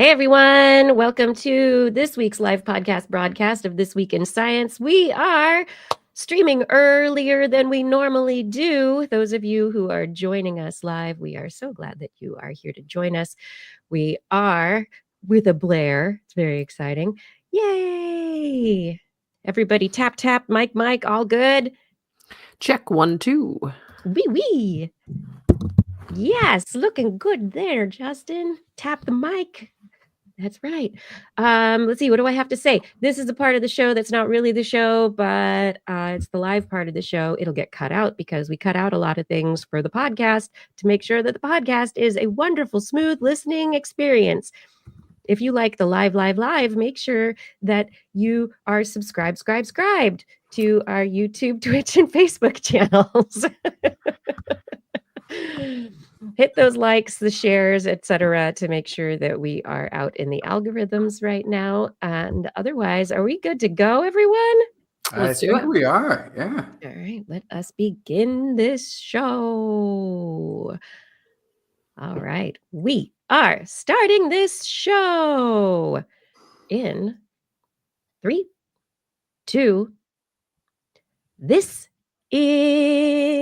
Hey everyone, welcome to this week's live podcast broadcast of This Week in Science. We are streaming earlier than we normally do. Those of you who are joining us live, we are so glad that you are here to join us. We are with a Blair. It's very exciting. Yay! Everybody tap, tap, mic, all good? Check 1, 2. Wee. Yes, looking good there, Justin. Tap the mic. That's right. Let's see. What do I have to say? This is a part of the show that's not really the show, but it's the live part of the show. It'll get cut out because we cut out a lot of things for the podcast to make sure that the podcast is a wonderful, smooth listening experience. If you like the live, make sure that you are subscribed to our YouTube, Twitch, and Facebook channels. Hit those likes, the shares, etc., to make sure that we are out in the algorithms right now. And otherwise, are we good to go, everyone? I think we are. Yeah. All right, let us begin this show. All right, we are starting this show in 3, 2. This is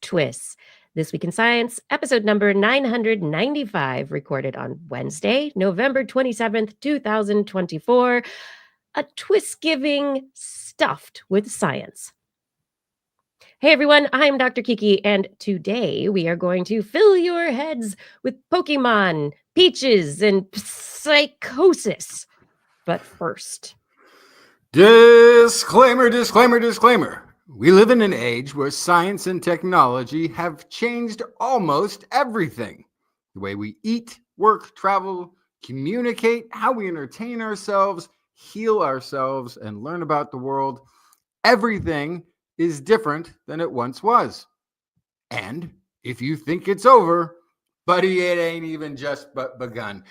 TWIS. This Week in Science, episode number 995, recorded on Wednesday, November 27th, 2024. A twist giving stuffed with science. Hey everyone, I'm Dr. Kiki, and today we are going to fill your heads with Pokemon, peaches, and psychosis. But first... Disclaimer. We live in an age where science and technology have changed almost everything. The way we eat, work, travel, communicate, how we entertain ourselves, heal ourselves, and learn about the world. Everything is different than it once was. And if you think it's over, buddy, it ain't even just begun.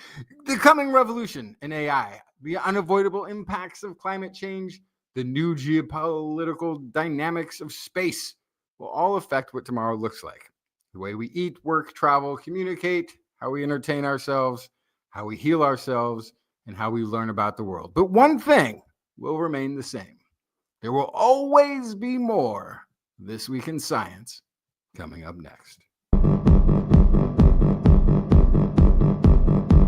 The coming revolution in AI, the unavoidable impacts of climate change, the new geopolitical dynamics of space will all affect what tomorrow looks like. The way we eat, work, travel, communicate, how we entertain ourselves, how we heal ourselves, and how we learn about the world. But one thing will remain the same. There will always be more This Week in Science coming up next.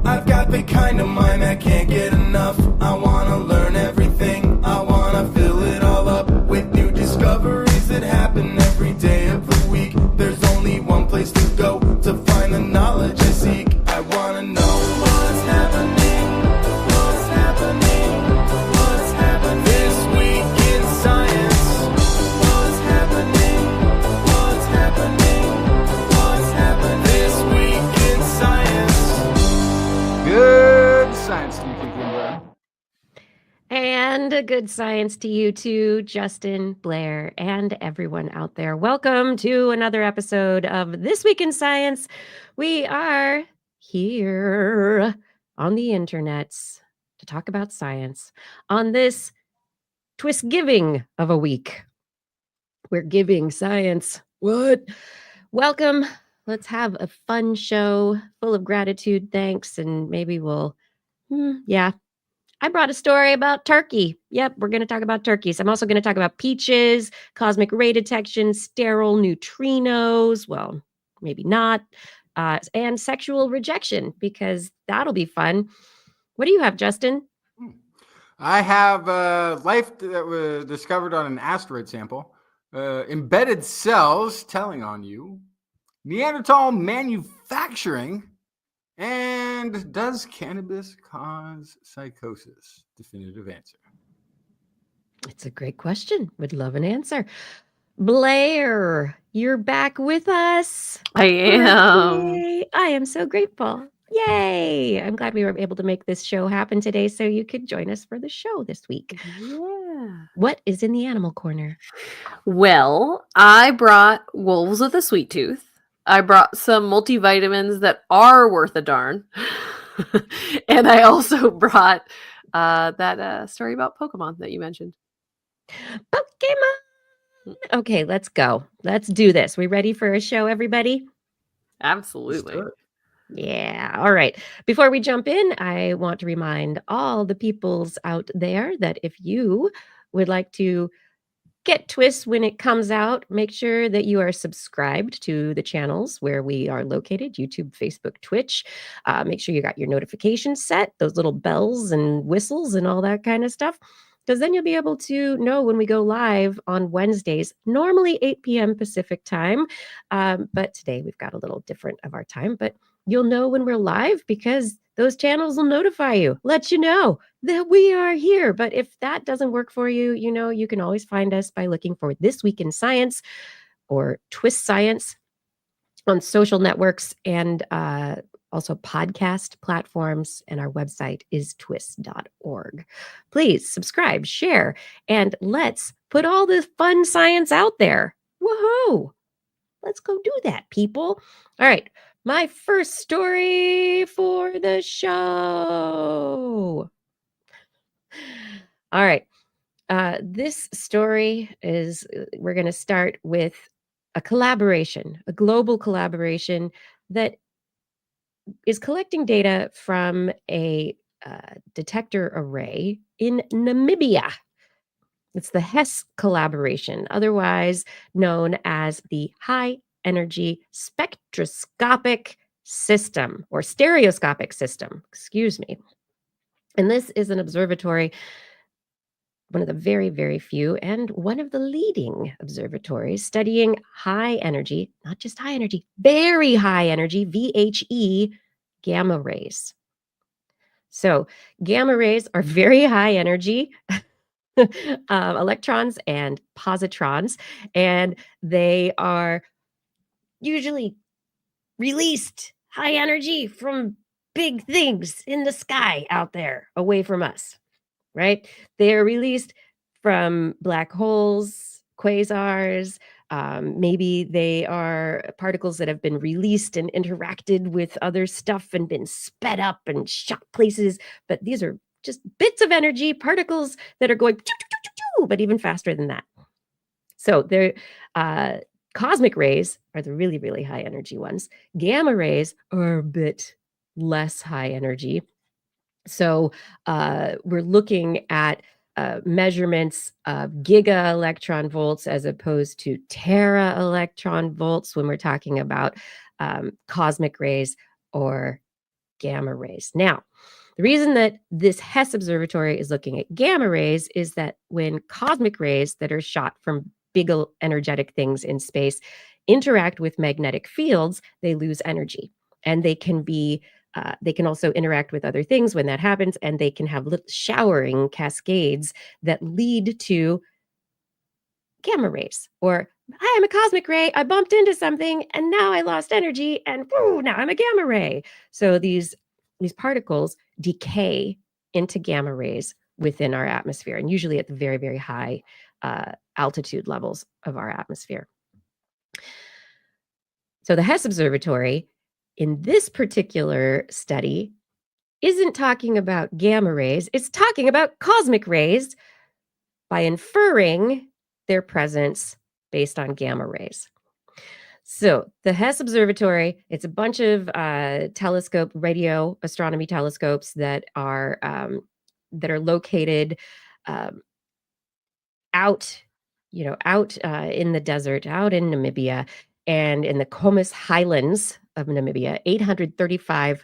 I've got the kind of mind that can't get enough. I want to learn everything. I want to fill it all up with new discoveries that happen every day of the week. There's only one place to go to find the knowledge I seek. I want to know what's happening. What's happening? What's happening this week in science? What's happening? What's happening? What's happening this week in science? Good science to you, Kiki and Blair. And a good science to you too, Justin, Blair, and everyone out there. Welcome to another episode of This Week in Science. We are here on the internets to talk about science on this twist giving of a week. We're giving science. What? Welcome. Let's have a fun show full of gratitude, thanks, and maybe we'll, I brought a story about turkey. Yep, we're going to talk about turkeys. I'm also going to talk about peaches, cosmic ray detection, sterile neutrinos, well, maybe not, and sexual rejection, because that'll be fun. What do you have, Justin? I have life that was discovered on an asteroid sample, embedded cells telling on you, Neanderthal manufacturing, and does cannabis cause psychosis? Definitive answer. It's a great question. Would love an answer. Blair, you're back with us. I am. Yay. I am so grateful. Yay. I'm glad we were able to make this show happen today so you could join us for the show this week. Yeah. What is in the animal corner? Well, I brought wolves with a sweet tooth. I brought some multivitamins that are worth a darn. And I also brought that story about Pokemon that you mentioned. Pokemon. Okay, let's go. Let's do this. We ready for a show, everybody? Absolutely. Yeah. All right. Before we jump in, I want to remind all the peoples out there that if you would like to get TWIS when it comes out, make sure that you are subscribed to the channels where we are located: YouTube, Facebook, Twitch. Make sure you got your notifications set, those little bells and whistles and all that kind of stuff. Because then you'll be able to know when we go live on Wednesdays, normally 8 p.m. Pacific time. But today we've got a little different of our time. But you'll know when we're live because those channels will notify you, let you know that we are here. But if that doesn't work for you, you can always find us by looking for This Week in Science or TWIS Science on social networks and also podcast platforms. And our website is twis.org. Please subscribe, share, and let's put all this fun science out there. Woohoo! Let's go do that, people. All right. My first story for the show. All right. This story is, we're going to start with a collaboration, a global collaboration that is collecting data from a detector array in Namibia. It's the HESS collaboration, otherwise known as the High Energy Spectroscopic System or Stereoscopic System, excuse me. And this is an observatory, one of the very, very few, and one of the leading observatories studying high energy, not just high energy, very high energy, VHE gamma rays. So, gamma rays are very high energy electrons and positrons, and they are usually released high energy from big things in the sky out there away from us, right? They are released from black holes, quasars. Maybe they are particles that have been released and interacted with other stuff and been sped up and shot places. But these are just bits of energy, particles that are going, but even faster than that. So they're cosmic rays are the really, really high energy ones. Gamma rays are a bit less high energy. So we're looking at measurements of giga electron volts as opposed to tera electron volts when we're talking about cosmic rays or gamma rays. Now, the reason that this HESS observatory is looking at gamma rays is that when cosmic rays that are shot from big energetic things in space interact with magnetic fields, they lose energy. And they can also interact with other things when that happens, and they can have little showering cascades that lead to gamma rays. Or I'm a cosmic ray, I bumped into something, and now I lost energy, and whoo, now I'm a gamma ray. So these particles decay into gamma rays within our atmosphere, and usually at the very, very high altitude levels of our atmosphere. So the HESS Observatory, in this particular study, isn't talking about gamma rays, it's talking about cosmic rays by inferring their presence based on gamma rays. So the HESS Observatory, it's a bunch of radio astronomy telescopes that are located out in the desert, out in Namibia, and in the Comus Highlands of Namibia, 835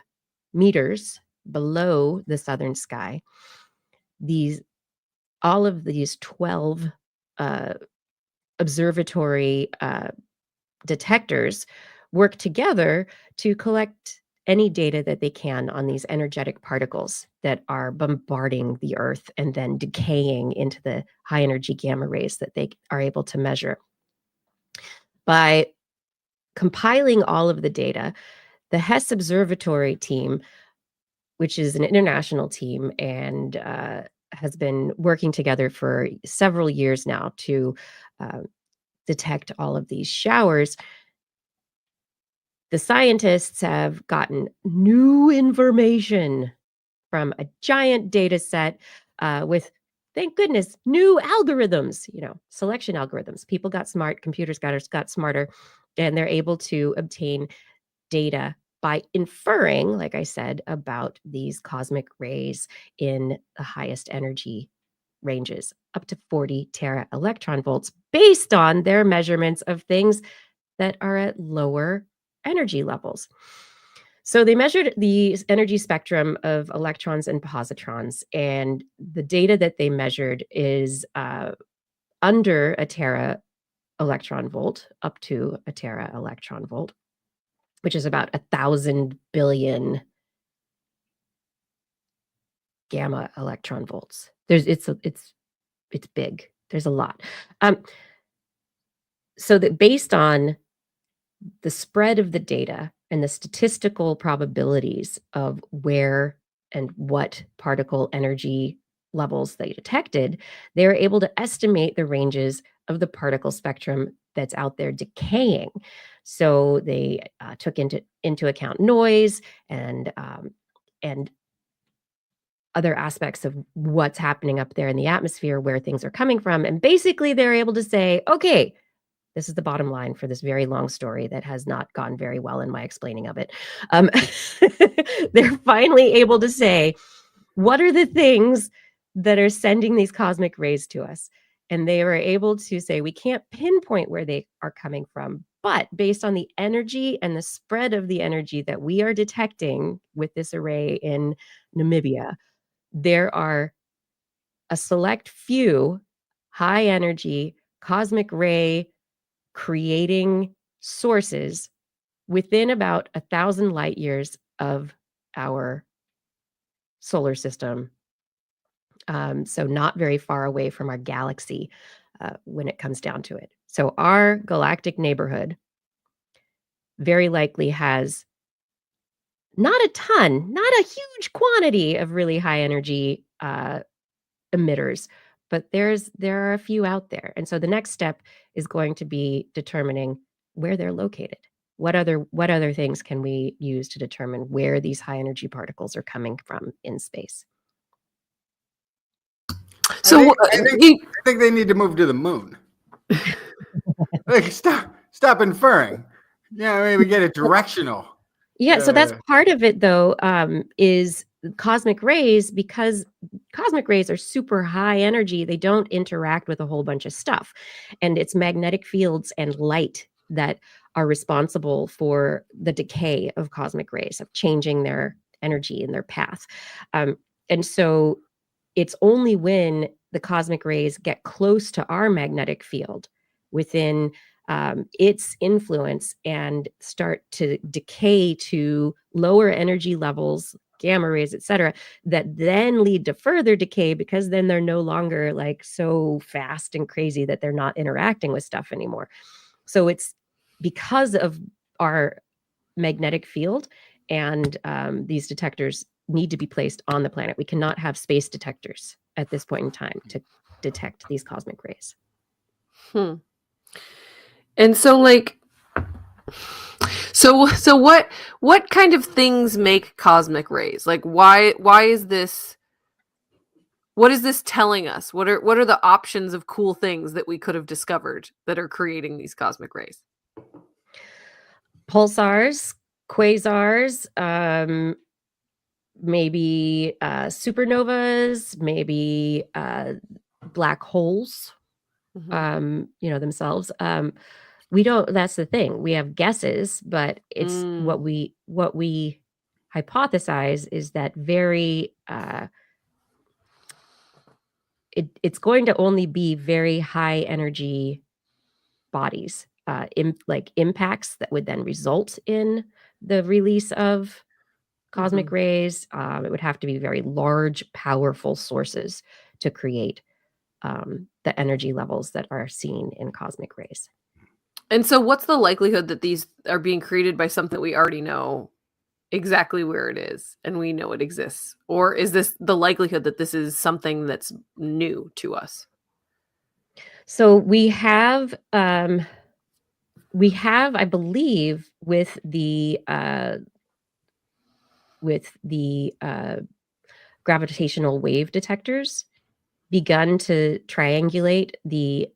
meters below the southern sky. All of these 12 observatory detectors work together to collect any data that they can on these energetic particles that are bombarding the Earth and then decaying into the high energy gamma rays that they are able to measure. By compiling all of the data, the HESS Observatory team, which is an international team and has been working together for several years now to detect all of these showers, the scientists have gotten new information from a giant data set with, thank goodness, new algorithms, selection algorithms. People got smart, computers got smarter, and they're able to obtain data by inferring, like I said, about these cosmic rays in the highest energy ranges, up to 40 tera electron volts, based on their measurements of things that are at lower energy levels. So they measured the energy spectrum of electrons and positrons, and the data that they measured is under a tera electron volt, up to a tera electron volt, which is about 1,000 billion gamma electron volts. It's big. There's a lot. So that based on the spread of the data and the statistical probabilities of where and what particle energy levels they detected, they were able to estimate the ranges of the particle spectrum that's out there decaying. So they took into account noise and other aspects of what's happening up there in the atmosphere, where things are coming from. And basically, they're able to say, okay, this is the bottom line for this very long story that has not gone very well in my explaining of it. They're finally able to say, what are the things that are sending these cosmic rays to us? And they were able to say, we can't pinpoint where they are coming from, but based on the energy and the spread of the energy that we are detecting with this array in Namibia, there are a select few high energy cosmic ray creating sources within about 1,000 light years of our solar system. So not very far away from our galaxy when it comes down to it. So our galactic neighborhood very likely has not a ton, not a huge quantity of really high energy emitters, but there are a few out there. And so the next step is going to be determining where they're located. What other things can we use to determine where these high energy particles are coming from in space? So I think they need to move to the moon. Like stop inferring. Yeah, maybe get it directional. Yeah, so that's part of it, though, is cosmic rays. Because cosmic rays are super high energy, they don't interact with a whole bunch of stuff. And it's magnetic fields and light that are responsible for the decay of cosmic rays, of changing their energy and their path. And so it's only when the cosmic rays get close to our magnetic field within its influence and start to decay to lower energy levels, gamma rays, etc., that then lead to further decay, because then they're no longer like so fast and crazy that they're not interacting with stuff anymore. So it's because of our magnetic field, and these detectors need to be placed on the planet. We cannot have space detectors at this point in time to detect these cosmic rays. And so, like, so what kind of things make cosmic rays? Like, why is this? What is this telling us? What are the options of cool things that we could have discovered that are creating these cosmic rays? Pulsars, quasars, maybe supernovas, maybe black holes, themselves. We don't, that's the thing. We have guesses, but it's what we hypothesize is that it's going to only be very high energy bodies, like impacts that would then result in the release of cosmic rays. It would have to be very large, powerful sources to create the energy levels that are seen in cosmic rays. And so what's the likelihood that these are being created by something we already know exactly where it is and we know it exists? Or is this the likelihood that this is something that's new to us? So we have, I believe, with the gravitational wave detectors, begun to triangulate the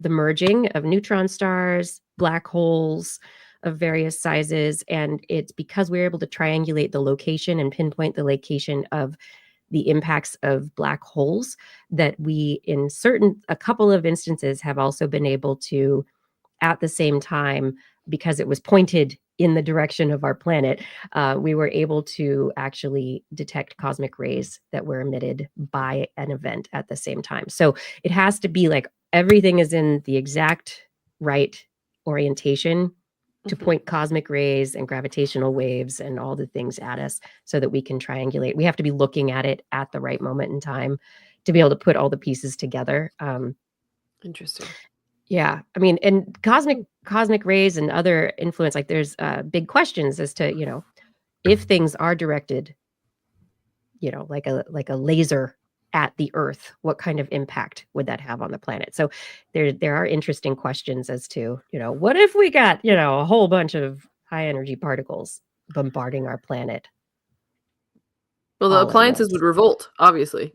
merging of neutron stars, black holes, of various sizes. And it's because we're able to triangulate the location and pinpoint the location of the impacts of black holes that we, in a couple of instances, have also been able to, at the same time, because it was pointed in the direction of our planet, we were able to actually detect cosmic rays that were emitted by an event at the same time. So it has to be like everything is in the exact right orientation to point cosmic rays and gravitational waves and all the things at us so that we can triangulate. We have to be looking at it at the right moment in time to be able to put all the pieces together. Interesting. Yeah, I mean, and cosmic rays and other influence, like there's big questions as to, if things are directed, like a laser at the Earth, what kind of impact would that have on the planet? So there are interesting questions as to, what if we got, a whole bunch of high energy particles bombarding our planet? Well, the all at appliances once? would revolt, obviously.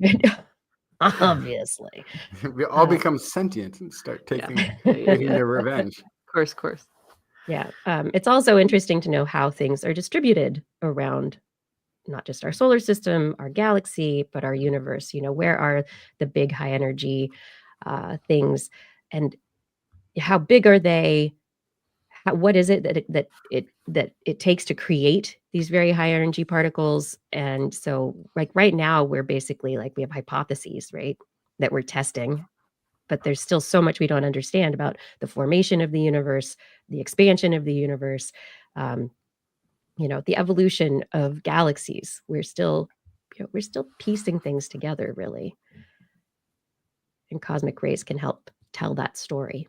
Obviously. We all become sentient and start taking their revenge. Of course. Yeah. It's also interesting to know how things are distributed around not just our solar system, our galaxy, but our universe. Where are the big high energy things, and how big are they? What is it that it takes to create these very high energy particles? And so, like right now, we're basically like we have hypotheses, right, that we're testing, but there's still so much we don't understand about the formation of the universe, the expansion of the universe, the evolution of galaxies. We're still piecing things together, really. And cosmic rays can help tell that story.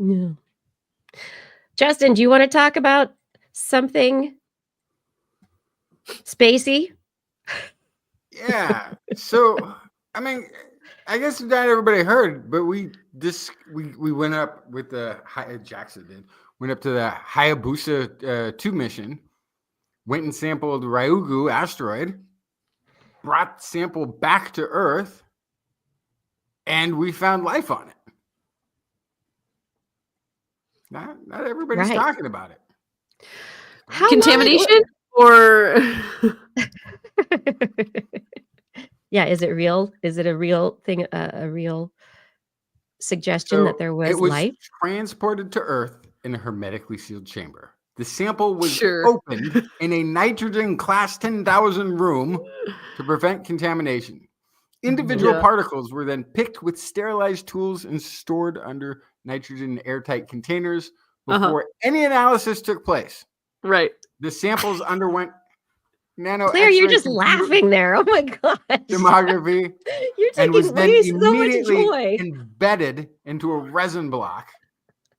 Yeah. Justin, do you want to talk about something spacey? Yeah. So, I mean, I guess not everybody heard, but we went up with the Jackson did went up to the Hayabusa 2 mission, went and sampled Ryugu asteroid, brought the sample back to Earth, and we found life on it. Not everybody's Right. talking about it. How Contamination or yeah, is it real? Is it a real thing? A real suggestion that there was it was life transported to Earth in a hermetically sealed chamber. The sample was Sure. opened in a nitrogen class 10,000 room to prevent contamination. Individual particles were then picked with sterilized tools and stored under nitrogen airtight containers before any analysis took place. Right. The samples underwent nano Claire, you're X-ray just laughing there. Oh my gosh. tomography You're and was taking then way so much immediately joy. embedded into a resin block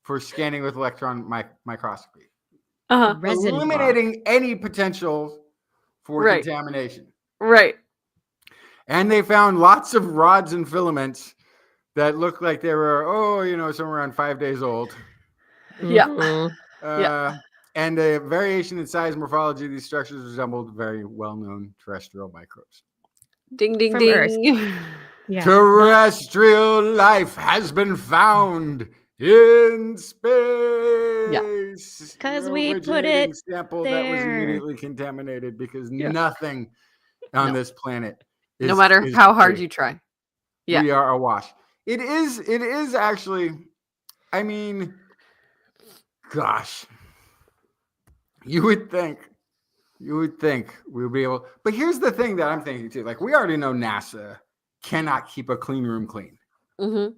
for scanning with electron microscopy, Resin block. eliminating any potential for contamination. Right. And they found lots of rods and filaments that looked like they were, somewhere around 5 days old. Mhm. And the variation in size and morphology of these structures resembled very well-known terrestrial microbes. Ding, ding, From ding. Earth. Yeah. Terrestrial life has been found in space. Because we put it sample there. that was immediately contaminated because nothing on this planet is, no matter how hard you try. Yeah. We are awash. It is actually, I mean, gosh. You would think we would be able, but here's the thing that I'm thinking too. Like, we already know NASA cannot keep a clean room clean. Mm-hmm.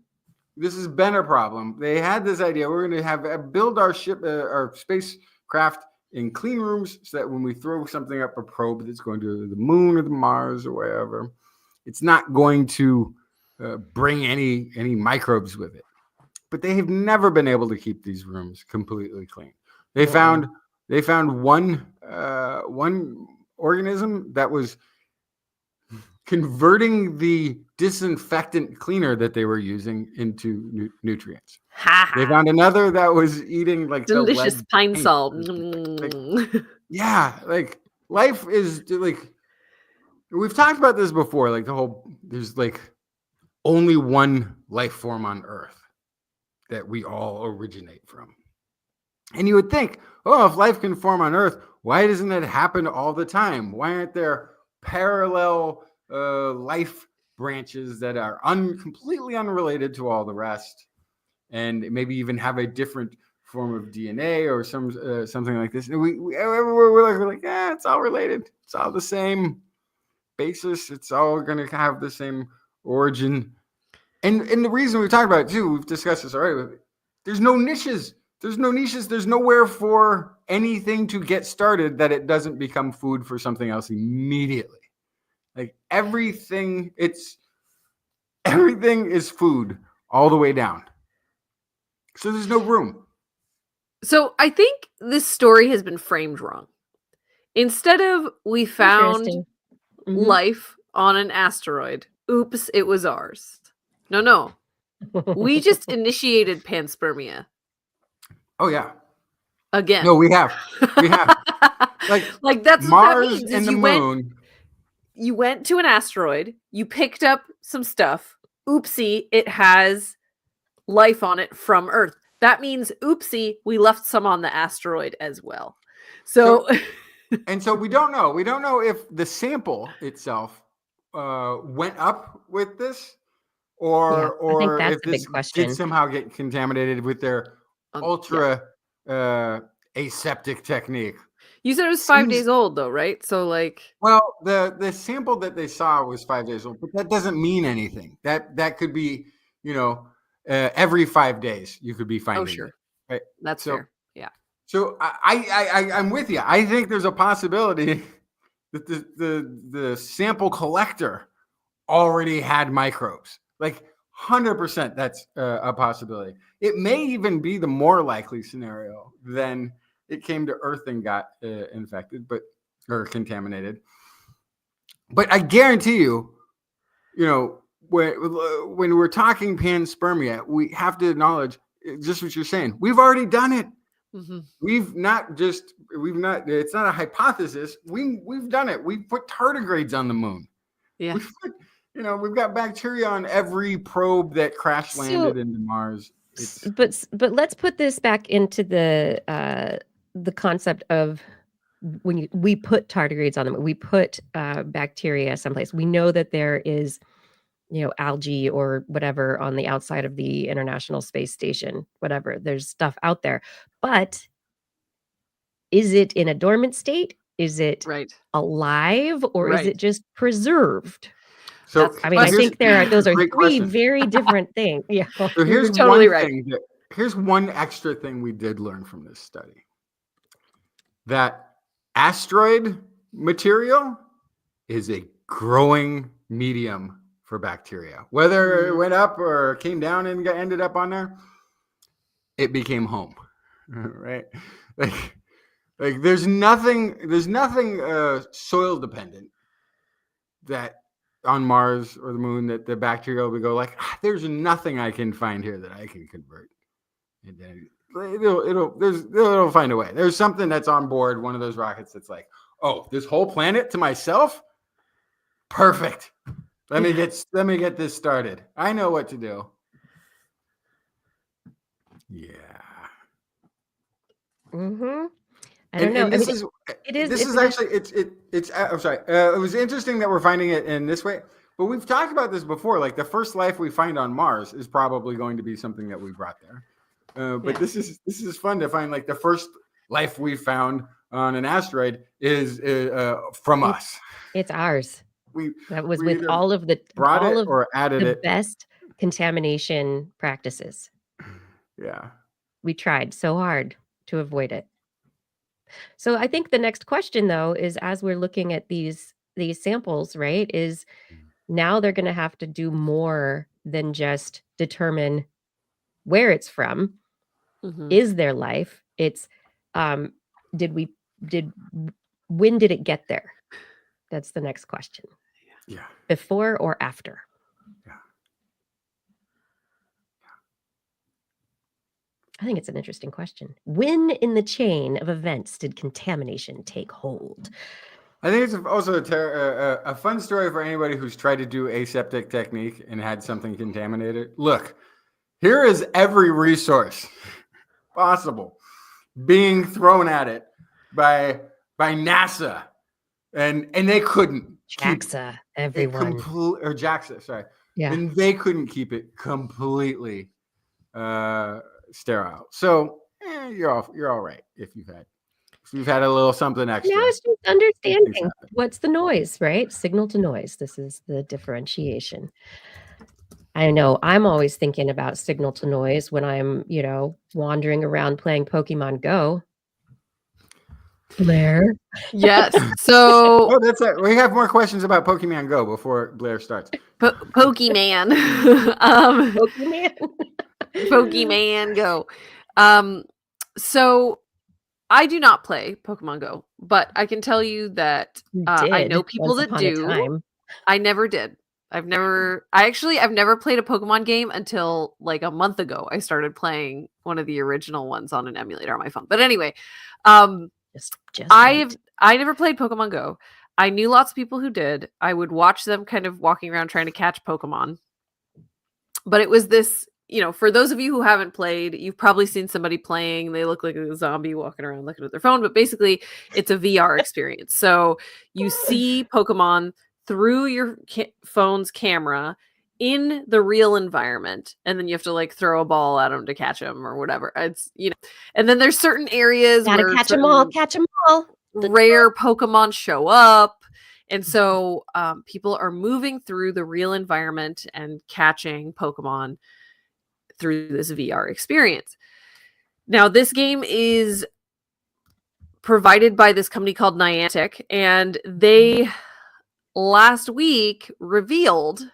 This has been a problem. They had this idea: we're going to build our our spacecraft in clean rooms, so that when we throw something up a probe that's going to the moon or the Mars or wherever, it's not going to bring any microbes with it. But they have never been able to keep these rooms completely clean. They found one organism that was converting the disinfectant cleaner that they were using into nutrients. They found another that was eating like delicious the pine paint. salt. Like life is like, we've talked about this before. Like there's like only one life form on Earth. that we all originate from. And you would think, oh, if life can form on Earth, why doesn't it happen all the time? Why aren't there parallel life branches that are completely unrelated to all the rest, and maybe even have a different form of DNA or something like this? And we're like, yeah, it's all related. It's all the same basis. It's all going to have the same origin. And the reason we've talked about it too, we've discussed this already. There's no niches. There's no niches. There's nowhere for anything to get started that it doesn't become food for something else immediately. Like everything is food all the way down. So there's no room. So I think this story has been framed wrong. Instead of we found life on an asteroid, oops, it was ours. No. We just initiated panspermia. Oh yeah. Again. No, we have. Like that's Mars what that means, and the moon. You went to an asteroid, you picked up some stuff. Oopsie, it has life on it from Earth. That means, oopsie, we left some on the asteroid as well. So so we don't know. We don't know if the sample itself went up with this, or if this did somehow get contaminated with their ultra aseptic technique. You said it was 5 days old, though, right? So, well, the sample that they saw was 5 days old, but that doesn't mean anything. That could be, every 5 days you could be finding. Oh, sure, it, right? That's fair. Yeah. So I'm with you. I think there's a possibility that the sample collector already had microbes. Like 100%, that's a possibility. It may even be the more likely scenario than it came to Earth and got infected, or contaminated. But I guarantee you, when we're talking panspermia, we have to acknowledge just what you're saying. We've already done it. Mm-hmm. It's not a hypothesis. We've done it. We've put tardigrades on the moon. Yeah. We've got bacteria on every probe that crash landed into Mars. But let's put this back into the concept of when we put tardigrades on them, we put bacteria someplace. We know that there is, algae or whatever on the outside of the International Space Station, whatever. There's stuff out there. But is it in a dormant state? Is it alive, or is it just preserved? So I think those are three very different things. Yeah. So here's totally right. Here's one extra thing we did learn from this study. That asteroid material is a growing medium for bacteria. Whether it went up or came down and ended up on there, it became home. Right? Like there's nothing soil dependent that on Mars or the moon that the bacteria will go like, there's nothing I can find here that I can convert. And then it'll find a way. There's something that's on board one of those rockets that's like, oh, this whole planet to myself? Perfect. Let me get this started. I know what to do. Yeah. Mm-hmm. I don't know. This is actually I'm sorry. It was interesting that we're finding it in this way, but we've talked about this before. Like the first life we find on Mars is probably going to be something that we brought there. But this is fun to find. Like the first life we found on an asteroid is from us. It's ours. That was with all of the best contamination practices. Yeah. We tried so hard to avoid it. So I think the next question, though, is as we're looking at these samples, right, is now they're going to have to do more than just determine where it's from. Mm-hmm. Is there life? It's when did it get there? That's the next question. Yeah. Before or after? Yeah. I think it's an interesting question. When in the chain of events did contamination take hold? I think it's also a fun story for anybody who's tried to do aseptic technique and had something contaminated. Look, Here is every resource possible being thrown at it by NASA, and they couldn't keep JAXA, it everyone. or JAXA, sorry, Yeah. and they couldn't keep it completely sterile. So you're all right if you've had a little something extra. Now it's just These things understanding happen. what's the noise, right? Signal to noise. This is the differentiation. I know I'm always thinking about signal to noise when I'm, wandering around playing Pokemon Go. Blair. Yes. So Oh, that's it. We have more questions about Pokemon Go before Blair starts. Pokemon. Pokemon. Pokemon Go. So I do not play Pokemon Go, but I can tell you that You I did know people once that upon a do. time. I never did. I've never played a Pokemon game until like a month ago. I started playing one of the original ones on an emulator on my phone. But anyway, Just I wait. never played Pokemon Go. I knew lots of people who did. I would watch them kind of walking around trying to catch Pokemon. But it was this, for those of you who haven't played, you've probably seen somebody playing. They look like a zombie walking around looking at their phone, but basically it's a VR experience. So you see Pokemon through your phone's camera in the real environment, and then you have to like throw a ball at them to catch them or whatever. It's, and then there's certain areas Gotta where catch them all. Catch them all. rare Pokemon show up. And so people are moving through the real environment and catching Pokemon through this VR experience. Now, this game is provided by this company called Niantic, and they last week revealed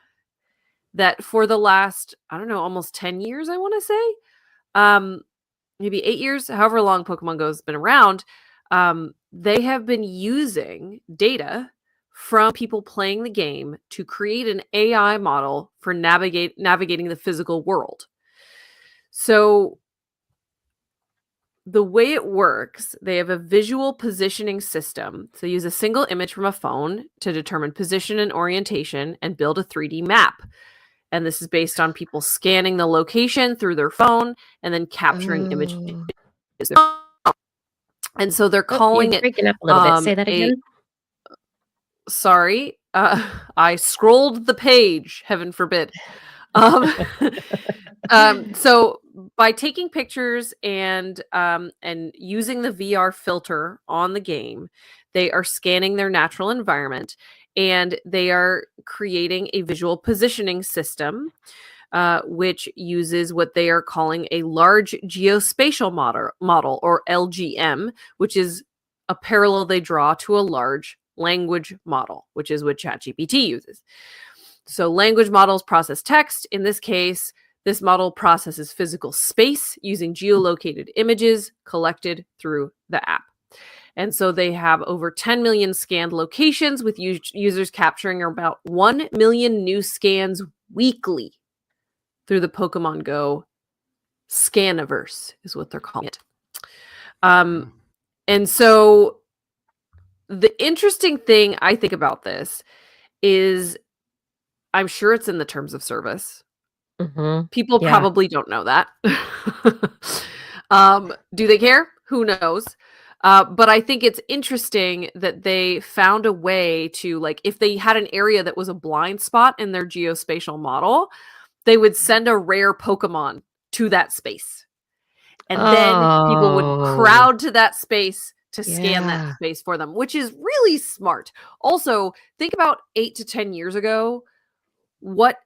that for the last, I don't know, almost 10 years, I want to say, maybe 8 years, however long Pokemon Go has been around, they have been using data from people playing the game to create an AI model for navigating the physical world. So the way it works, they have a visual positioning system. So they use a single image from a phone to determine position and orientation and build a 3D map. And this is based on people scanning the location through their phone and then capturing images. And so they're calling you're it breaking up a little bit. Say that again. Sorry, I scrolled the page, heaven forbid. So by taking pictures and using the VR filter on the game, they are scanning their natural environment and they are creating a visual positioning system, which uses what they are calling a large geospatial model, or LGM, which is a parallel they draw to a large language model, which is what ChatGPT uses. So language models process text. In this case, this model processes physical space using geolocated images collected through the app. And so they have over 10 million scanned locations, with users capturing about 1 million new scans weekly through the Pokemon Go Scaniverse, is what they're calling it. And so the interesting thing I think about this is, I'm sure it's in the terms of service. Mm-hmm. People probably don't know that. Do they care? Who knows? But I think it's interesting that they found a way to, like, if they had an area that was a blind spot in their geospatial model, they would send a rare Pokemon to that space. And then people would crowd to that space to scan that space for them, which is really smart. Also, think about 8 to 10 years ago, what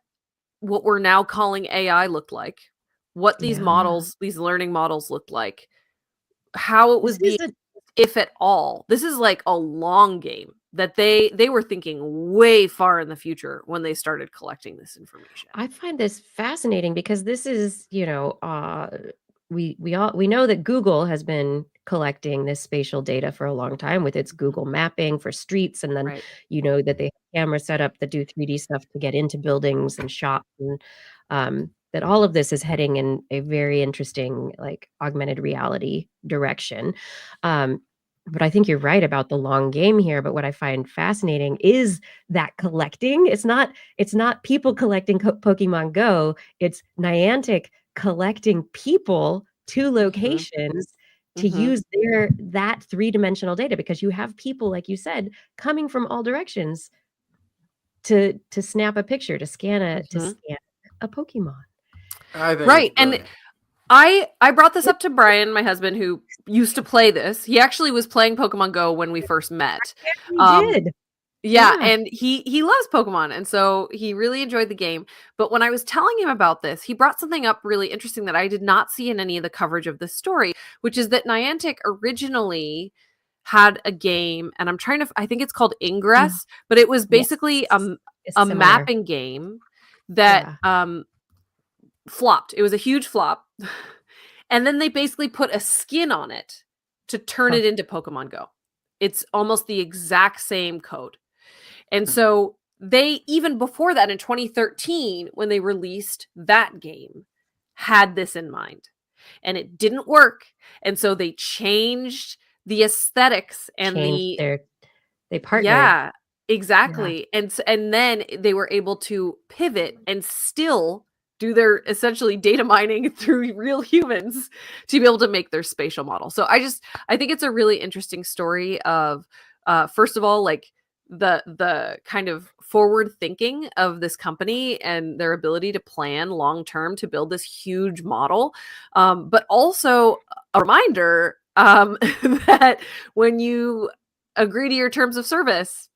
we're now calling AI looked like, what these models, these learning models looked like, how it was being, if at all. This is like a long game that they were thinking way far in the future when they started collecting this information. I find this fascinating because this is, we know that Google has been collecting this spatial data for a long time with its Google mapping for streets, and then that they have cameras set up that do 3D stuff to get into buildings and shops, and that all of this is heading in a very interesting, like, augmented reality direction. But I think you're right about the long game here. But what I find fascinating is that collecting. It's not people collecting Pokemon Go. It's Niantic collecting people to locations to use that 3-dimensional data, because you have people, like you said, coming from all directions to snap a picture, to scan a Pokemon. I think Right. it's brilliant. And I brought this up to Brian, my husband, who used to play this. He actually was playing Pokemon Go when we first met. We did. Yeah, and he loves Pokemon, and so he really enjoyed the game. But when I was telling him about this, he brought something up really interesting that I did not see in any of the coverage of this story, which is that Niantic originally had a game, and I think it's called Ingress, but it was basically It's a similar. mapping game that flopped. It was a huge flop. And then they basically put a skin on it to turn it into Pokemon Go. It's almost the exact same code. And so they, even before that in 2013, when they released that game, had this in mind. And it didn't work. And so they changed the aesthetics and they partnered. Yeah, exactly. Yeah. And then they were able to pivot and still do their essentially data mining through real humans to be able to make their spatial model. So I think it's a really interesting story of first of all, like the kind of forward thinking of this company and their ability to plan long term to build this huge model, but also a reminder that when you agree to your terms of service,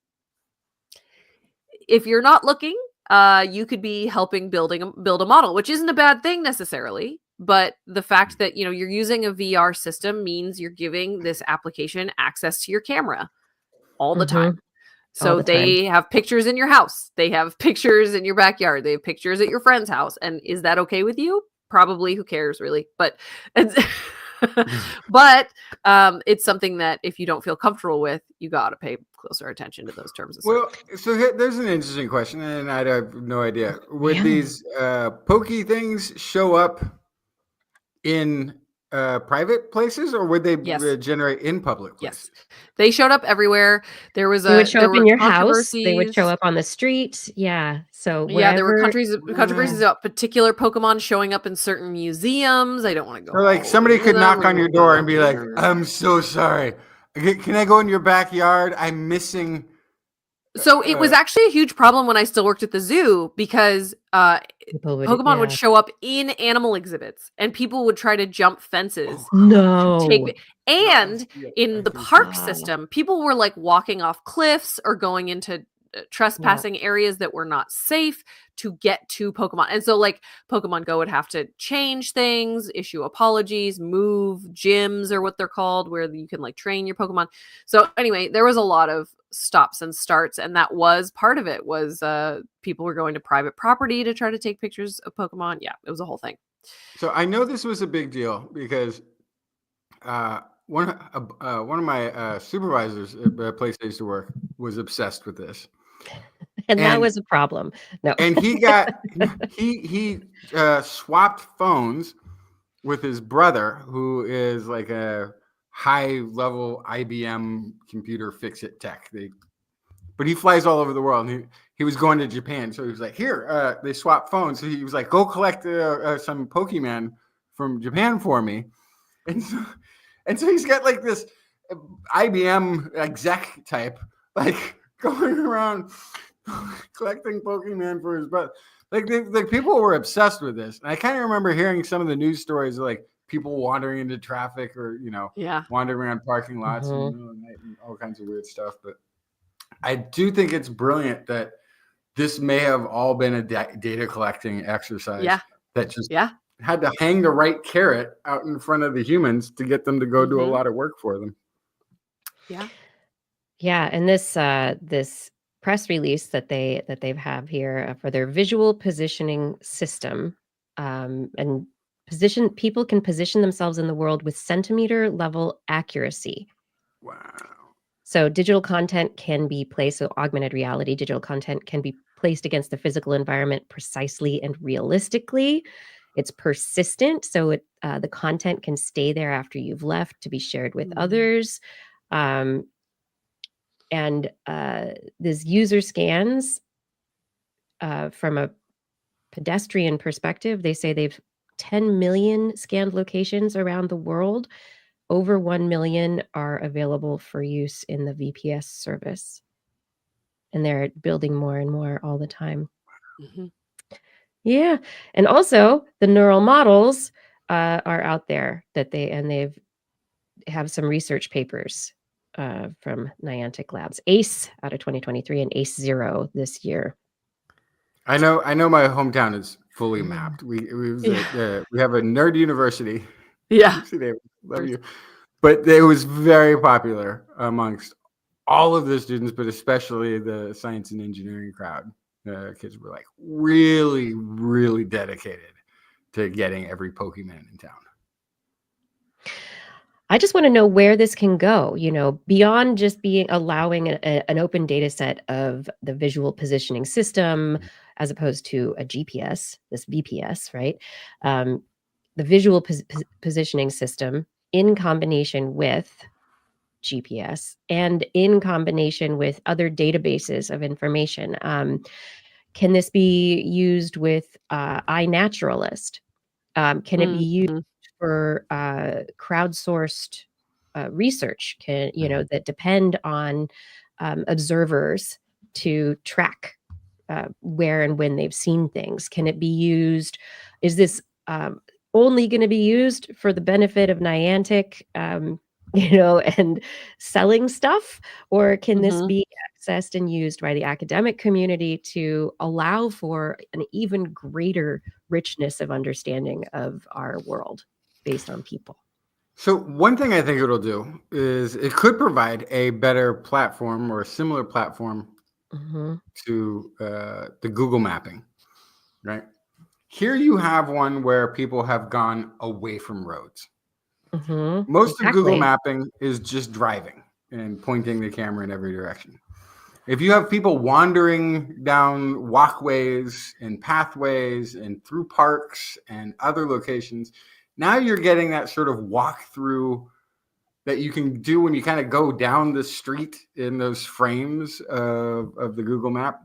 if you're not looking, you could be helping build a model, which isn't a bad thing necessarily. But the fact that you're using a VR system means you're giving this application access to your camera all the time. So they have pictures in your house. They have pictures in your backyard. They have pictures at your friend's house. And is that okay with you? Probably. Who cares, really? But but it's something that if you don't feel comfortable with, you got to pay closer attention to those terms of service. Well, so there's an interesting question, and I have no idea. Would these pokey things show up in private places, or would they generate in public places? Yes, they showed up everywhere. They would show up in your house. They would show up on the street. Yeah. So there were controversies about particular Pokemon showing up in certain museums. I don't want to go. So like somebody could knock on your door and be like, "I'm so sorry. Can I go in your backyard? I'm missing." So it was actually a huge problem when I still worked at the zoo because Pokemon would show up in animal exhibits and people would try to jump fences. And in the park system, people were like walking off cliffs or going into trespassing areas that were not safe to get to Pokemon. And so like Pokemon Go would have to change things, issue apologies, move gyms or what they're called, where you can like train your Pokemon. So anyway, there was a lot of stops and starts, and that was part of it. Was people were going to private property to try to take pictures of Pokemon. Yeah, it was a whole thing. So I know this was a big deal because one of my supervisors at the place I used to work was obsessed with this. And that was a problem. No. And he swapped phones with his brother, who is like a high-level IBM computer fix-it tech. But he flies all over the world. And he was going to Japan, so he was like, "Here." They swapped phones. So he was like, "Go collect some Pokemon from Japan for me." And so he's got like this IBM exec type, like going around collecting Pokemon for his brother. Like people were obsessed with this. And I kind of remember hearing some of the news stories of like people wandering into traffic or, wandering around parking lots in the middle of the night and all kinds of weird stuff. But I do think it's brilliant that this may have all been a data collecting exercise that just had to hang the right carrot out in front of the humans to get them to go do a lot of work for them. Yeah. Yeah. And this press release that they have here for their visual positioning system, and people can position themselves in the world with centimeter level accuracy. Wow. So digital content can be placed, so augmented reality, digital content can be placed against the physical environment precisely and realistically. It's persistent, so the content can stay there after you've left to be shared with others. And these user scans from a pedestrian perspective, they say they've 10 million scanned locations around the world. Over 1 million are available for use in the VPS service. And they're building more and more all the time. Mhm. Yeah. And also the neural models are out there that they've have some research papers from Niantic Labs. ACE out of 2023 and ACE 0 this year. I know my hometown is fully mapped. We have a nerd university. Yeah. See, David, love you. But it was very popular amongst all of the students, but especially the science and engineering crowd. Kids were like really, really dedicated to getting every Pokemon in town. I just want to know where this can go, beyond just allowing an open data set of the visual positioning system as opposed to a GPS, this VPS, right? The visual positioning system in combination with GPS and in combination with other databases of information. Can this be used with iNaturalist? Can it be used Mhm. for crowdsourced research? That depend on observers to track where and when they've seen things? Can it be used? Is this only going to be used for the benefit of Niantic, and selling stuff? Or can this Mhm. be accessed and used by the academic community to allow for an even greater richness of understanding of our world based on people? So one thing I think it'll do is it could provide a better platform or a similar platform to the Google mapping, right? Here you have one where people have gone away from roads. Most of Google Exactly. mapping is just driving and pointing the camera in every direction. If you have people wandering down walkways and pathways and through parks and other locations, now you're getting that sort of walk through that you can do when you kind of go down the street in those frames of the Google map.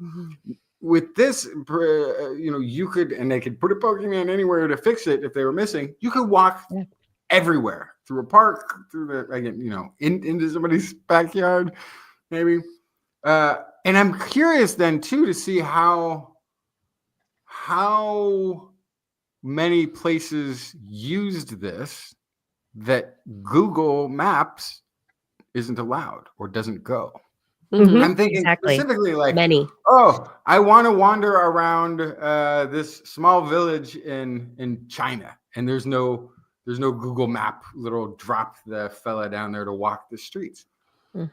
With this, you could, and they could put a Pokemon anywhere to fix it if they were missing. You could walk everywhere through a park, through into somebody's backyard, maybe. And I'm curious then too to see how many places used this that Google Maps isn't allowed or doesn't go. Mhm. I'm thinking Exactly. specifically like, Many. I want to wander around this small village in China, and there's no Google Map little drop the fella down there to walk the streets.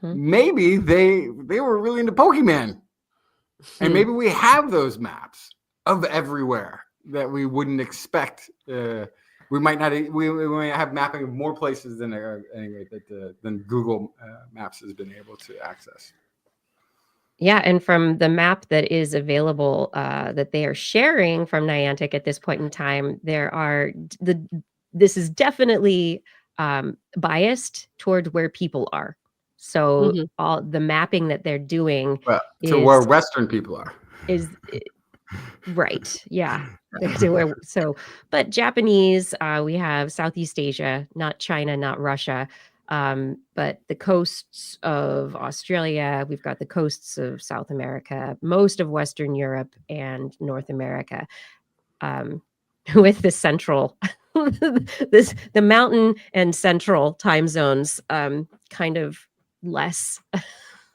Maybe they were really into Pokemon, and maybe we have those maps of everywhere that we wouldn't expect. We might not. We might have mapping of more places than than Google Maps has been able to access. Yeah, and from the map that is available, that they are sharing from Niantic at this point in time, this is definitely biased toward where people are. So Mhm. all the mapping that they're doing Well, to is where Western people are. Right. Yeah. But Japanese, we have Southeast Asia, not China, not Russia. But the coasts of Australia, we've got the coasts of South America, most of Western Europe and North America, with the central, the mountain and central time zones, kind of less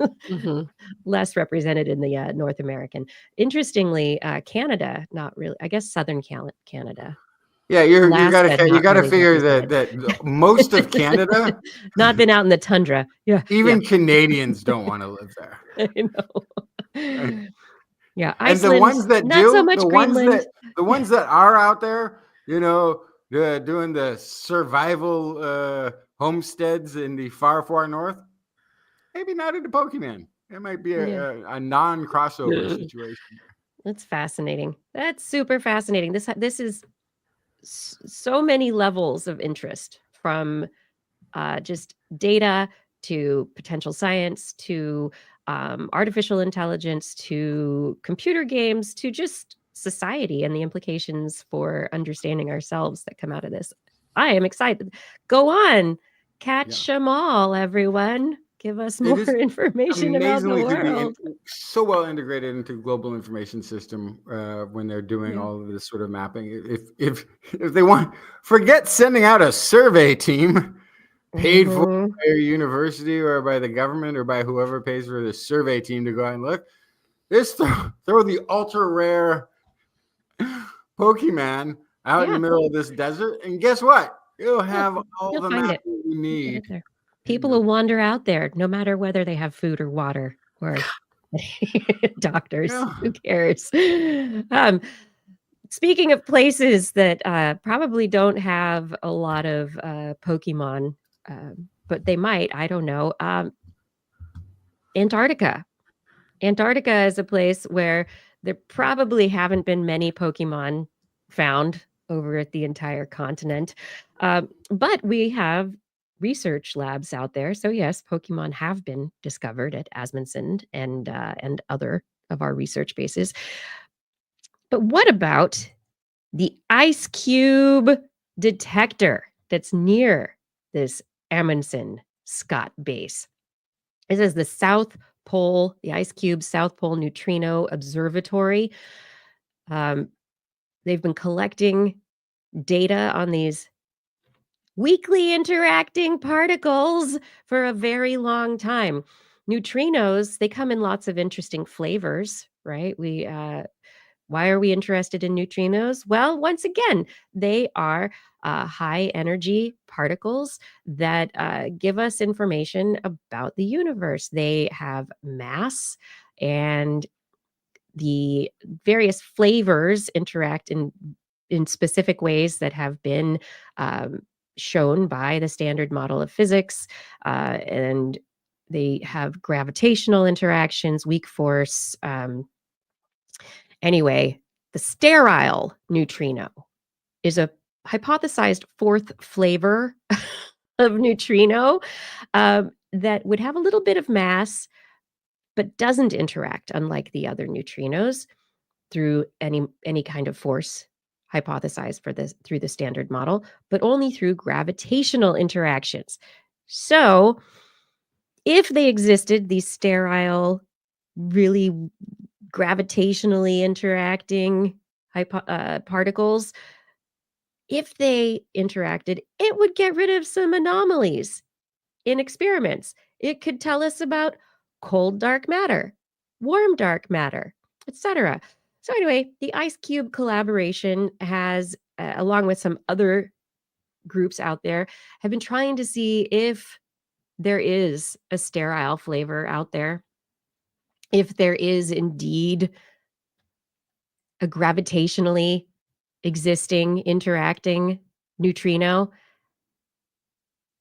Mhm. less represented in the North American. Interestingly, Canada, not really. I guess Southern Canada. Yeah, you Alaska, you not got to really figure represented. that most of Canada, Not been out in the tundra. Yeah, even Canadians don't want to live there. I know. Right? Yeah, And the Iceland, ones that not so do, much Greenland. the ones that are out there, doing the survival homesteads in the far, far north, maybe not into Pokemon. It might be Yeah, a non-crossover situation. that's fascinating. That's super fascinating. This is so many levels of interest, from just data to potential science to artificial intelligence to computer games to just society and the implications for understanding ourselves that come out of this. I am excited. Go on, catch them all, everyone. Give us It more is information about the amazingly to be world. so well integrated into global information system when they're doing Yeah. all of this sort of mapping. If they want, forget sending out a survey team paid for Mhm. by a university or by the government or by whoever pays for the survey team to go out and look. Just throw the ultra rare Pokemon out in the Yeah. middle of this desert, and guess what? You'll have all You'll the find it. mapping you You'll get need. it there. People will wander out there no matter whether they have food or water or doctors. Yeah. Who cares? Speaking of places that probably don't have a lot of Pokemon, but they might, I don't know. Antarctica. Antarctica is a place where there probably haven't been many Pokemon found over at the entire continent. But we have research labs out there. So yes, Pokemon have been discovered at Asmundsen and other of our research bases. But what about the ice cube detector that's near this Amundsen Scott base? This is the South Pole, the Ice Cube South Pole Neutrino Observatory. Um, they've been collecting data on these weakly interacting particles for a very long time. Neutrinos, they come in lots of interesting flavors, right? Why are we interested in neutrinos? Well, once again, they are high energy particles that give us information about the universe. They have mass, and the various flavors interact in specific ways that have been um, shown by the standard model of physics, and they have gravitational interactions, weak force. Anyway, the sterile neutrino is a hypothesized fourth flavor of neutrino that would have a little bit of mass but doesn't interact, unlike the other neutrinos, through any kind of force hypothesized for this through the standard model, but only through gravitational interactions. So, if they existed, these sterile, really gravitationally interacting particles, if they interacted, it would get rid of some anomalies in experiments. It could tell us about cold dark matter, warm dark matter, etc. So anyway, the Ice Cube collaboration has, along with some other groups out there, have been trying to see if there is a sterile flavor out there, if there is indeed a gravitationally existing, interacting neutrino.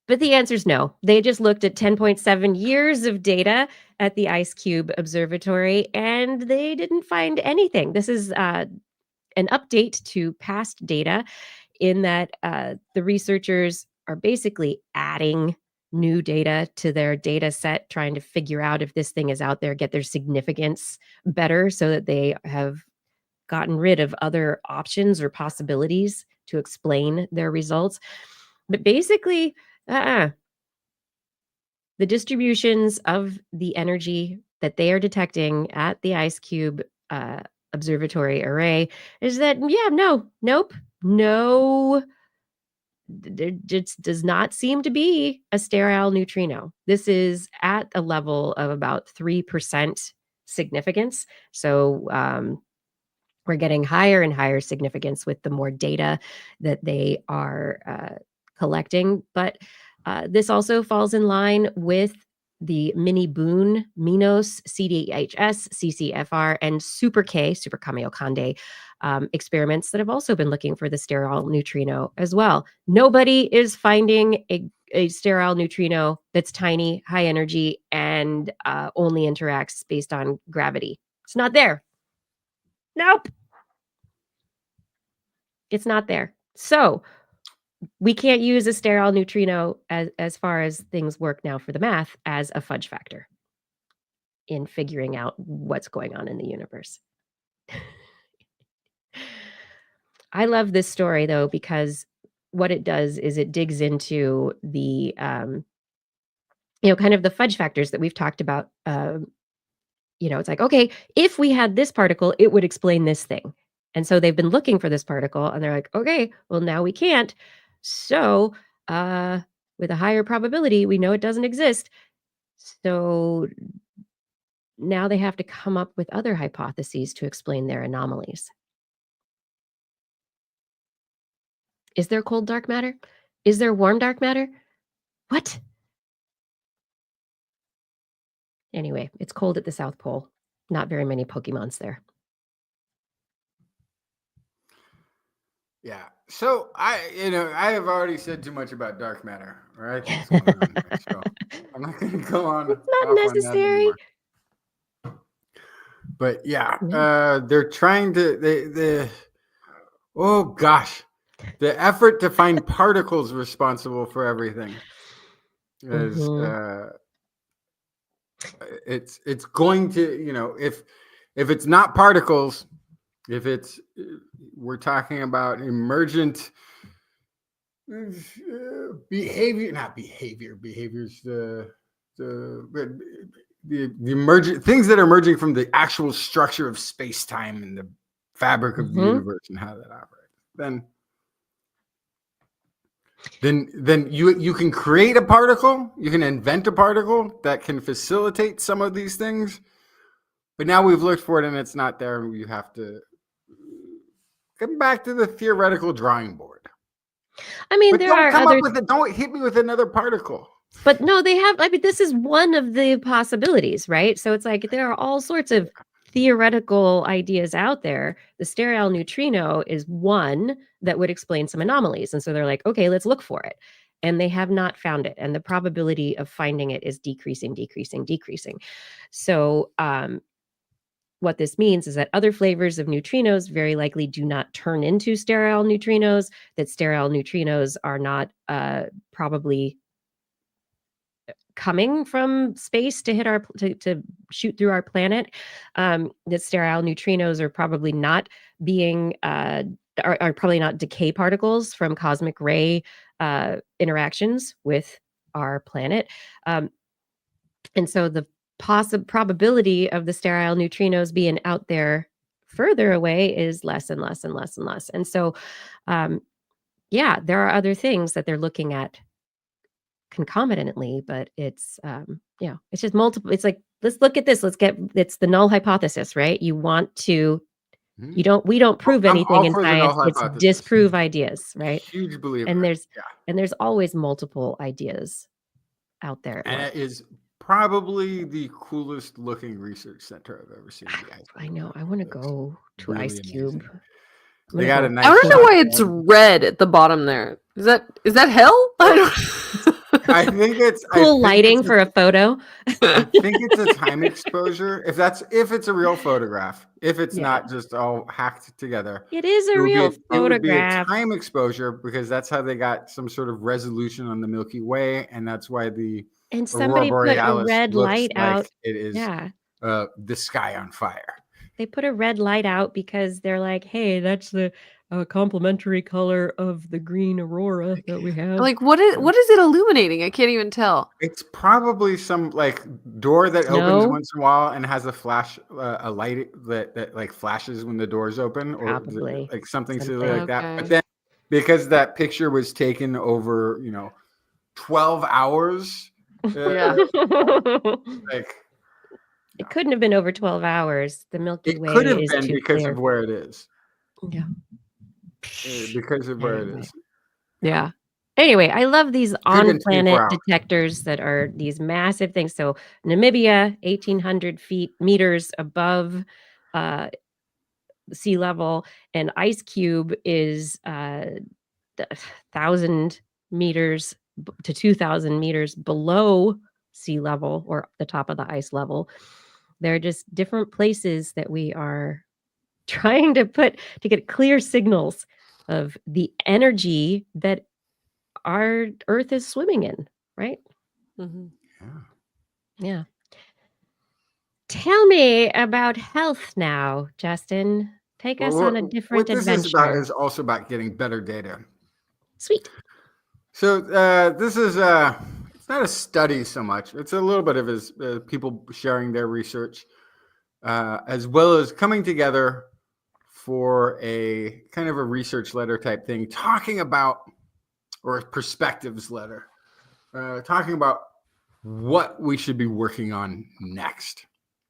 But the answer is no. They just looked at 10.7 years of data at the Ice Cube Observatory, and they didn't find anything. This is an update to past data in that the researchers are basically adding new data to their data set, trying to figure out if this thing is out there, get their significance better so that they have gotten rid of other options or possibilities to explain their results. But basically, the distributions of the energy that they are detecting at the Ice Cube Observatory Array is that, yeah, no, there just does not seem to be a sterile neutrino. This is at a level of about 3% significance. So, we're getting higher and higher significance with the more data that they are collecting. But this also falls in line with the mini boon, Minos, CDHS, CCFR, and Super K, Super Kamiokande experiments that have also been looking for the sterile neutrino as well. Nobody is finding a sterile neutrino that's tiny, high energy, and only interacts based on gravity. It's not there. Nope. It's not there. So we can't use a sterile neutrino as far as things work now for the math as a fudge factor in figuring out what's going on in the universe. I love this story though, because what it does is it digs into the kind of the fudge factors that we've talked about. It's like, okay, if we had this particle, it would explain this thing. And so they've been looking for this particle and they're like, okay, well, now we can't. So, with a higher probability, we know it doesn't exist. So now they have to come up with other hypotheses to explain their anomalies. Is there cold dark matter? Is there warm dark matter? What? Anyway, it's cold at the South Pole. Not very many Pokemons there. Yeah. So I have already said too much about dark matter, or I think it's going on here. So I'm not going to go on. It's not off on that necessary. anymore. But yeah, Yeah. they're trying to oh gosh, the effort to find particles responsible for everything is Mhm. it's going to, if it's not particles, if it's we're talking about emergent behaviors the emergent things that are emerging from the actual structure of space-time and the fabric of the Mhm. universe and how that operates, then you can create a particle, you can invent a particle that can facilitate some of these things, but now we've looked for it and it's not there, and you have to come back to the theoretical drawing board. I mean, But there don't are come other up with it. Don't hit me with another particle. but no, they have I mean, this is one of the possibilities, right? So it's like there are all sorts of theoretical ideas out there. The sterile neutrino is one that would explain some anomalies. And so they're like, okay, let's look for it. And they have not found it. And the probability of finding it is decreasing, decreasing, decreasing. So what this means is that other flavors of neutrinos very likely do not turn into sterile neutrinos, that sterile neutrinos are not probably coming from space to hit our to shoot through our planet. That sterile neutrinos are probably not being are probably not decay particles from cosmic ray interactions with our planet. And so the probability of the sterile neutrinos being out there further away is less and less and less and less. And so, yeah, there are other things that they're looking at concomitantly, but it's it's just multiple. It's like, let's look at this. It's the null hypothesis, right? You want to we don't prove I'm anything all in for the null science. It's hypothesis. disprove ideas, right? Huge believer. And there's Yeah. and there's always multiple ideas out there at And work. it is probably the coolest looking research center I've ever seen. I know. I want to go to really Ice Cube. amazing. I'm They gonna got go a nice I want to know shop why it's there. red at the bottom there. Is that hell? I don't. I think it's cool I think lighting it's for a photo. I think it's a time exposure. If it's a real photograph, if it's Yeah. not just all hacked together, It is a it real would be a photograph. time exposure, because that's how they got some sort of resolution on the Milky Way, and that's why the And aurora somebody put a borealis red looks light like out. it is Yeah. the sky on fire. They put a red light out because they're like, hey, that's the complementary color of the green aurora that we have. Like what is it illuminating? I can't even tell. It's probably some like door that opens No. once in a while and has a flash, a light that like flashes when the doors open, or Probably. like something silly like that. Okay. But then, because that picture was taken over, 12 hours, Yeah. like It couldn't have been over 12 hours. The Milky it Way could have is been too because clear. of where it is. Yeah. Because of where it Anyway. is. Yeah. Anyway, I love these Could have been 24 on-planet hours. detectors that are these massive things. So Namibia, 1,800 meters above sea level, and Ice Cube is 1,000 meters to 2,000 meters below sea level, or the top of the ice level. They're just different places that we are trying to get clear signals of the energy that our Earth is swimming in, right? Mhm. Yeah. Tell me about health now, Justin. Take Well, us on a what different this is about adventure. is also about getting better data. Sweet. So this is it's not a study so much. It's a little bit of his people sharing their research, as well as coming together for a kind of a research letter type thing, talking about, or a perspectives letter, talking about what we should be working on next.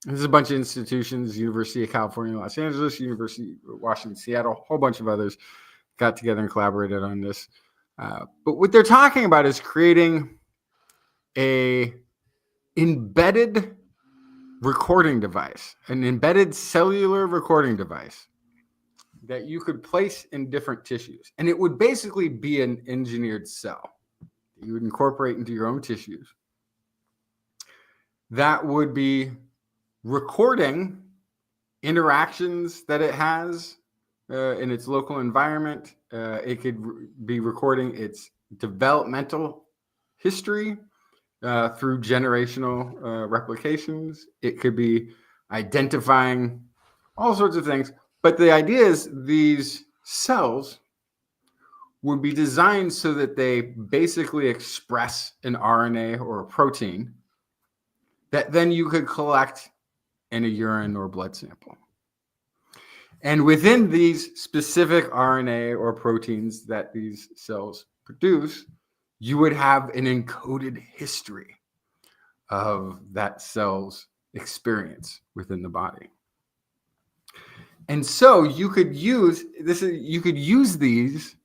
This is a bunch of institutions: University of California, Los Angeles, University of Washington, Seattle, a whole bunch of others got together and collaborated on this. But what they're talking about is creating a embedded recording device, an embedded cellular recording device that you could place in different tissues. And it would basically be an engineered cell that you would incorporate into your own tissues that would be recording interactions that it has in its local environment. It could be recording its developmental history through generational replications. It could be identifying all sorts of things. But the idea is these cells would be designed so that they basically express an RNA or a protein that then you could collect in a urine or blood sample. And within these specific RNA or proteins that these cells produce, you would have an encoded history of that cell's experience within the body. And so you could use these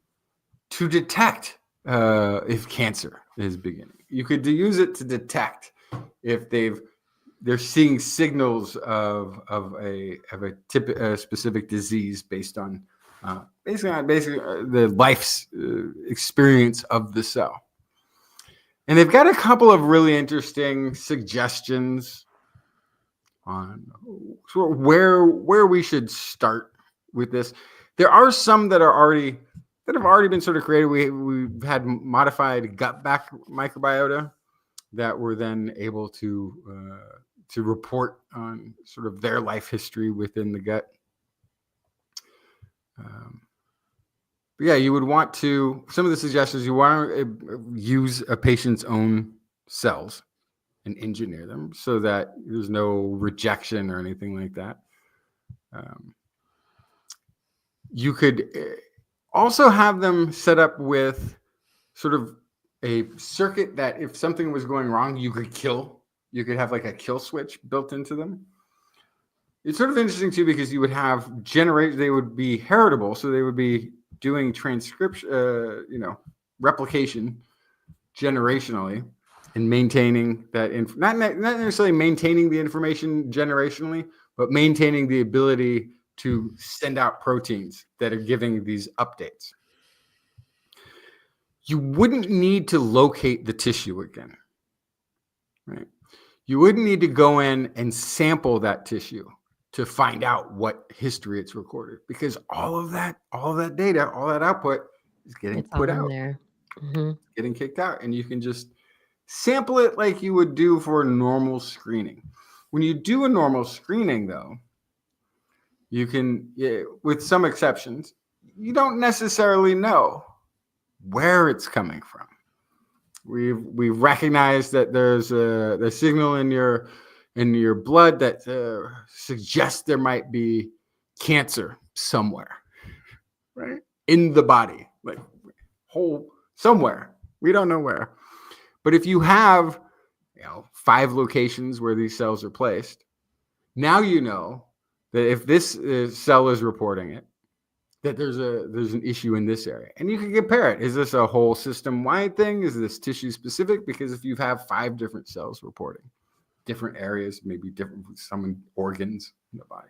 to detect if cancer is beginning. You could use it to detect if they're seeing signals of a specific disease based on basically the life's experience of the cell. And they've got a couple of really interesting suggestions on sort of where we should start with this. There are some that have already been sort of created. We've had modified gut microbiota that were then able to report on sort of their life history within the gut. But yeah, you would want to, some of the suggestions, you want to use a patient's own cells and engineer them so that there's no rejection or anything like that. You could also have them set up with sort of a circuit that if something was going wrong, you could have like a kill switch built into them. It's sort of interesting too, because you would have they would be heritable. So they would be doing transcription, replication generationally and maintaining that, not necessarily maintaining the information generationally, but maintaining the ability to send out proteins that are giving these updates. You wouldn't need to locate the tissue again, right? You wouldn't need to go in and sample that tissue to find out what history it's recorded, because all of that data, all that output is getting put out, there. Mm-hmm. getting kicked out, and you can just sample it like you would do for normal screening. When you do a normal screening, though, you can, with some exceptions, you don't necessarily know where it's coming from. We've recognized that there's a signal in your blood that suggests there might be cancer somewhere, right, in the body, like somewhere. We don't know where. But if you have 5 locations where these cells are placed, now you know that if this cell is reporting it, that there's an issue in this area, and you can compare it. Is this a whole system-wide thing? Is this tissue specific? Because if you have 5 different cells reporting different areas, maybe different, some organs in the body,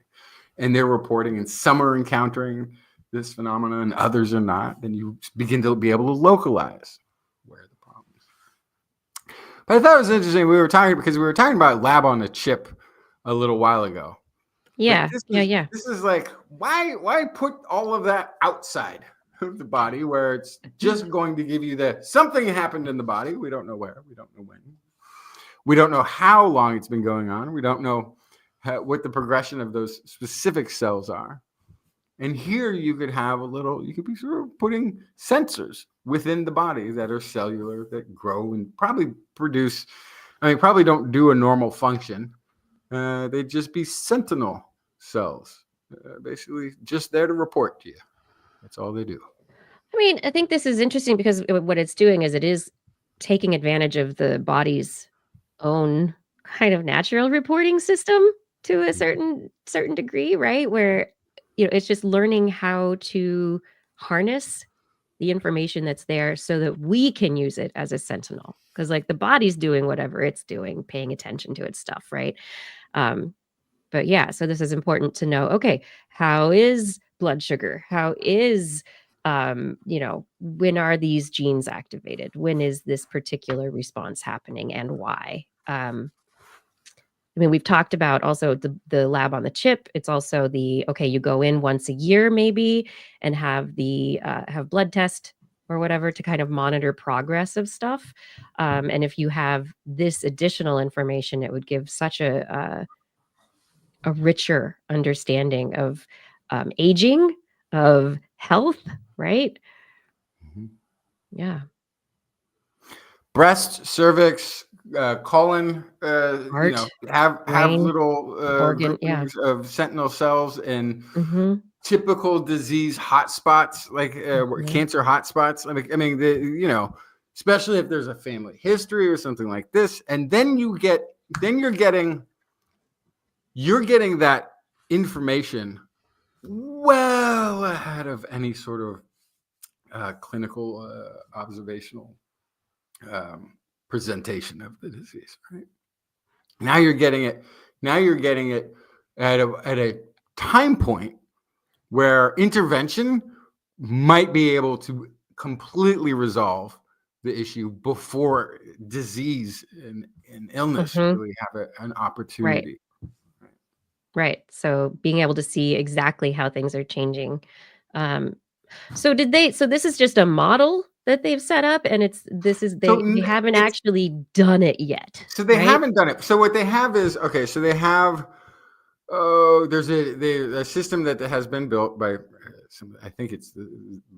and they're reporting, and some are encountering this phenomenon and others are not, then you begin to be able to localize where the problem is. But I thought it was interesting. We were talking about lab on a chip a little while ago. Yeah, This is like, why put all of that outside of the body where it's just going to give you something happened in the body. We don't know where, we don't know when. We don't know how long it's been going on. We don't know what the progression of those specific cells are. And here you could have you could be sort of putting sensors within the body that are cellular, that grow and probably produce, probably don't do a normal function. They'd just be sentinel cells, basically just there to report to you. That's all they do. I think this is interesting because what it's doing is it is taking advantage of the body's own kind of natural reporting system to a certain degree, right? Where it's just learning how to harness the information that's there so that we can use it as a sentinel. Because like the body's doing whatever it's doing, paying attention to its stuff, right? But yeah, so this is important to know. Okay, how is blood sugar? How is when are these genes activated? When is this particular response happening and why? We've talked about also the lab on the chip. It's also you go in once a year maybe and have have blood test or whatever to kind of monitor progress of stuff. And if you have this additional information, it would give such a richer understanding of aging, of health, right? Mm-hmm. Yeah. Breast, cervix, colon, Heart, have brain, little organ, yeah. groupings of sentinel cells and Mm-hmm. typical disease hotspots, like cancer hotspots. Especially if there's a family history or something like this, and then you're getting that information well ahead of any sort of clinical observational presentation of the disease. Right now, you're getting it. Now you're getting it at a time point where intervention might be able to completely resolve the issue before disease and illness really have an opportunity. Right. So being able to see exactly how things are changing. So this is just a model that they've set up and they haven't actually done it yet. So they right? haven't done it. So what they have is, so they have, there's a system that has been built by I think it's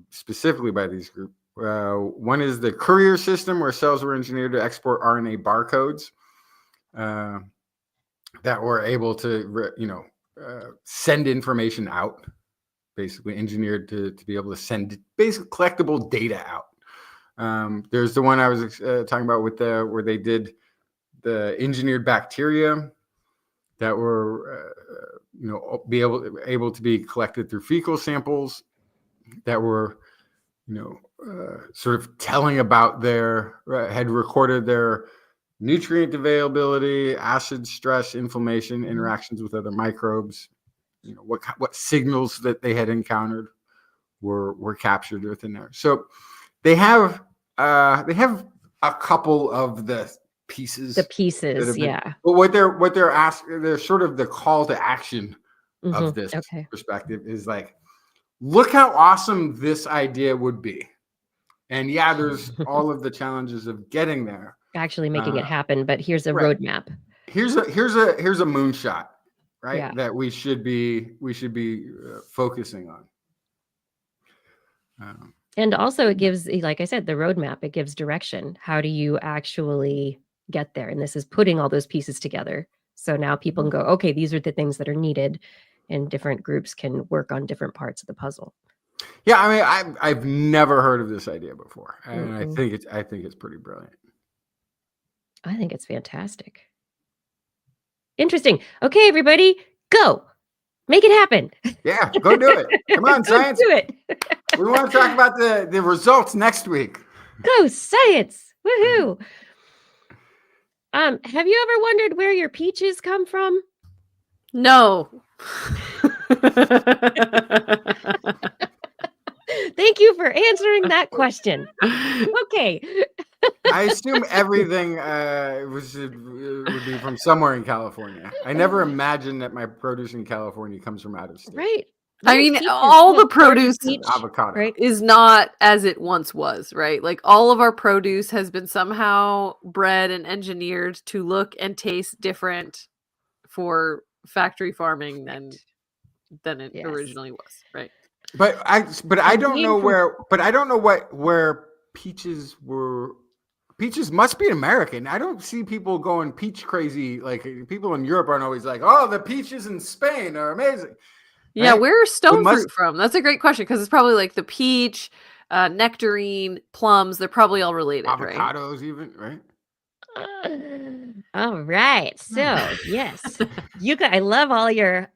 specifically by these groups. One is the courier system, where cells were engineered to export RNA barcodes that were able to, send information out, basically engineered to be able to send basic collectible data out. There's the one I was talking about with where they did the engineered bacteria that were, able to be collected through fecal samples that were, sort of telling about had recorded their nutrient availability, acid, stress, inflammation, interactions with other microbes. What signals that they had encountered were captured within there. So they have a couple of the pieces. Yeah. But what they're asking, they're sort of the call to action of this perspective is like, look how awesome this idea would be. And yeah, there's all of the challenges of getting there, actually making it happen. But here's a roadmap. Here's a moonshot, right? Yeah. That we should be focusing on. And also it gives, like I said, the roadmap, it gives direction. How do you actually get there? And this is putting all those pieces together. So now people can go, okay, these are the things that are needed, and different groups can work on different parts of the puzzle. Yeah, I've never heard of this idea before, and I think it's pretty brilliant. I think it's fantastic. Interesting. Okay, everybody, go. Make it happen. Yeah, go do it. Come on, science. Do it. We want to talk about the results next week. Go science. Woohoo. Have you ever wondered where your peaches come from? No. Thank you for answering that question. Okay. I assume everything would be from somewhere in California. I never imagined that my produce in California comes from out of state. Right. I mean, all the produce avocado is not as it once was, right? Like all of our produce has been somehow bred and engineered to look and taste different for factory farming than than it Yes. originally was, right? But I don't know where peaches were. Peaches must be American. I don't see people going peach crazy. Like people in Europe aren't always like, "Oh, the peaches in Spain are amazing." Yeah, Right? where is stone must- fruit from? That's a great question because it's probably like the peach, nectarine, plums. They're probably all related, right? Avocados, even, right? All right. So, yes. I love all your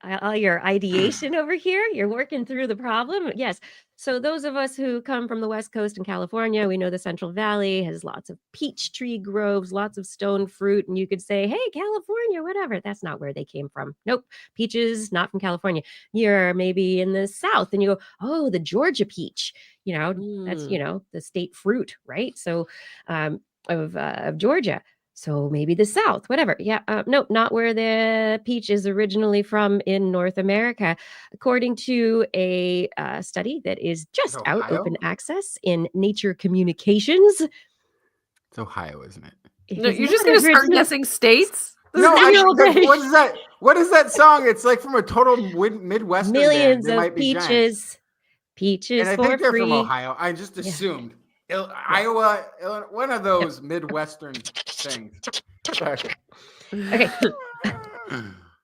ideation over here. You're working through the problem. Yes. So those of us who come from the West Coast in California, we know the Central Valley has lots of peach tree groves, lots of stone fruit, and you could say, "Hey, California, whatever." That's not where they came from. Nope. Peaches not from California. You're maybe in the South and you go, "Oh, the Georgia peach." That's, the state fruit, right? So, of Georgia. So maybe the South, whatever. Yeah, no, not where the peach is originally from in North America. According to a study that is just out, Ohio? open access in Nature Communications. It's Ohio, isn't it? It No, is you're not just gonna start original. guessing states. This No, is I your think day. what is that? What is that song? It's like from a total Midwestern band. Millions They of might be giants. peaches, And peaches I for think they're free. from Ohio. I just Yeah. assumed Iowa, one of those Midwestern things. Okay.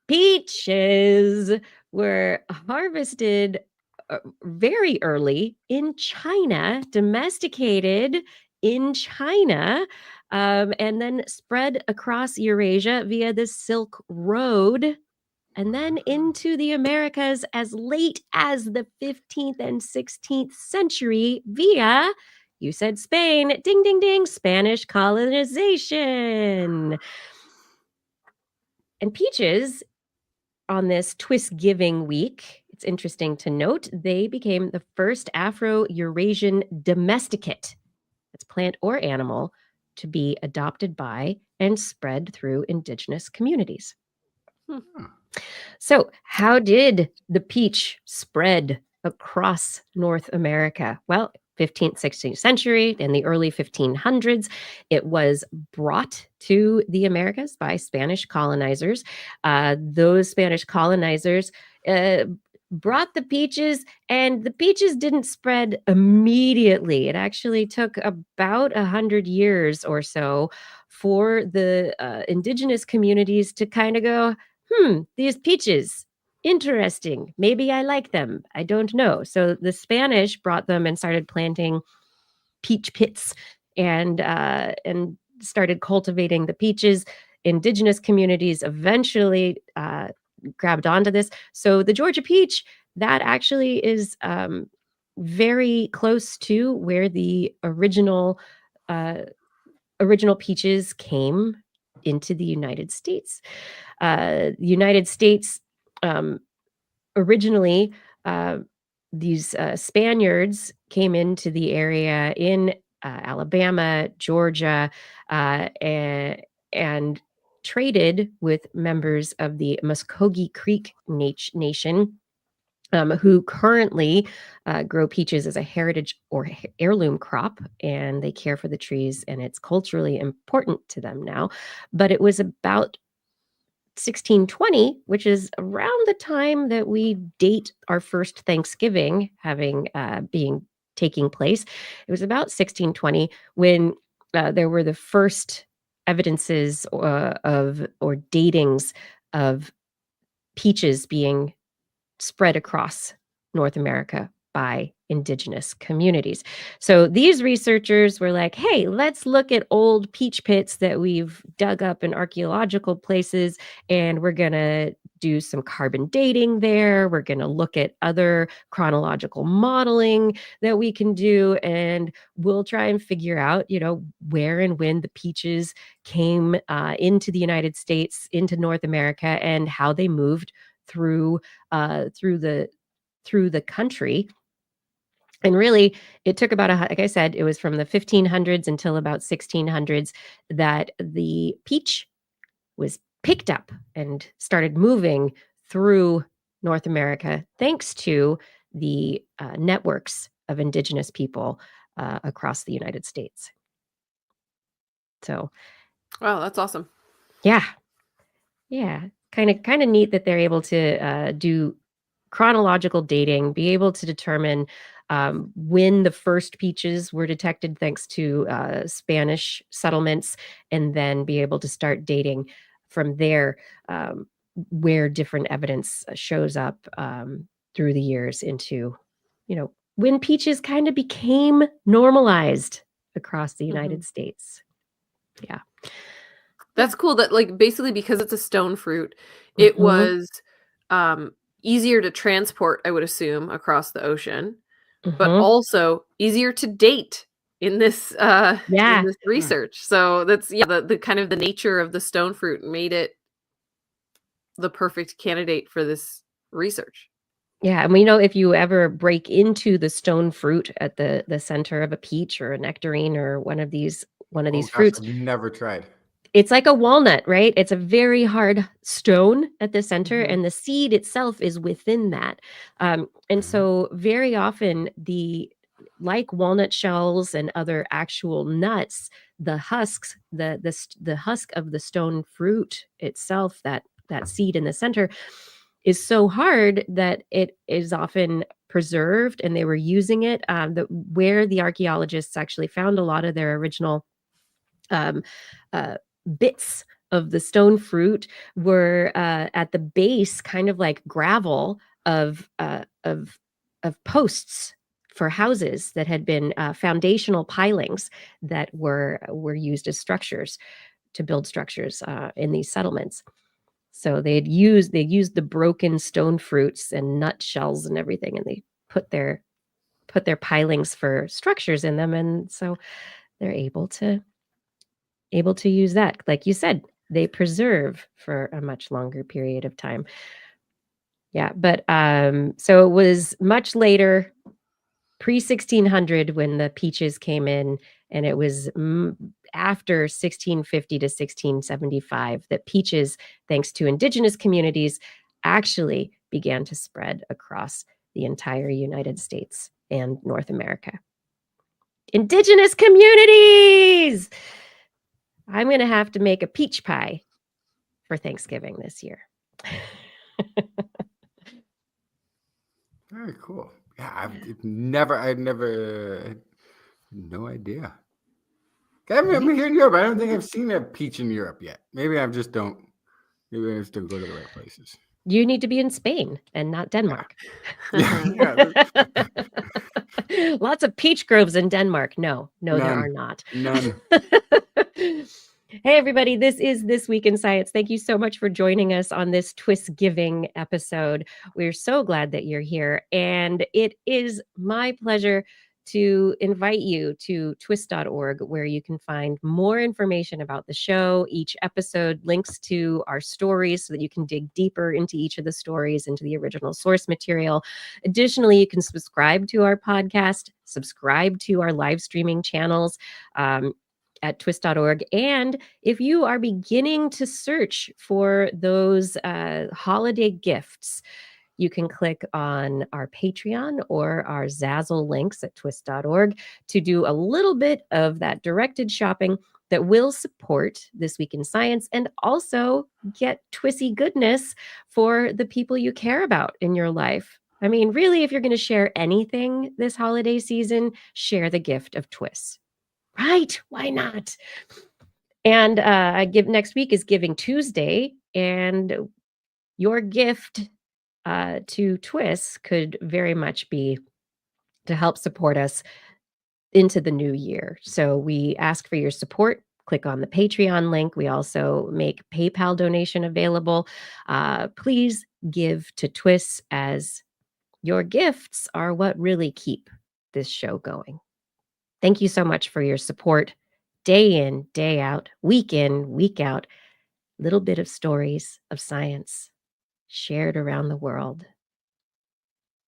Peaches were harvested very early in China, domesticated in China, and then spread across Eurasia via the Silk Road, and then into the Americas as late as the 15th and 16th century via, you said Spain, ding, ding, ding, Spanish colonization. And peaches on this TWIS Giving Week, it's interesting to note, they became the first Afro-Eurasian domesticate, that's plant or animal, to be adopted by and spread through indigenous communities. So, how did the peach spread across North America? Well, 15th, 16th century, in the early 1500s, it was brought to the Americas by Spanish colonizers. Those Spanish colonizers brought the peaches, and the peaches didn't spread immediately. It actually took about 100 years or so for the indigenous communities to kind of go, these peaches, interesting. Maybe I like them. I don't know. So the Spanish brought them and started planting peach pits and started cultivating the peaches. Indigenous communities eventually grabbed onto this. So the Georgia peach, that actually is very close to where the uh, original peaches came into the United States. The United States, originally, uh, these Spaniards came into the area in Alabama, Georgia, and traded with members of the Muskogee Creek Nation, who currently grow peaches as a heritage or heirloom crop, and they care for the trees, and it's culturally important to them now. But it was about 1620, which is around the time that we date our first Thanksgiving having being taking place. It was about 1620 when there were the first evidences of or datings of peaches being spread across North America by indigenous communities. So these researchers were like, hey, let's look at old peach pits that we've dug up in archaeological places, and we're going to do some carbon dating there. We're going to look at other chronological modeling that we can do, and we'll try and figure out, where and when the peaches came into the United States, into North America, and how they moved through the country. And really, it took about, like I said, it was from the 1500s until about 1600s that the peach was picked up and started moving through North America, thanks to the networks of indigenous people across the United States. So, Wow, that's awesome. yeah, kind of neat that they're able to do chronological dating, be able to determine when the first peaches were detected thanks to Spanish settlements, and then be able to start dating from there, where different evidence shows up through the years into, when peaches kind of became normalized across the United States. Yeah. That's cool that, like, basically because it's a stone fruit, it Mhm. was easier to transport, I would assume, across the ocean, but Mhm. also easier to date in this Yeah. research. So that's the kind of the nature of the stone fruit made it the perfect candidate for this research. Yeah, and we know if you ever break into the stone fruit at the center of a peach or a nectarine or one of these Oh gosh, fruits, I've never tried. it's like a walnut, right? It's a very hard stone at the center, Mhm. and the seed itself is within that. And Mhm. so very often like walnut shells and other actual nuts, the husks, the husk of the stone fruit itself, that seed in the center, is so hard that it is often preserved, and they were using it. Where the archaeologists actually found a lot of their original um, uh, bits of the stone fruit were at the base, kind of like gravel of posts for houses that had been foundational pilings that were used as structures to build structures in these settlements. So they used the broken stone fruits and nut shells and everything, and they put their pilings for structures in them, and so they're able to use that. Like you said, they preserve for a much longer period of time. Yeah, but so it was much later, pre 1600, when the peaches came in, and it was after 1650 to 1675 that peaches, thanks to indigenous communities, actually began to spread across the entire United States and North America. Indigenous communities! I'm going to have to make a peach pie for Thanksgiving this year. Very cool. Yeah, I had no idea. I remember here in Europe. I don't think I've seen a peach in Europe yet. Maybe I just don't go to the right places. You need to be in Spain and not Denmark. Yeah. Lots of peach groves in Denmark. No, there are not. None. Hey, everybody, this is This Week in Science. Thank you so much for joining us on this TWIS giving episode. We're so glad that you're here. And it is my pleasure to invite you to twis.org, where you can find more information about the show, each episode, links to our stories so that you can dig deeper into each of the stories, into the original source material. Additionally, you can subscribe to our podcast, subscribe to our live streaming channels at twis.org. And if you are beginning to search for those holiday gifts, you can click on our Patreon or our Zazzle links at twis.org to do a little bit of that directed shopping that will support This Week in Science and also get Twissy goodness for the people you care about in your life. I mean, really, if you're going to share anything this holiday season, share the gift of TWIS. Right? Why not? And next week is Giving Tuesday, and your gift to TWIS could very much be to help support us into the new year. So we ask for your support. Click on the Patreon link. We also make PayPal donation available. Please give to TWIS, as your gifts are what really keep this show going. Thank you so much for your support. Day in, day out, week in, week out, little bit of stories of science shared around the world.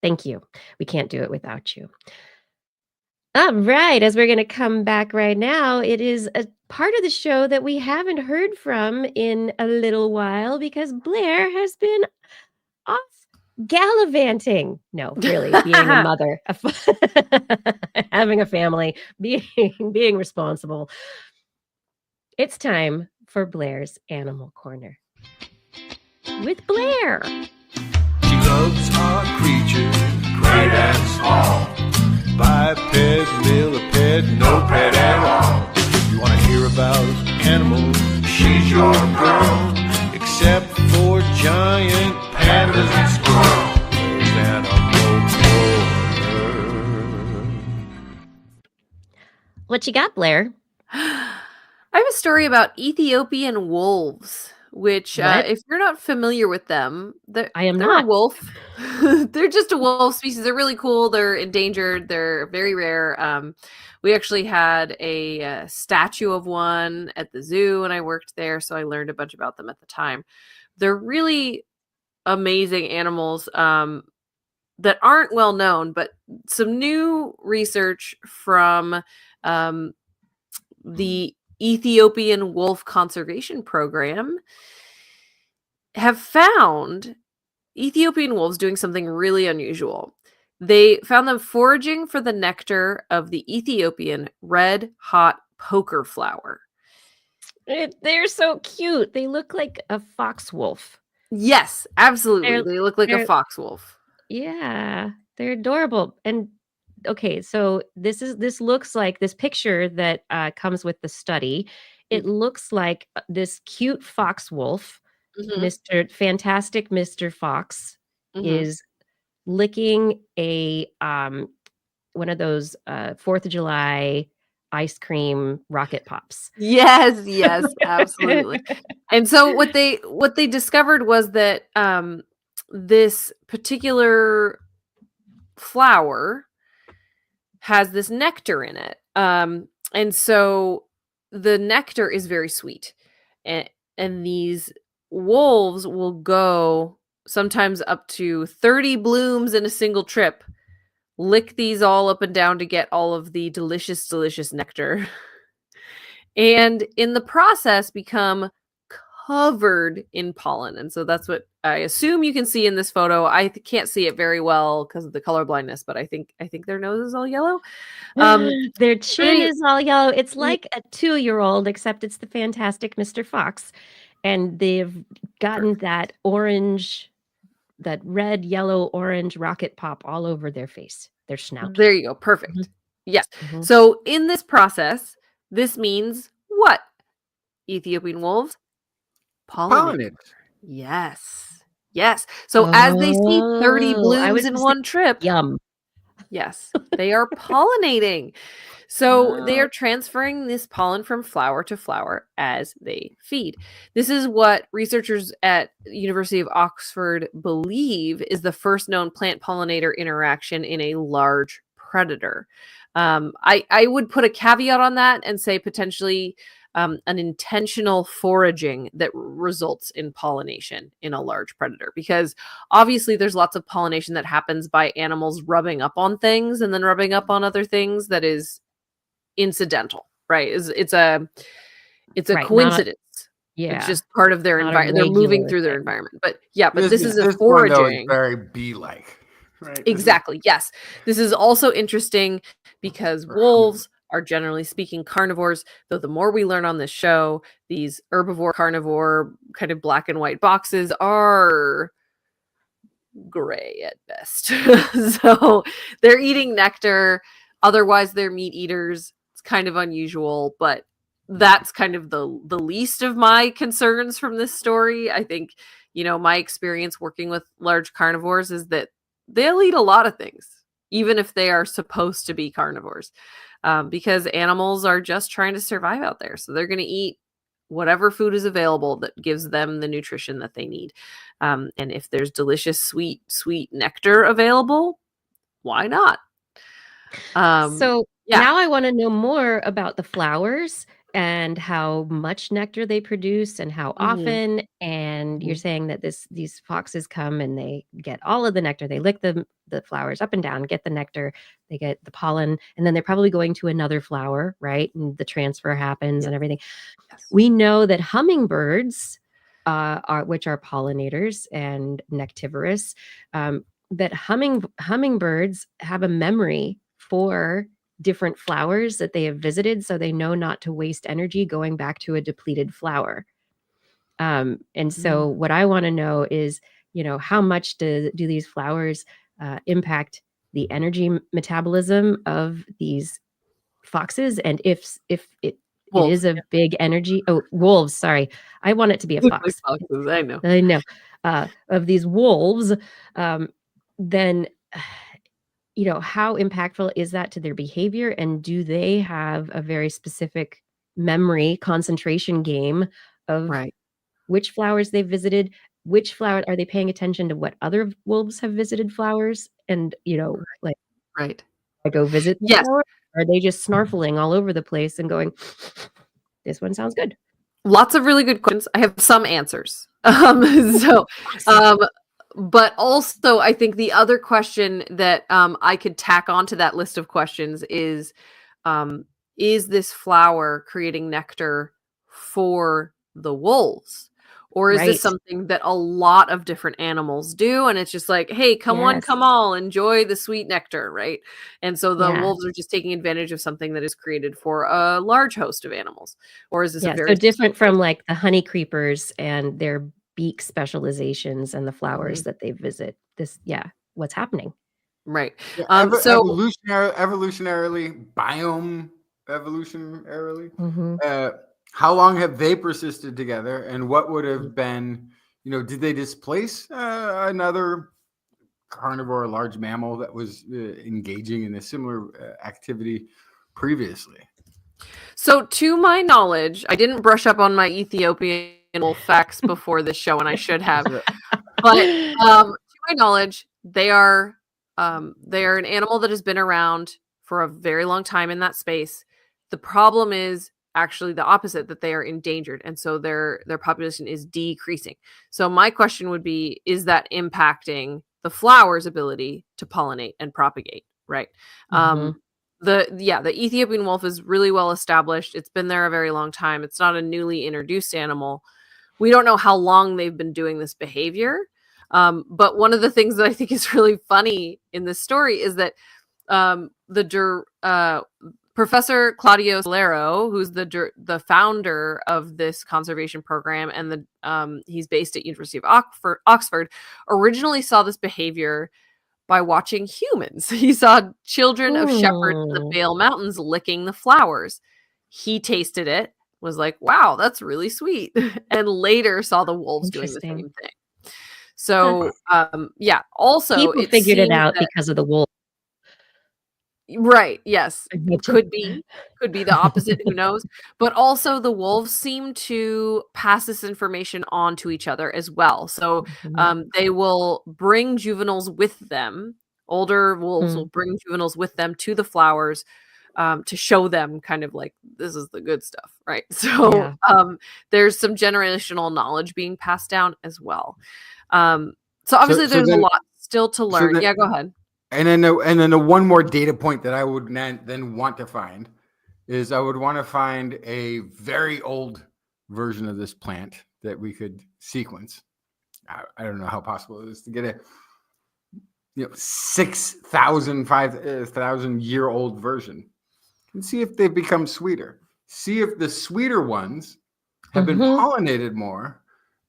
Thank you. We can't do it without you. All right, as we're going to come back right now, it is a part of the show that we haven't heard from in a little while because Blair has been off gallivanting. No, really, being a mother, having a family, being responsible. It's time for Blair's Animal Corner with Blair. She loves our What you got, Blair? I have a story about Ethiopian wolves, which, What? if you're not familiar with them, I am they're a not. wolf. They're just a wolf species. They're really cool. They're endangered. They're very rare. We actually had a statue of one at the zoo when I worked there, so I learned a bunch about them at the time. They're really amazing animals that aren't well known, but some new research from the Ethiopian Wolf Conservation Program have found Ethiopian wolves doing something really unusual. They found them foraging for the nectar of the Ethiopian red hot poker flower. They're so cute. They look like a fox wolf. Yes, absolutely. They're, They look like a they're fox wolf. yeah, they're adorable. And okay, so this looks like this picture that comes with the study. It looks like this cute fox wolf, Mm-hmm. Fantastic Mr. Fox, Mm-hmm. is licking a one of those 4th of July ice cream rocket pops. Yes, yes, absolutely. And so what they discovered was that this particular flower has this nectar in it. And so the nectar is very sweet. And these wolves will go sometimes up to 30 blooms in a single trip, lick these all up and down to get all of the delicious, delicious nectar. And in the process become covered in pollen. And so that's what I assume you can see in this photo. I can't see it very well because of the color blindness, but I think their nose is all yellow. Their chin they- is all yellow. It's Ye- like a 2-year-old, except it's the fantastic Mr. Fox. And they've gotten that orange, that red, yellow, orange rocket pop all over their face, their snout. There you go. Perfect. Mhm. Yes. Mhm. So in this process, this means what? Ethiopian wolves pollinate. Pollinate. Yes. Yes. So as they see 30 Oh, I blooms was in just one trip, yum. yes, they are pollinating. So they Oh. are transferring this pollen from flower to flower as they feed. This is what researchers at University of Oxford believe is the first known plant pollinator interaction in a large predator. I would put a caveat on that and say potentially an intentional foraging that results in pollination in a large predator, because obviously there's lots of pollination that happens by animals rubbing up on things and then rubbing up on other things that is incidental, right? It's a Right, coincidence. It's yeah, just part of their not a environment. They're moving regular through their thing. environment. But yeah, but This this is a this one though is foraging. very bee-like, right? This is- Exactly. Yes. This is also interesting because wolves are generally speaking carnivores, though the more we learn on this show, these herbivore, carnivore, kind of black and white boxes are gray at best. So they're eating nectar. Otherwise, they're meat eaters. It's kind of unusual, but that's kind of the least of my concerns from this story. I think, my experience working with large carnivores is that they'll eat a lot of things, even if they are supposed to be carnivores, because animals are just trying to survive out there. So they're going to eat whatever food is available that gives them the nutrition that they need. And if there's delicious, sweet, sweet nectar available, why not? So Yeah. now I want to know more about the flowers and how much nectar they produce and how often. And you're saying that these foxes come and they get all of the nectar. They lick the flowers up and down, get the nectar, they get the pollen, and then they're probably going to another flower, right? And the transfer happens and everything. Yes. We know that hummingbirds, which are pollinators and nectivorous, that hummingbirds have a memory for different flowers that they have visited, so they know not to waste energy going back to a depleted flower. And so what I want to know is, how much do these flowers impact the energy metabolism of these foxes, and if it Wolves. is a big energy. Oh, wolves, sorry. I want it to be a fox. Foxes, I know. I know. Of these wolves, then how impactful is that to their behavior? And do they have a very specific memory concentration game of Right. which flowers they've visited? Which flower are they paying attention to what other wolves have visited flowers? And, like, Right. I go visit the Yes. flower? Are they just snarfling all over the place and going, this one sounds good? Lots of really good questions. I have some answers. So, Awesome. but also I think the other question that I could tack onto that list of questions is this flower creating nectar for the wolves? Or is this Right. something that a lot of different animals do? And it's just like, hey, come on, Yes. come all, enjoy the sweet nectar, right? And so the Yeah. wolves are just taking advantage of something that is created for a large host of animals. Or is this a Yeah. very So different specific? from like the honey creepers and their beak specializations and the flowers Mhm. that they visit. What's happening? Right. Yeah, So evolutionarily, biome evolutionarily. Mhm. Uh, how long have they persisted together, and what would have been, did they displace another carnivore, large mammal that was engaging in a similar activity previously? So, to my knowledge, I didn't brush up on my Ethiopian wolf facts before this show, and I should have. Yeah. But to my knowledge, they are an animal that has been around for a very long time in that space. The problem is actually the opposite, that they are endangered, and so their population is decreasing. So my question would be: is that impacting the flower's ability to pollinate and propagate? Right. Um, Mhm. the Ethiopian wolf is really well established. It's been there a very long time. It's not a newly introduced animal. We don't know how long they've been doing this behavior. But one of the things that I think is really funny in this story is that Professor Claudio Solero, who's the founder of this conservation program, and he's based at University of Oxford, originally saw this behavior by watching humans. He saw children of shepherds in the Hmm. Bale Mountains licking the flowers. He tasted it, was like, wow, that's really sweet. And later saw the wolves doing the Interesting. same thing. Huh. So, yeah, also People it figured it seems out that, because of the wolf. right, yes, I betcha. could be the opposite, who knows? But also the wolves seem to pass this information on to each other as well. So, Mhm. they will bring juveniles with them. Older wolves will Mm. bring juveniles with them to the flowers, to show them kind of like, this is the good stuff, right? So, Yeah. there's some generational knowledge being passed down as well. So So, obviously so there's a then, lot still to so learn. then, Yeah, go ahead. and then the one more data point that I would then want to find is I would want to find a very old version of this plant that we could sequence. I don't know how possible it is to get a 6,000, 5,000 year old version and see if they've become sweeter. See if the sweeter ones have been Mhm. pollinated more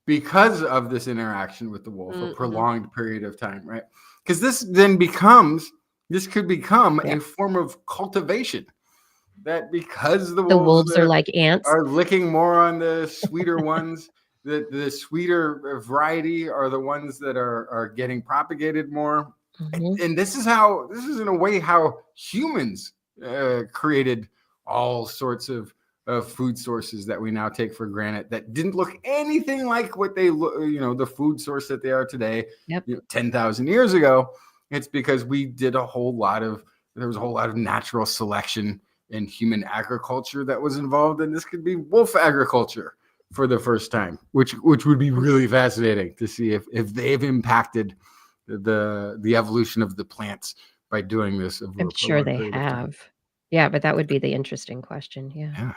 because of this interaction with the wolf, a Mhm. prolonged period of time, right? Because this could become Yeah. a form of cultivation. That because the The wolves wolves are like ants. are licking more on the sweeter ones, the sweeter variety are the ones that are getting propagated more. Mhm. And this is in a way how humans created all sorts of food sources that we now take for granted that didn't look anything like what they look, the food source that they are today, Yep. 10,000 years ago. It's because there was a whole lot of natural selection in human agriculture that was involved, and this could be wolf agriculture for the first time, which would be really fascinating to see if they've impacted the evolution of the plants by doing this over I'm a sure prolonged they period of time. have. Yeah, but that would be the interesting question. Yeah. Yeah.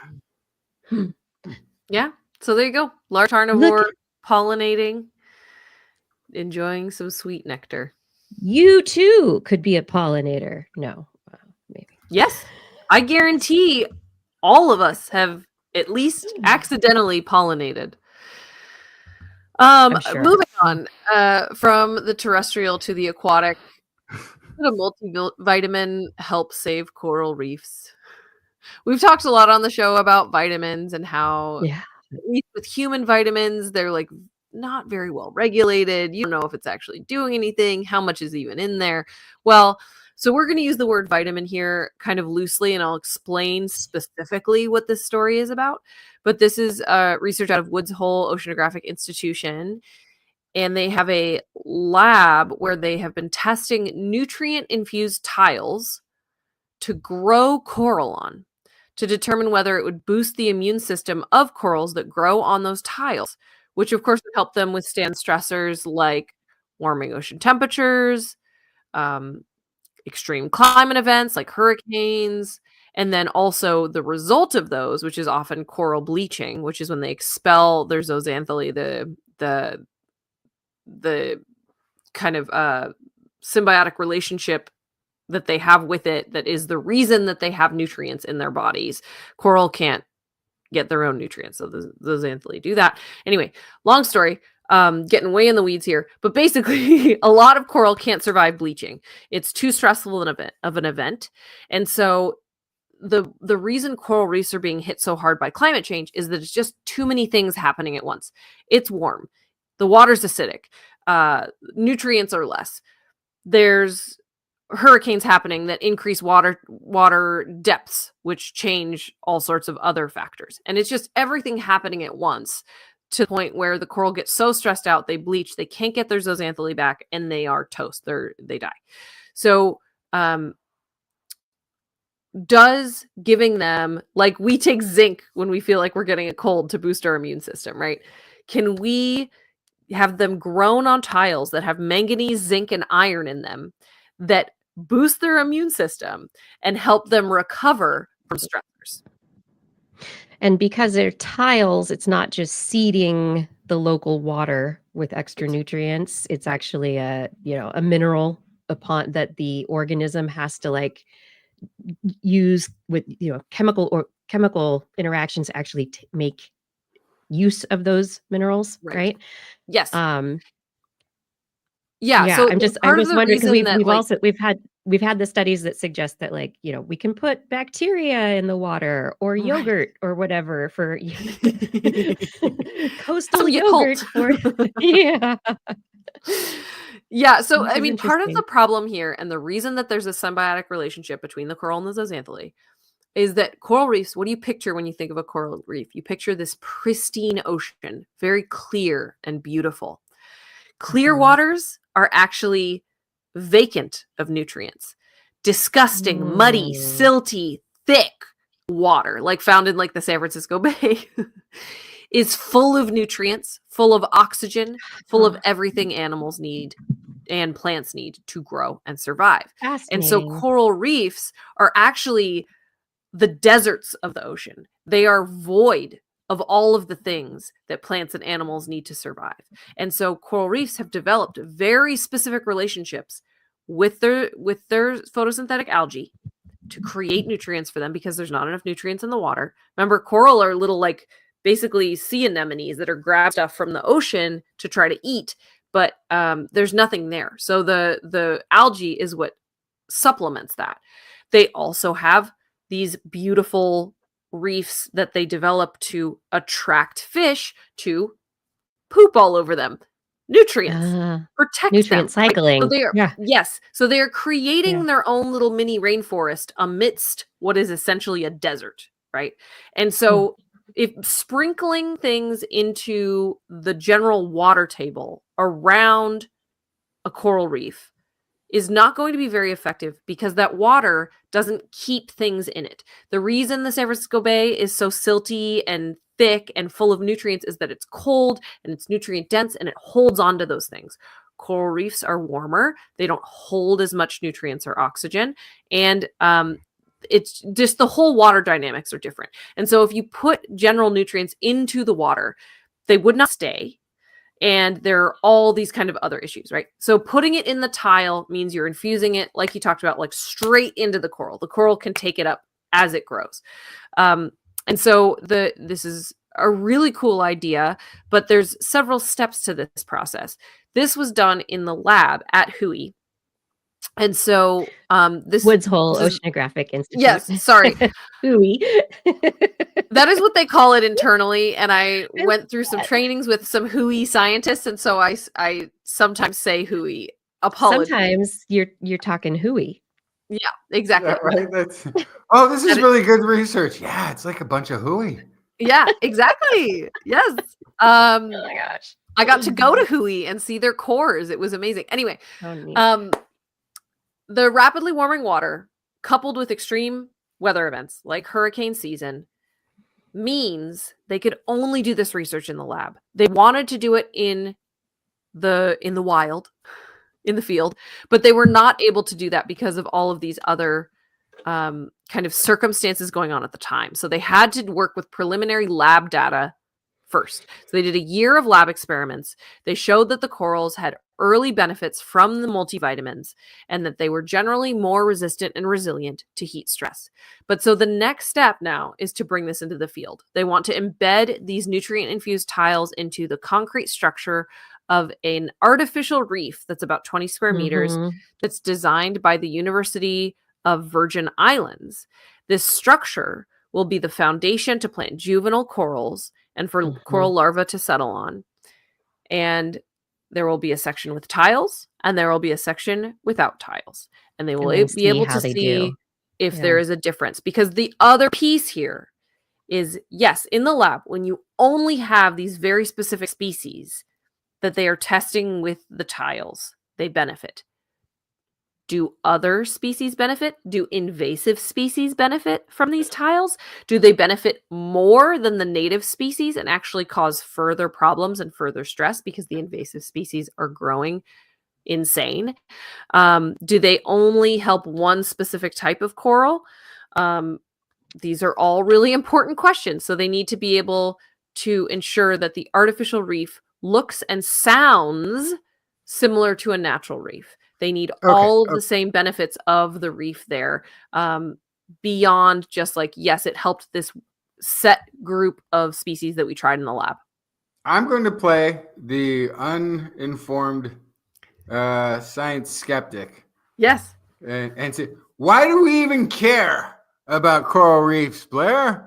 Hmm. Yeah. So there you go. Large Look, carnivore, pollinating, enjoying some sweet nectar. you too could be a pollinator. No, maybe. Yes. I guarantee all of us have at least accidentally pollinated. I'm sure. Moving on, from the terrestrial to the aquatic, could a multivitamin help save coral reefs? We've talked a lot on the show about vitamins and how, Yeah. at least with human vitamins, they're like not very well regulated. You don't know if it's actually doing anything, how much is even in there. Well, So we're going to use the word vitamin here kind of loosely, and I'll explain specifically what this story is about. But this is research out of Woods Hole Oceanographic Institution, and they have a lab where they have been testing nutrient-infused tiles to grow coral on, to determine whether it would boost the immune system of corals that grow on those tiles, which of course would help them withstand stressors like warming ocean temperatures, extreme climate events like hurricanes, and then also the result of those, which is often coral bleaching, which is when they expel their zooxanthellae, the kind of symbiotic relationship that they have with it that is the reason that they have nutrients in their bodies. Coral can't get their own nutrients, so the zooxanthellae do that. Anyway, long story, getting way in the weeds here, but basically a lot of coral can't survive bleaching. It's too stressful of an event. And so the reason coral reefs are being hit so hard by climate change is that it's just too many things happening at once. It's warm, the water's acidic, nutrients are less, there's hurricanes happening that increase water depths, which change all sorts of other factors. And it's just everything happening at once to the point where the coral gets so stressed out, they bleach, they can't get their zooxanthellae back, and they are toast. They die. So does giving them, like we take zinc when we feel like we're getting a cold to boost our immune system, right? Can we have them grown on tiles that have manganese, zinc, and iron in them that boost their immune system and help them recover from stressors? And because they're tiles, it's not just seeding the local water with extra nutrients. It's actually a mineral upon that the organism has to like use with chemical interactions to actually make use of those minerals, right? Yes. Yeah, so I was wondering because we've had the studies that suggest that we can put bacteria in the water or yogurt or whatever for coastal yogurt for yeah. Yeah, so I mean, part of the problem here and the reason that there's a symbiotic relationship between the coral and the zooxanthellae is that coral reefs, what do you picture when you think of a coral reef? You picture this pristine ocean, very clear and beautiful. Clear waters are actually vacant of nutrients. Disgusting, muddy, silty, thick water, like found in like the San Francisco Bay, is full of nutrients, full of oxygen, full of everything animals need and plants need to grow and survive. And so coral reefs are actually the deserts of the ocean. They are void of all of the things that plants and animals need to survive. And so coral reefs have developed very specific relationships with their photosynthetic algae to create nutrients for them because there's not enough nutrients in the water. Remember, coral are little like basically sea anemones that are grabbing stuff from the ocean to try to eat, but there's nothing there. So the algae is what supplements that. They also have these beautiful reefs that they develop to attract fish to poop all over them. Nutrients, protect nutrient them. cycling. So they are, yes. So they are creating their own little mini rainforest amidst what is essentially a desert, right? And so if sprinkling things into the general water table around a coral reef is not going to be very effective because that water doesn't keep things in it. The reason the San Francisco Bay is so silty and thick and full of nutrients is that it's cold and it's nutrient dense and it holds on to those things. Coral reefs are warmer. They don't hold as much nutrients or oxygen. And it's just the whole water dynamics are different. And so if you put general nutrients into the water, they would not stay. And there are all these kind of other issues, right? So putting it in the tile means you're infusing it, like you talked about, like straight into the coral. The coral can take it up as it grows. And so this is a really cool idea, but there's several steps to this process. This was done in the lab at WHOI. And so this Woods Hole Oceanographic Institute. Yes, sorry. WHOI. That is what they call it internally. And I went through some trainings with some WHOI scientists, and so I sometimes say WHOI. Apologies. Sometimes you're talking WHOI. Yeah, Is exactly. that right? That's this is really good research. Yeah, it's like a bunch of hooey. Yeah, exactly. Yes. Oh my gosh. I got to go to Hui and see their cores. It was amazing. Anyway, Oh, neat. the rapidly warming water, coupled with extreme weather events like hurricane season, means they could only do this research in the lab. They wanted to do it in the wild, in the field, but they were not able to do that because of all of these other kind of circumstances going on at the time. So they had to work with preliminary lab data first. So they did a year of lab experiments. They showed that the corals had early benefits from the multivitamins and that they were generally more resistant and resilient to heat stress. But so the next step now is to bring this into the field. They want to embed these nutrient infused tiles into the concrete structure of an artificial reef that's about 20 square meters Mhm. that's designed by the University of Virgin Islands. This structure will be the foundation to plant juvenile corals and for coral larvae to settle on. And there will be a section with tiles and there will be a section without tiles. And they will then be see able how to they see do. if Yeah. there is a difference. Because the other piece here is, yes, in the lab, when you only have these very specific species that they are testing with the tiles, they benefit. Do other species benefit? Do invasive species benefit from these tiles? Do they benefit more than the native species and actually cause further problems and further stress because the invasive species are growing insane? Do they only help one specific type of coral? These are all really important questions. So they need to be able to ensure that the artificial reef looks and sounds similar to a natural reef. They need all of the same benefits of the reef there, beyond just like, yes, it helped this set group of species that we tried in the lab. I'm going to play the uninformed science skeptic Yes. and say, why do we even care about coral reefs, Blair?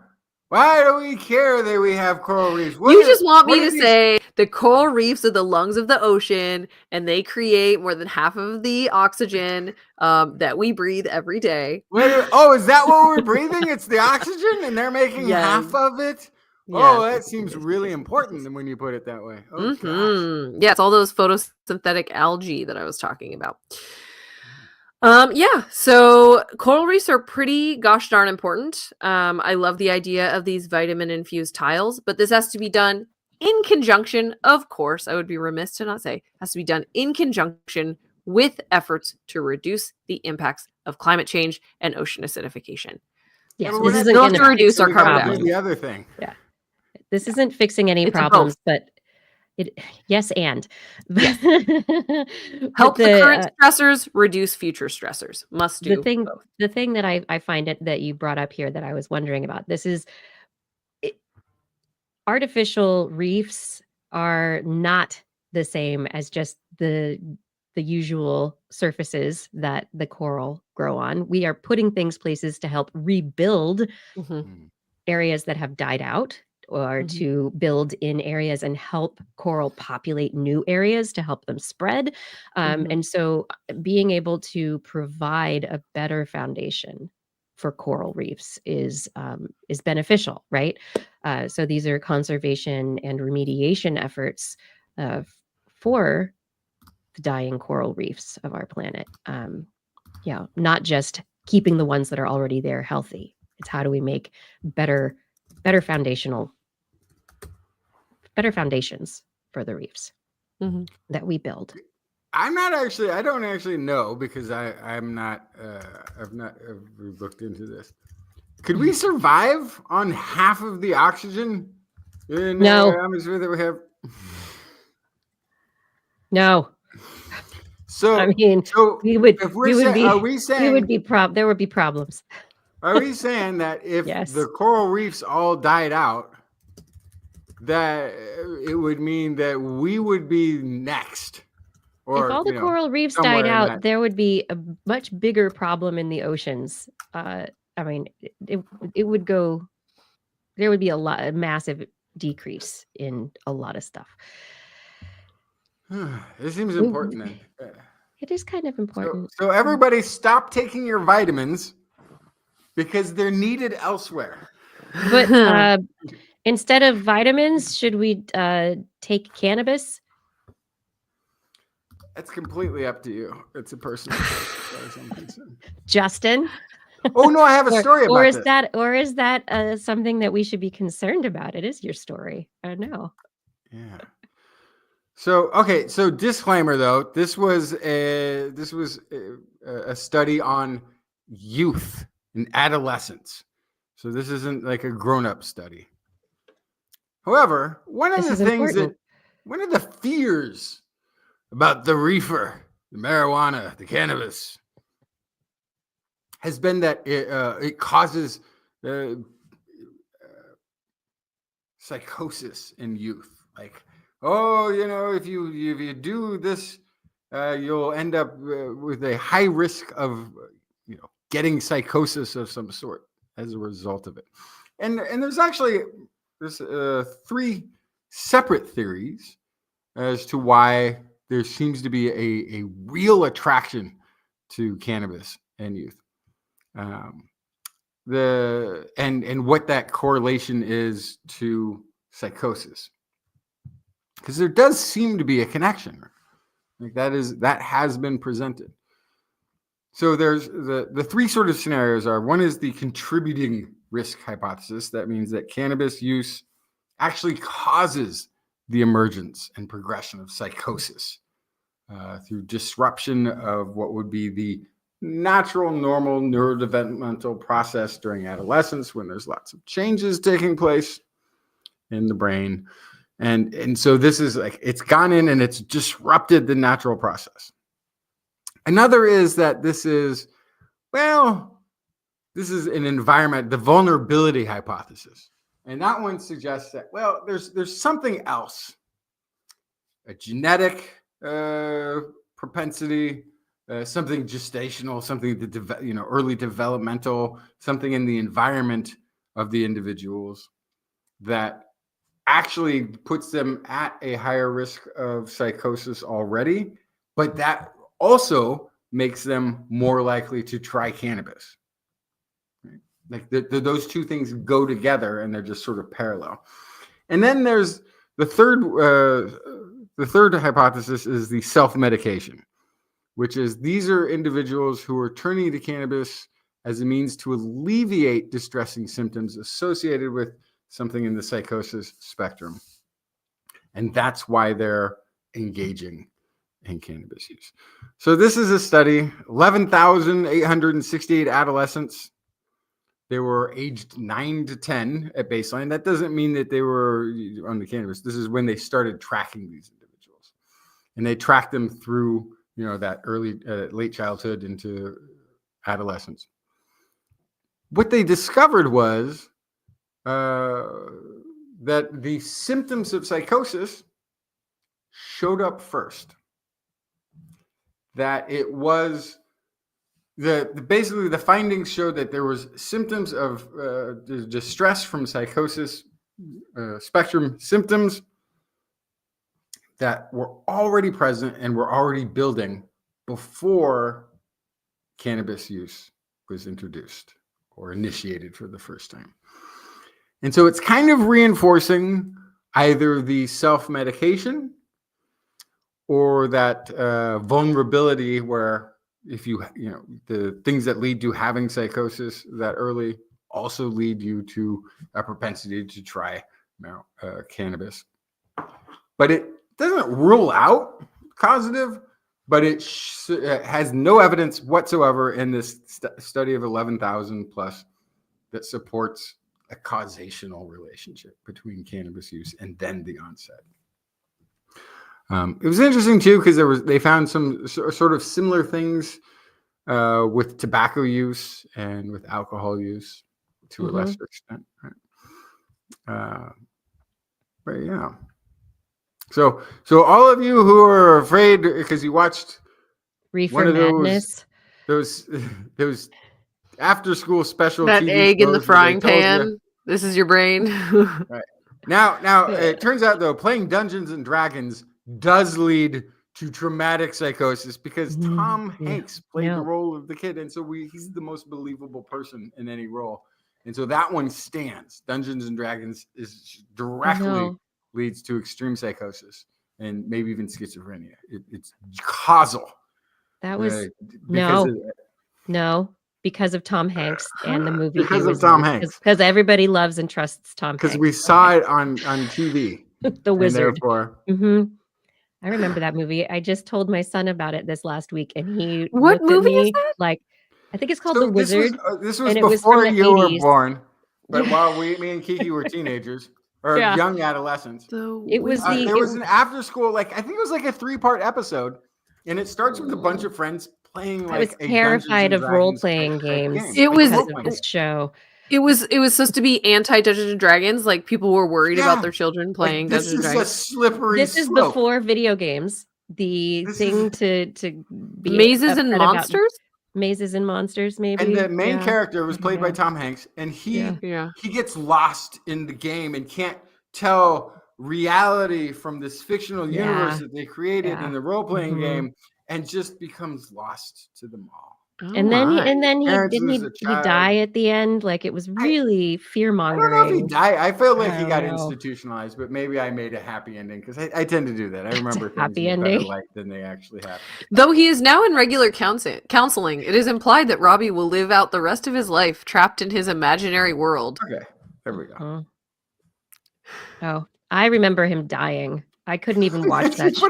Why do we care that we have coral reefs? You just want me to say the coral reefs are the lungs of the ocean and they create more than half of the oxygen that we breathe every day. Is that what we're breathing? It's the oxygen and they're making Yes. half of it? Yes, That seems really important when you put it that way. Oh, gosh. Mm-hmm. Yeah, it's all those photosynthetic algae that I was talking about. Yeah, so coral reefs are pretty gosh darn important. I love the idea of these vitamin infused tiles, but this has to be done in conjunction, of course, I would be remiss to not say, has to be done in conjunction with efforts to reduce the impacts of climate change and ocean acidification. Yes, but this we're isn't not going to reduce our we gotta carbon do dioxide. the other thing. Yeah. This isn't fixing any It's a problems, both. but it yes and. Yes. But Help the current stressors, reduce future stressors. Must do both. the thing that I find it that you brought up here that I was wondering about, this is artificial reefs are not the same as just the usual surfaces that the coral grow on. We are putting things places to help rebuild Mhm. areas that have died out, or Mhm. to build in areas and help coral populate new areas to help them spread. Mhm. And so being able to provide a better foundation for coral reefs is beneficial, right? So these are conservation and remediation efforts for the dying coral reefs of our planet. Yeah, not just keeping the ones that are already there healthy. It's how do we make better foundations for the reefs Mhm. that we build. I don't actually know because I've not ever looked into this. Could we survive on half of the oxygen in No. the atmosphere that we have? No. So I mean, we would if there would be problems. Are we saying that if Yes. the coral reefs all died out, that it would mean that we would be next? Or If all the coral reefs died out, there would be a much bigger problem in the oceans. I mean, it would go. There would be a massive decrease in a lot of stuff. This seems important then. It is kind of important. So everybody stop taking your vitamins because they're needed elsewhere. But instead of vitamins, should we take cannabis? That's completely up to you. It's a personal choice as far as I'm concerned. Justin? Oh no, I have a story about is this. is that something that we should be concerned about? It is your story. I know. Yeah. So okay, so disclaimer though, this was a study on youth and adolescence. So this isn't like a grown-up study. However, one of the fears about the reefer, the marijuana, the cannabis has been that it causes psychosis in youth. Like, oh, if you do this, you'll end up with a high risk of getting psychosis of some sort as a result of it. And there's three separate theories as to why there seems to be a real attraction to cannabis in youth. And what that correlation is to psychosis, because there does seem to be a connection. Like that has been presented. So there's the three sort of scenarios are: one is the contributing risk hypothesis. That means that cannabis use actually causes the emergence and progression of psychosis through disruption of what would be the natural, normal neurodevelopmental process during adolescence, when there's lots of changes taking place in the brain. And so this is like, it's gone in and it's disrupted the natural process. Another is that this is an environment, the vulnerability hypothesis. And that one suggests that, well, there's something else, a genetic propensity, something gestational, something early developmental, something in the environment of the individuals that actually puts them at a higher risk of psychosis already, but that also makes them more likely to try cannabis. Right? Like those two things go together and they're just sort of parallel. And then there's the third hypothesis is the self-medication, which is these are individuals who are turning to cannabis as a means to alleviate distressing symptoms associated with something in the psychosis spectrum. And that's why they're engaging in cannabis use. So this is a study, 11,868 adolescents. They were aged 9 to 10 at baseline. That doesn't mean that they were on the cannabis. This is when they started tracking these individuals. And they tracked them through that early, late childhood into adolescence. What they discovered was that the symptoms of psychosis showed up first. That it was basically the findings showed that there was symptoms of distress from psychosis spectrum symptoms that were already present and were already building before cannabis use was introduced or initiated for the first time. And so it's kind of reinforcing either the self-medication or that vulnerability where if the things that lead to having psychosis that early also lead you to a propensity to try cannabis. But it doesn't rule out causative, but it has no evidence whatsoever in this study of 11,000 plus that supports a causational relationship between cannabis use and then the onset. It was interesting too because they found some sort of similar things with tobacco use and with alcohol use to a lesser extent. Right? But yeah. So all of you who are afraid because you watched Reefer one of Madness. those after school special that TV egg in the shows where they frying told pan. you- This is your brain. Right. Now it turns out though, playing Dungeons and Dragons does lead to traumatic psychosis because Tom Hanks played the role of the kid. And so he's the most believable person in any role. And so that one stands. Dungeons and Dragons is directly leads to extreme psychosis and maybe even schizophrenia. It's causal. That was because of Tom Hanks and the movie. Because of Tom Hanks. Because everybody loves and trusts Tom Hanks. Because we saw it on TV. The Wizard. Therefore, I remember that movie. I just told my son about it this last week, and he what looked movie at me is that? like, I think it's called The Wizard. This was before you were born, but while me and Kiki were teenagers or young adolescents. It was there was an after school, I think it was like a 3-part episode, and it starts with a bunch of friends playing like. I was terrified of role playing games. It was this show. It was supposed to be anti Dungeons and Dragons. Like people were worried about their children playing Dungeons and Dragons. This is a slippery This is slope. before video games. The thing to be Mazes and Monsters. Mazes and Monsters, maybe. And the main character was played by Tom Hanks, and he gets lost in the game and can't tell reality from this fictional universe that they created in the role playing game, and just becomes lost to them all. And then he die at the end. Like it was really fear mongering. I don't know if he died. I felt like he got institutionalized, but maybe I made a happy ending because I tend to do that. I remember things happy ending than they actually happen. Though he is now in regular counseling, it is implied that Robbie will live out the rest of his life trapped in his imaginary world. Okay, there we go. Oh, I remember him dying. I couldn't even watch that show.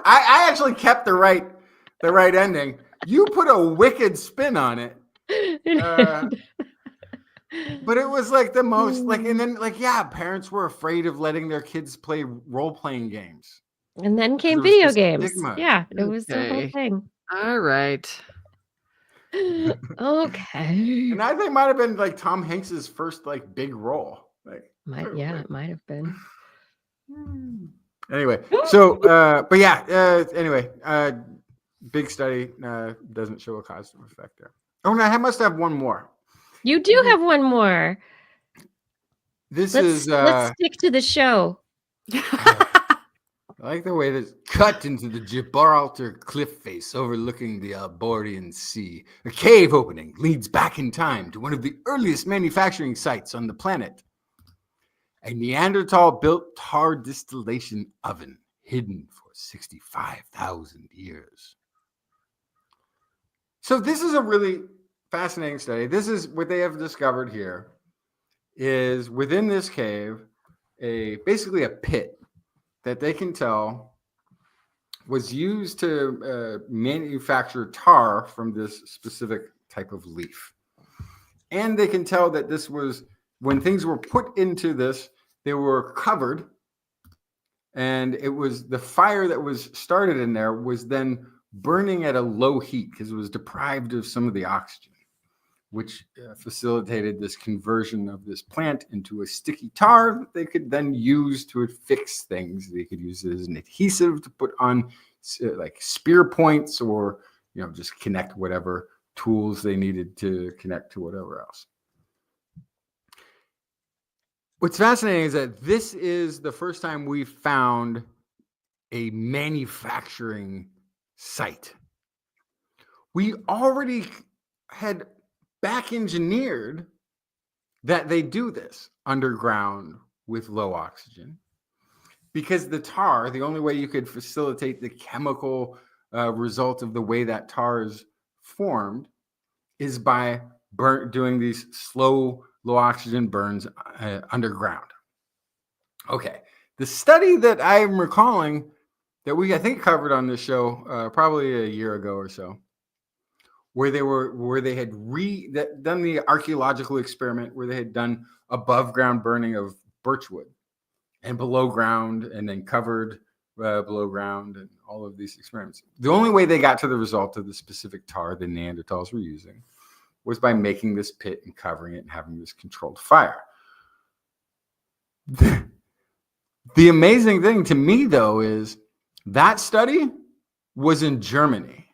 I actually kept the right ending. You put a wicked spin on it. But it was like the most and then parents were afraid of letting their kids play role-playing games. And then came video games. Stigma. Yeah, it was the whole thing. All right. Okay. And I think it might have been like Tom Hanks's first big role. It might have been. Anyway, so big study doesn't show a causative effect there. Oh, no, I must have one more. You do have one more. Let's stick to the show. I like the way that's cut into the Gibraltar cliff face overlooking the Albordian Sea. A cave opening leads back in time to one of the earliest manufacturing sites on the planet. A Neanderthal-built tar distillation oven hidden for 65,000 years. So this is a really fascinating study. This is what they have discovered here is within this cave, basically a pit that they can tell was used to manufacture tar from this specific type of leaf. And they can tell that this was, when things were put into this, they were covered, and it was the fire that was started in there was then burning at a low heat because it was deprived of some of the oxygen, which facilitated this conversion of this plant into a sticky tar that they could then use to fix things. They could use it as an adhesive to put on spear points or, just connect whatever tools they needed to connect to whatever else. What's fascinating is that this is the first time we found a manufacturing site. We already had back engineered that they do this underground with low oxygen because the tar, the only way you could facilitate the chemical result of the way that tar is formed is by doing these slow, low oxygen burns underground. Okay. The study that I'm recalling that I think covered on this show probably a year ago or so, where they had done the archaeological experiment where they had done above ground burning of birchwood and below ground and then covered below ground and all of these experiments. The only way they got to the result of the specific tar the Neanderthals were using was by making this pit and covering it and having this controlled fire. The amazing thing to me, though, is that study was in Germany.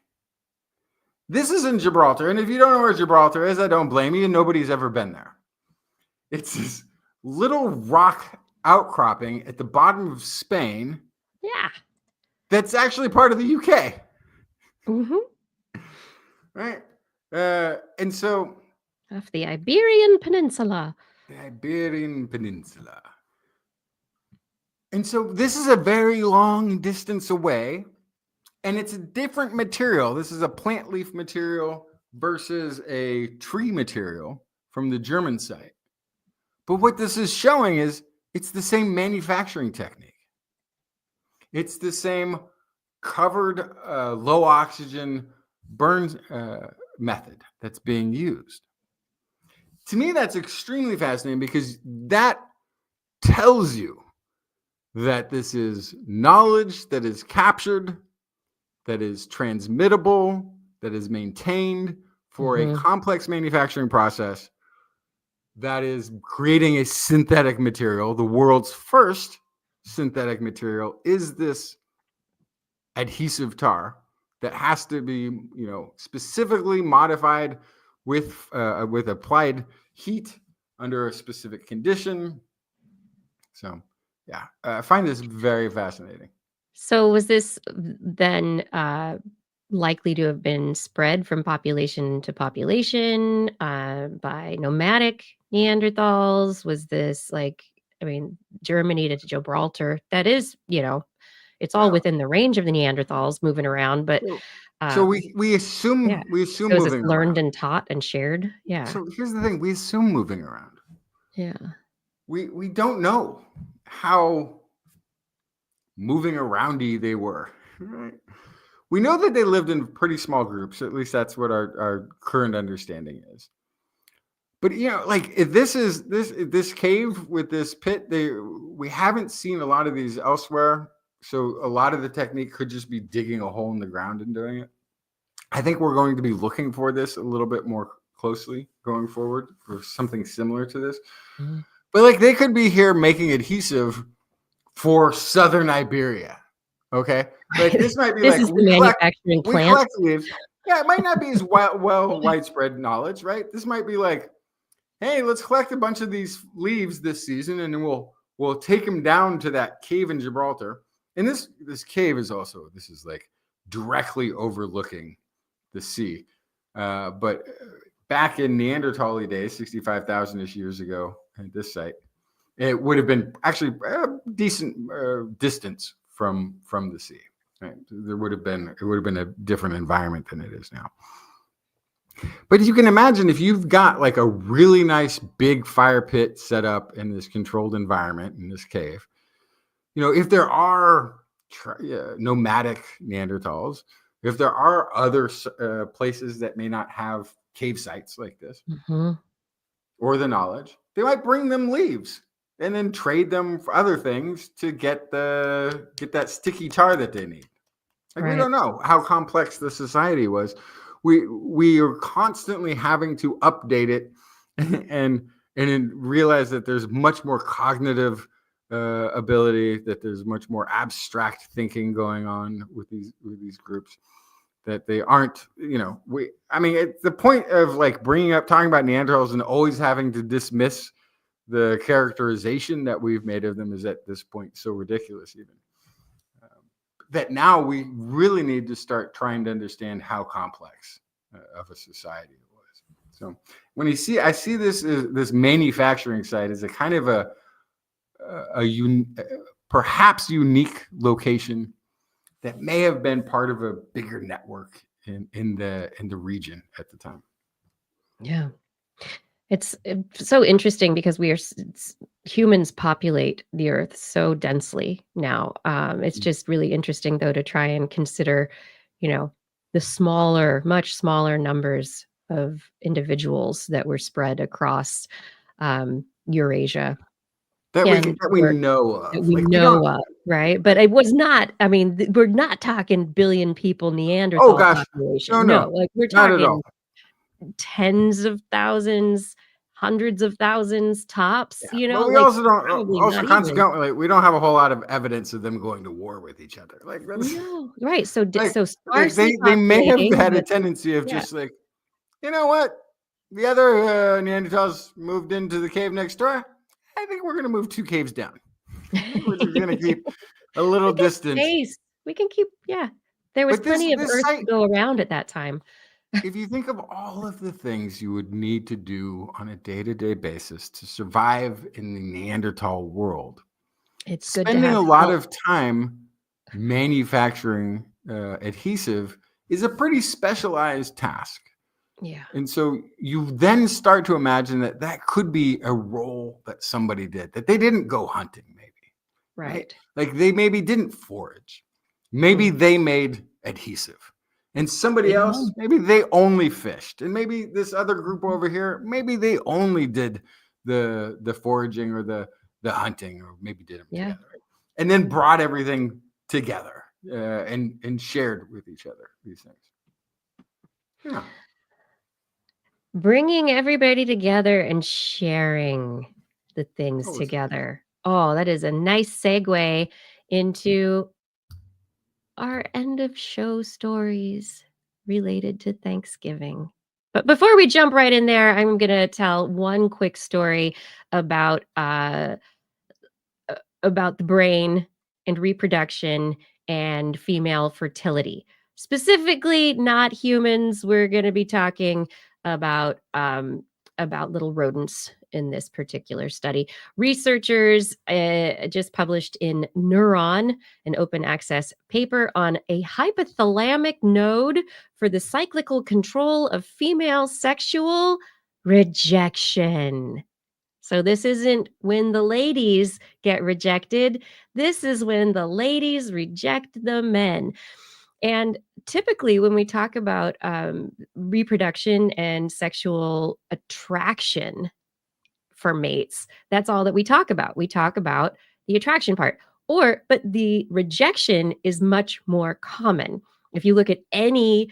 This is in Gibraltar. And if you don't know where Gibraltar is, I don't blame you. Nobody's ever been there. It's this little rock outcropping at the bottom of Spain. Yeah. that's actually part of the UK, Mm-hmm. right? And so Off the Iberian Peninsula. the Iberian Peninsula. And so this is a very long distance away, and it's a different material. This is a plant leaf material versus a tree material from the German site. But what this is showing is it's the same manufacturing technique. It's the same covered low oxygen burn method that's being used. To me, that's extremely fascinating because that tells you that this is knowledge that is captured, that is transmittable, that is maintained for a complex manufacturing process that is creating a synthetic material. The world's first synthetic material is this adhesive tar that has to be, specifically modified with applied heat under a specific condition. So, yeah, I find this very fascinating. So was this then likely to have been spread from population to population by nomadic Neanderthals? Was this Germany to Gibraltar? That is, it's all within the range of the Neanderthals moving around, but so we assume yeah. so is moving this learned around. and taught and shared? Yeah. So here's the thing: we assume moving around. Yeah. We don't know how moving aroundy they were. Right? We know that they lived in pretty small groups. At least that's what our current understanding is. But if this cave with this pit, we haven't seen a lot of these elsewhere. So a lot of the technique could just be digging a hole in the ground and doing it. I think we're going to be looking for this a little bit more closely going forward for something similar to this. Mm-hmm. But they could be here making adhesive for southern Iberia. Okay, this might be this is the manufacturing plant. We collect leaves. Yeah, it might not be as widespread knowledge, right? This might be hey, let's collect a bunch of these leaves this season, and then we'll take them down to that cave in Gibraltar. And this cave is directly overlooking the sea. But back in Neanderthal days, 65,000-ish years ago at this site, it would have been actually a decent distance from the sea. Right? It would have been a different environment than it is now. But you can imagine if you've got a really nice big fire pit set up in this controlled environment in this cave, if there are nomadic Neanderthals, if there are other places that may not have cave sites like this, or the knowledge, they might bring them leaves and then trade them for other things to get that sticky tar that they need. We don't know how complex the society was. We are constantly having to update it and realize that there's much more cognitive ability, that there's much more abstract thinking going on with these groups, that they aren't, it's the point of talking about Neanderthals and always having to dismiss the characterization that we've made of them is at this point so ridiculous even. That now we really need to start trying to understand how complex of a society it was. So when I see this manufacturing site as a kind of perhaps unique location that may have been part of a bigger network in the region at the time. Yeah. It's so interesting because humans populate the earth so densely now. It's just really interesting, though, to try and consider, the much smaller numbers of individuals that were spread across Eurasia. That we know of. That we know of, right? But it was not, we're not talking billion people Neanderthal population. No. We're talking tens of thousands, hundreds of thousands tops. But we also don't. Consequently, we don't have a whole lot of evidence of them going to war with each other. No, right? So they may have had a tendency of just you know what, the other Neanderthals moved into the cave next door. I think we're going to move 2 caves down. We're just going to keep a little distance. We can keep, there was But this plenty of this earth to site, go around at that time. if you think of all of the things you would need to do on a day-to-day basis to survive in the Neanderthal world, It's good to spending have a lot help. of time manufacturing adhesive is a pretty specialized task. Yeah, And so you then start to imagine that that could be a role that somebody did, that they didn't go hunting, maybe, right? right. Like they maybe didn't forage. Maybe Mm. they made adhesive. And somebody Maybe else, not. maybe they only fished. And maybe this other group over here, maybe they only did the foraging or the hunting, or maybe did them Yeah. together. Right? And then brought everything together and shared with each other these things. Yeah. Bringing everybody together and sharing the things Always good. together. Oh, that is a nice segue into our end of show stories related to Thanksgiving. But before we jump right in there, I'm going to tell one quick story about about the brain and reproduction and female fertility. Specifically, not humans. We're going to be talking about little rodents in this particular study. Researchers just published in Neuron an open access paper on a hypothalamic node for the cyclical control of female sexual rejection. So this isn't when the ladies get rejected. This is when the ladies reject the men. And typically, when we talk about reproduction and sexual attraction for mates, that's all that we talk about. We talk about the attraction part. But the rejection is much more common. If you look at any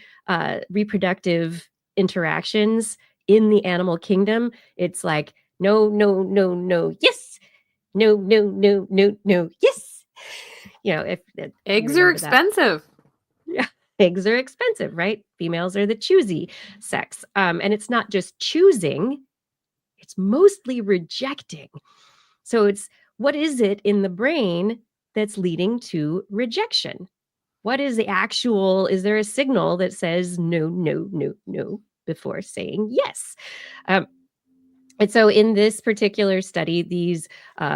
reproductive interactions in the animal kingdom, it's like, no, no, no, no, yes. No, no, no, no, no, yes. If you Eggs are remember that. expensive. Yeah. Eggs are expensive, right? Females are the choosy sex. And it's not just choosing, it's mostly rejecting. So it's, what is it in the brain that's leading to rejection? What is is there a signal that says no, no, no, no before saying yes? And so in this particular study, these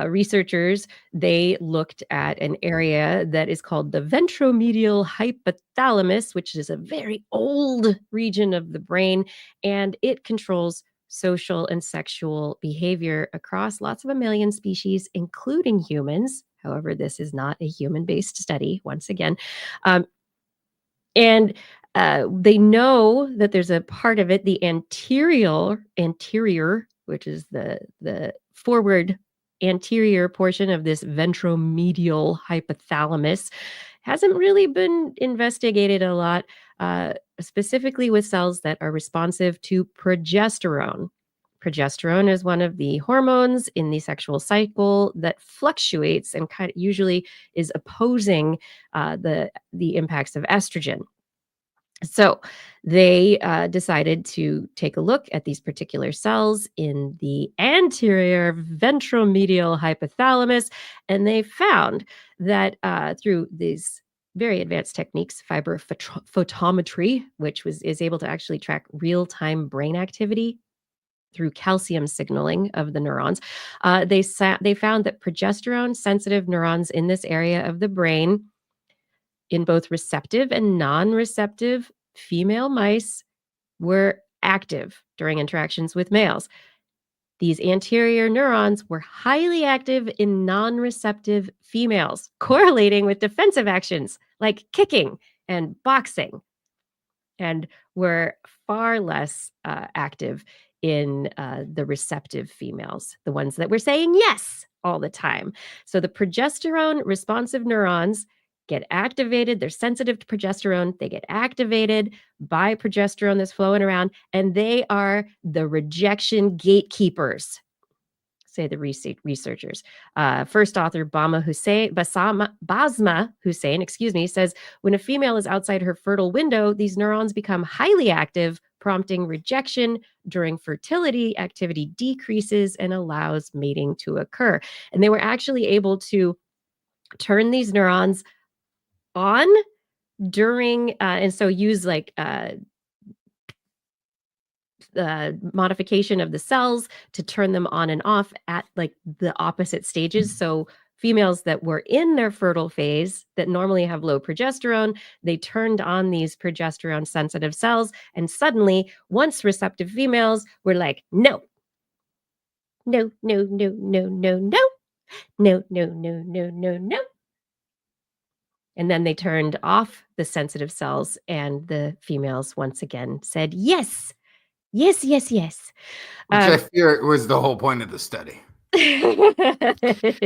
researchers, they looked at an area that is called the ventromedial hypothalamus, which is a very old region of the brain, and it controls social and sexual behavior across lots of mammalian species, including humans. However, this is not a human-based study, once again. Um, and they know that there's a part of it, the anterior, which is the forward anterior portion of this ventromedial hypothalamus, hasn't really been investigated a lot, specifically with cells that are responsive to progesterone. Progesterone is one of the hormones in the sexual cycle that fluctuates and kind of usually is opposing the impacts of estrogen. So they decided to take a look at these particular cells in the anterior ventromedial hypothalamus, and they found that through these very advanced techniques, fiber photometry, which is able to actually track real-time brain activity through calcium signaling of the neurons, they found that progesterone-sensitive neurons in this area of the brain, in both receptive and non-receptive female mice, were active during interactions with males. These anterior neurons were highly active in non-receptive females, correlating with defensive actions like kicking and boxing, and were far less active in the receptive females, the ones that were saying yes all the time. So the progesterone responsive neurons get activated. They're sensitive to progesterone. They get activated by progesterone that's flowing around, and they are the rejection gatekeepers, say the researchers. First author Basma Hussein, says when a female is outside her fertile window, these neurons become highly active, prompting rejection. During fertility, activity decreases and allows mating to occur. And they were actually able to turn these neurons on during, and so use like modification of the cells to turn them on and off at like the opposite stages. So females that were in their fertile phase that normally have low progesterone, they turned on these progesterone sensitive cells, and suddenly once receptive females were like, no, no, no, no, no, no, no, no, no, no, no, no, no. And then they turned off the sensitive cells, and the females once again said, yes, yes, yes, yes. Which I fear was the whole point of the study.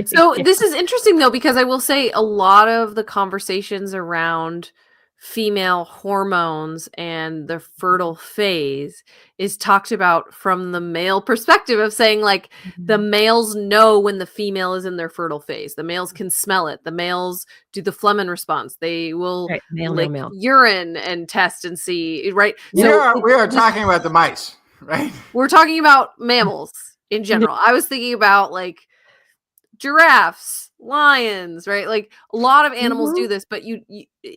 So this is interesting though, because I will say a lot of the conversations around female hormones and the fertile phase is talked about from the male perspective of saying like the males know when the female is in their fertile phase. The males can smell it. The males do the Fleming response. They will Right, male, lick male. urine and test and see, right? We are talking about the mice, right? We're talking about mammals in general. I was thinking about like giraffes, lions, right? Like a lot of animals do this, but you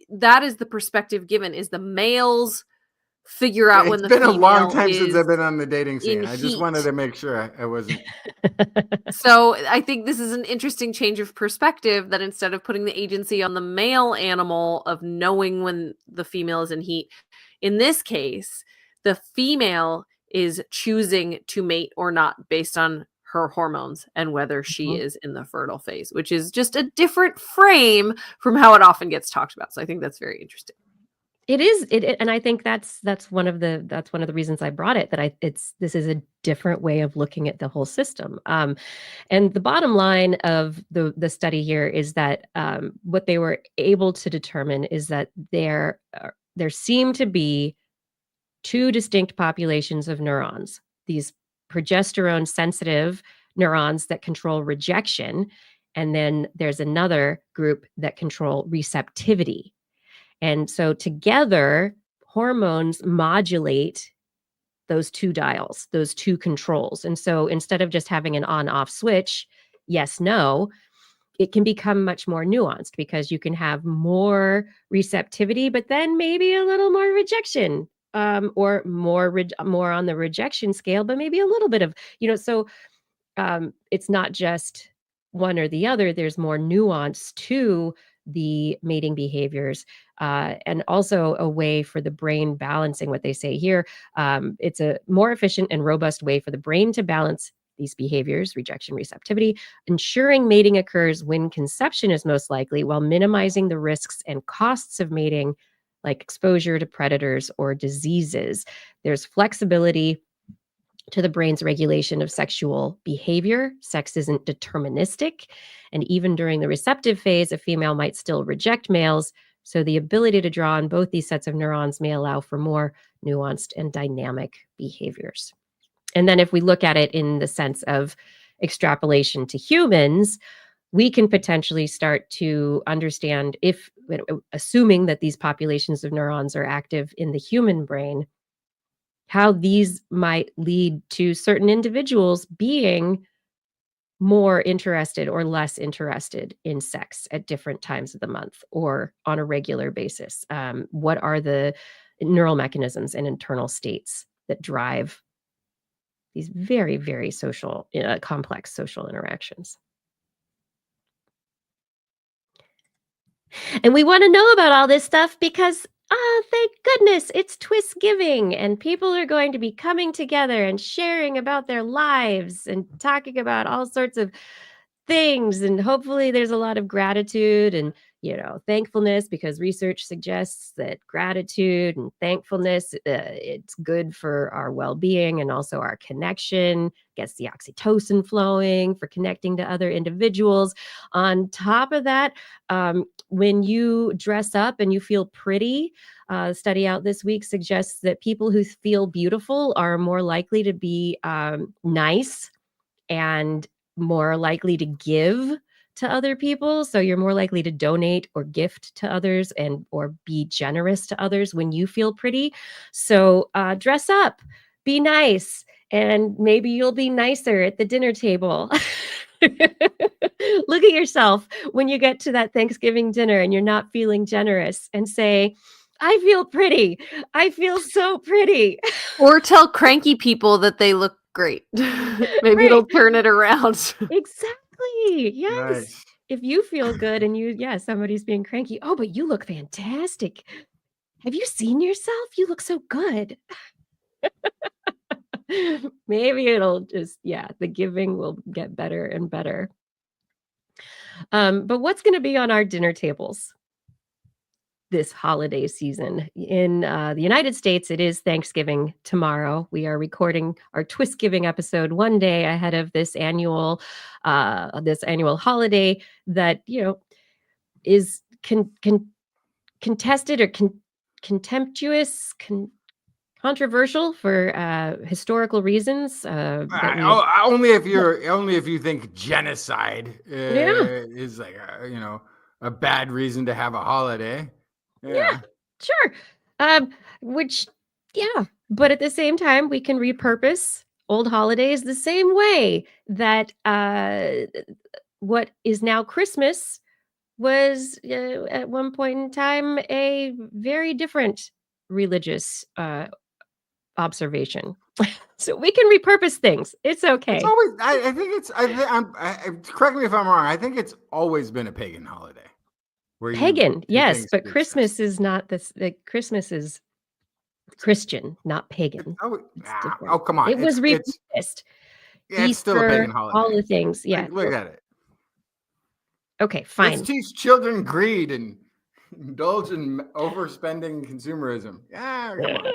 that is the perspective given is the males figure out when the female It's been a long time since I've been on the dating scene. I just heat. wanted to make sure I wasn't. So I think this is an interesting change of perspective that instead of putting the agency on the male animal of knowing when the female is in heat, in this case, the female is choosing to mate or not based on her hormones and whether she is in the fertile phase, which is just a different frame from how it often gets talked about. So I think that's very interesting. It is, and I think that's one of the reasons I brought it. That this is a different way of looking at the whole system. And the bottom line of the study here is that what they were able to determine is that there seem to be two distinct populations of neurons. These progesterone sensitive neurons that control rejection, and then there's another group that control receptivity. And so together, hormones modulate those two dials, those two controls. And so instead of just having an on-off switch, yes, no, it can become much more nuanced because you can have more receptivity, but then maybe a little more rejection, or more on the rejection scale, but maybe a little bit of, so it's not just one or the other. There's more nuance to the mating behaviors, and also a way for the brain balancing what they say here. It's a more efficient and robust way for the brain to balance these behaviors, rejection, receptivity, ensuring mating occurs when conception is most likely while minimizing the risks and costs of mating, like exposure to predators or diseases. There's flexibility to the brain's regulation of sexual behavior. Sex isn't deterministic. And even during the receptive phase, a female might still reject males. So the ability to draw on both these sets of neurons may allow for more nuanced and dynamic behaviors. And then if we look at it in the sense of extrapolation to humans, we can potentially start to understand, if assuming that these populations of neurons are active in the human brain, how these might lead to certain individuals being more interested or less interested in sex at different times of the month or on a regular basis. What are the neural mechanisms and internal states that drive these very, very social, complex social interactions? And we want to know about all this stuff because, thank goodness, it's TWIS giving, and people are going to be coming together and sharing about their lives and talking about all sorts of things. And hopefully there's a lot of gratitude and, thankfulness, because research suggests that gratitude and thankfulness, it's good for our well-being and also our connection, gets the oxytocin flowing for connecting to other individuals. On top of that, when you dress up and you feel pretty, study out this week suggests that people who feel beautiful are more likely to be nice and more likely to give to other people. So you're more likely to donate or gift to others or be generous to others when you feel pretty. So dress up, be nice, and maybe you'll be nicer at the dinner table. Look at yourself when you get to that Thanksgiving dinner and you're not feeling generous and say, I feel pretty. I feel so pretty. Or tell cranky people that they look great. Maybe Right. it'll turn it around. Exactly. Yes. Nice. If you feel good and somebody's being cranky. Oh, but you look fantastic. Have you seen yourself? You look so good. Maybe it'll just, the giving will get better and better. But what's going to be on our dinner tables this holiday season? In the United States, it is Thanksgiving tomorrow. We are recording our TWIS giving episode one day ahead of this annual holiday that is contested or contemptuous. Controversial for historical reasons. Only if you think genocide is like a bad reason to have a holiday. Yeah, sure. Which, but at the same time, we can repurpose old holidays the same way that what is now Christmas was at one point in time a very different religious observation. So we can repurpose things. It's okay. It's always. I think it's. Correct me if I'm wrong. I think it's always been a pagan holiday. Pagan, yes, but Christmas is not this. Christmas is Christian, not pagan. Oh, come on! It was repurposed. Yeah, it's still a pagan holiday. All the things. Yeah. Look at it. Okay, fine. Let's teach children greed and indulge in overspending consumerism. Yeah, come on.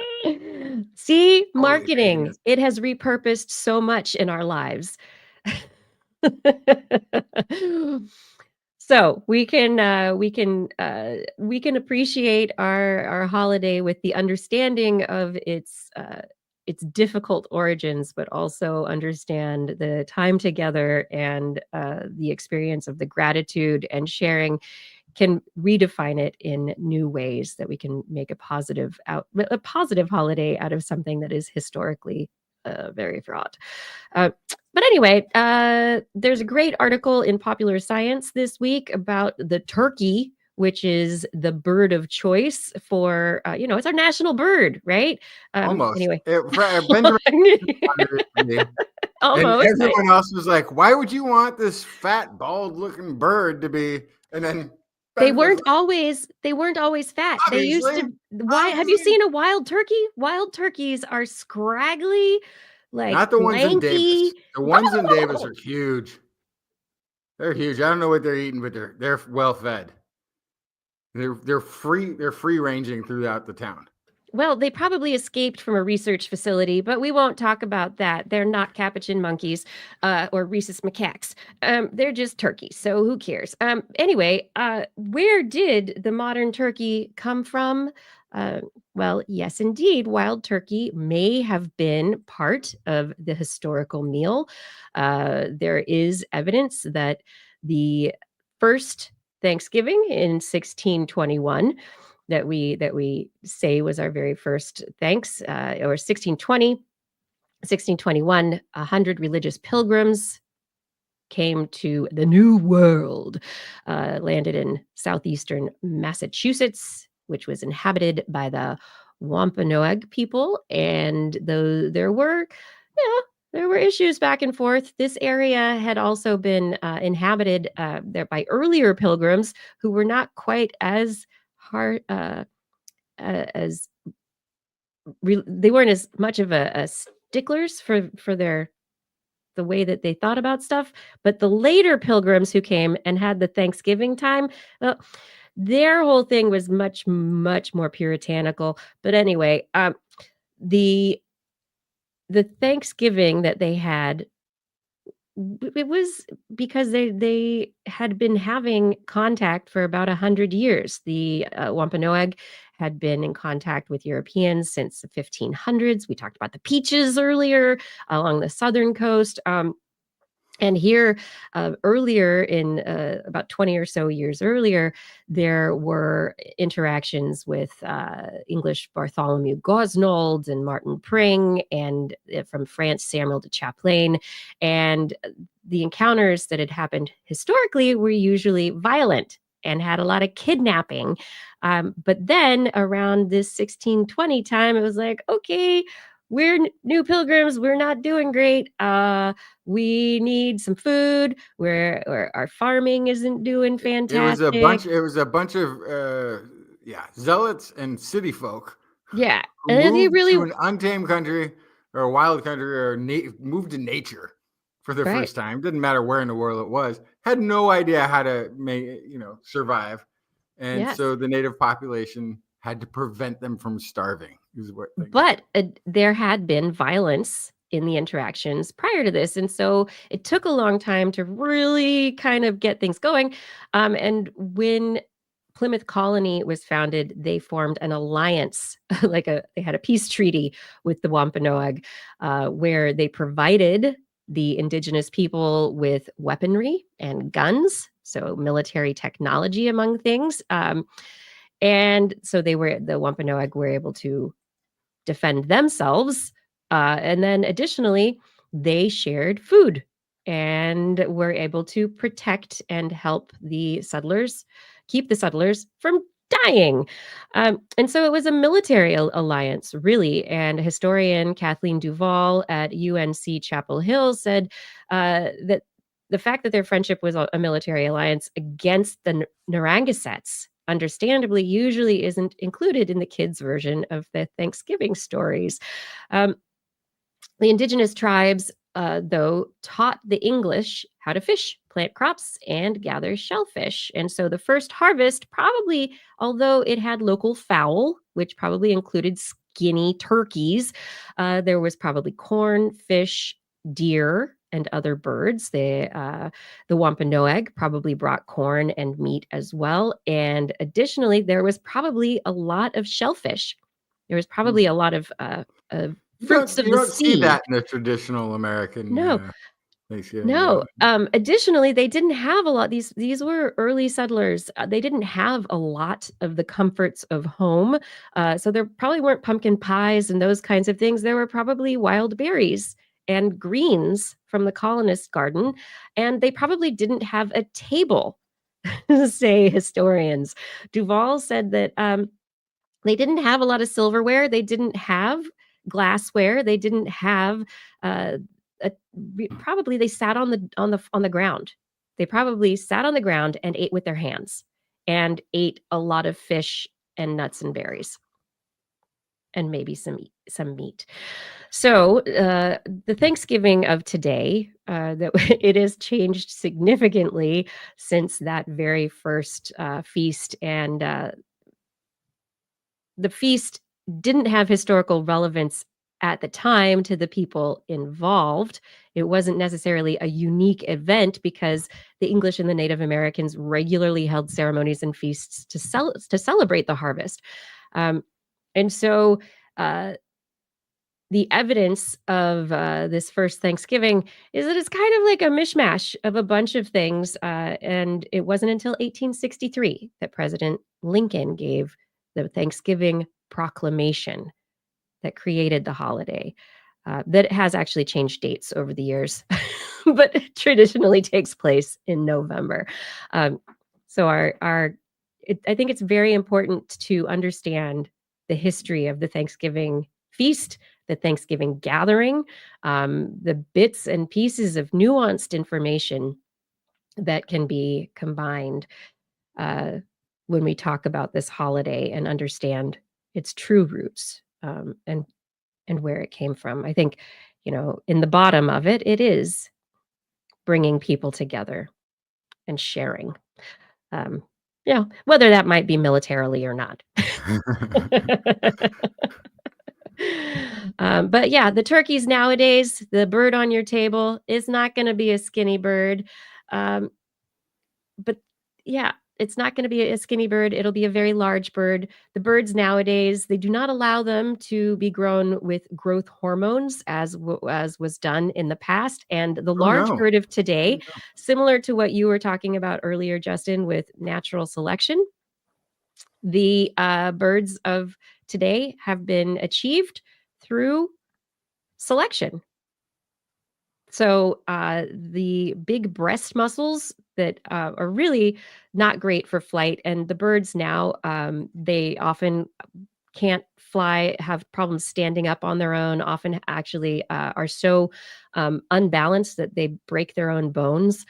See, marketing. It has repurposed so much in our lives. So we can appreciate our holiday with the understanding of its difficult origins, but also understand the time together and the experience of the gratitude and sharing can redefine it in new ways that we can make a positive holiday out of something that is historically very fraught. But anyway, there's a great article in Popular Science this week about the turkey, which is the bird of choice for, it's our national bird, right? Almost. Anyway. Benjamin Almost. And everyone else was like, why would you want this fat, bald-looking bird to be? And then they weren't always fat. Obviously. They used to. Why have you seen a wild turkey? Wild turkeys are scraggly, like not the ones in Davis. lanky. The ones in Davis are huge. They're huge. I don't know what they're eating, but they're well fed. They're free ranging throughout the town. Well, they probably escaped from a research facility, but we won't talk about that. They're not capuchin monkeys or rhesus macaques. They're just turkeys, so who cares? Anyway, where did the modern turkey come from? Well, yes, indeed, wild turkey may have been part of the historical meal. There is evidence that the first Thanksgiving in 1621 that we say was our very first thanks, or 1621, 100 religious pilgrims came to the New World, landed in southeastern Massachusetts, which was inhabited by the Wampanoag people. And though there were issues back and forth, this area had also been inhabited there by earlier pilgrims who were not quite as hard they weren't as much of a sticklers for the way that they thought about stuff. But the later pilgrims who came and had the Thanksgiving time, their whole thing was much more puritanical. But anyway, the Thanksgiving that they had, it was because they had been having contact for about 100 years. The Wampanoag had been in contact with Europeans since the 1500s. We talked about the peaches earlier along the southern coast. And here, earlier in about 20 or so years earlier, there were interactions with English Bartholomew Gosnold and Martin Pring, and from France, Samuel de Champlain. And the encounters that had happened historically were usually violent and had a lot of kidnapping. But then around this 1620 time, it was like, okay, we're new pilgrims. We're not doing great. We need some food. Our farming isn't doing fantastic. It was a bunch of zealots and city folk Yeah, who and then he moved really to an untamed country or a wild country or moved to nature for the right. first time. Didn't matter where in the world it was. Had no idea how to survive, and Yes. so the native population had to prevent them from starving. Is what things But there had been violence in the interactions prior to this. And so it took a long time to really kind of get things going. And when Plymouth Colony was founded, they formed an alliance, they had a peace treaty with the Wampanoag, where they provided the indigenous people with weaponry and guns, so military technology among things. And so the Wampanoag were able to defend themselves. And then additionally, they shared food and were able to protect and help the settlers, keep the settlers from dying. And so it was a military alliance, really. And historian Kathleen Duval at UNC Chapel Hill said that the fact that their friendship was a military alliance against the Narragansetts understandably usually isn't included in the kids' version of the Thanksgiving stories. Um, the indigenous tribes, though, taught the English how to fish, plant crops, and gather shellfish. And so the first harvest probably, although it had local fowl, which probably included skinny turkeys, there was probably corn, fish, deer, and other birds. The Wampanoag probably brought corn and meat as well. And additionally, there was probably a lot of shellfish. There was like. probably a lot of fruits of You the don't see sea. that in the traditional American No, Thanksgiving. no. Additionally, they didn't have a lot. These were early settlers. They didn't have a lot of the comforts of home. So there probably weren't pumpkin pies and those kinds of things. There were probably wild berries and greens from the colonist garden, and they probably didn't have a table, say historians. Duval said that they didn't have a lot of silverware. They didn't have glassware. They didn't have uh, probably they sat on the ground. They probably sat on the ground and ate with their hands and ate a lot of fish and nuts and berries and maybe some meat. So the Thanksgiving of today, that it has changed significantly since that very first feast, and the feast didn't have historical relevance at the time to the people involved. It wasn't necessarily a unique event because the English and the Native Americans regularly held ceremonies and feasts to celebrate the harvest. Um, and so uh, the evidence of this first Thanksgiving is that it's kind of like a mishmash of a bunch of things. And it wasn't until 1863 that President Lincoln gave the Thanksgiving Proclamation that created the holiday. That has actually changed dates over the years, but traditionally takes place in November. Um, so I think it's very important to understand the history of the Thanksgiving feast, the Thanksgiving gathering, the bits and pieces of nuanced information that can be combined uh, when we talk about this holiday and understand its true roots, and where it came from. I think, in the bottom of it, it is bringing people together and sharing. Um, whether that might be militarily or not. But yeah, the turkeys nowadays, the bird on your table is not going to be a skinny bird. Um, but yeah, it's not going to be a skinny bird. It'll be a very large bird. The birds nowadays, they do not allow them to be grown with growth hormones as was done in the past. And the Oh large no. bird of today, similar to what you were talking about earlier, Justin, with natural selection, the birds of today have been achieved through selection. So the big breast muscles that are really not great for flight, and the birds now they often can't fly, have problems standing up on their own, often actually are so unbalanced that they break their own bones.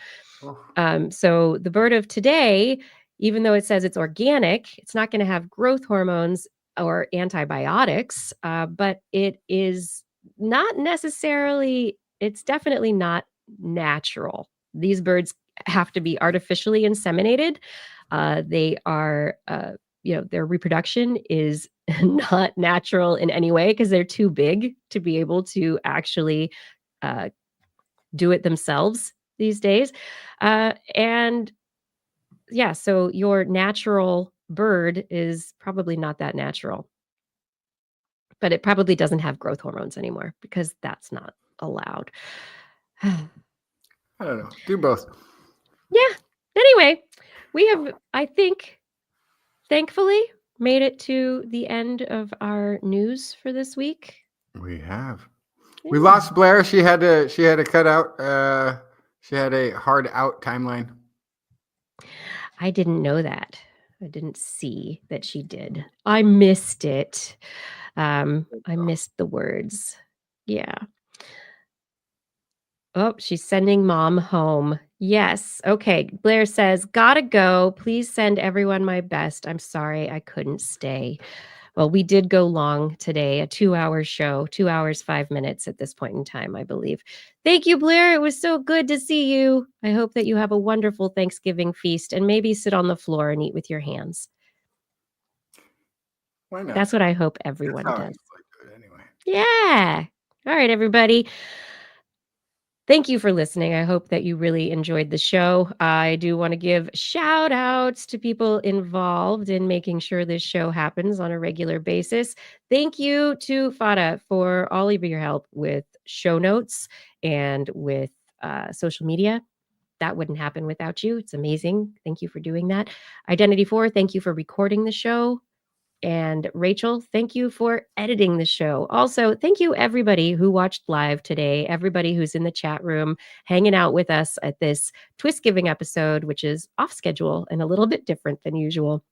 So the bird of today, even though it says it's organic, it's not going to have growth hormones or antibiotics, but it is not necessarily, it's definitely not natural. These birds have to be artificially inseminated. They are, their reproduction is not natural in any way because they're too big to be able to actually uh, do it themselves these days. And yeah, so your natural bird is probably not that natural, but it probably doesn't have growth hormones anymore because that's not allowed. I don't know. Do both. Yeah. Anyway, we have, I think, thankfully made it to the end of our news for this week. We have. Yeah. We lost Blair. She had to cut out. She had a hard out timeline. I didn't know that. I didn't see that she did. I missed it. I missed the words. Yeah. Oh, she's sending mom home. Yes. Okay. Blair says, gotta go. Please send everyone my best. I'm sorry I couldn't stay. Well, we did go long today, a 2-hour show, 2 hours, 5 minutes at this point in time, I believe. Thank you, Blair. It was so good to see you. I hope that you have a wonderful Thanksgiving feast and maybe sit on the floor and eat with your hands. Why not? That's what I hope everyone That's how I does. like to do it anyway. Yeah. All right, everybody. Thank you for listening. I hope that you really enjoyed the show. I do want to give shout outs to people involved in making sure this show happens on a regular basis. Thank you to Fada for all of your help with show notes and with social media. That wouldn't happen without you. It's amazing. Thank you for doing that. Identity 4, thank you for recording the show. And Rachel, thank you for editing the show. Also, thank you everybody who watched live today, everybody who's in the chat room hanging out with us at this TWIS giving episode, which is off schedule and a little bit different than usual.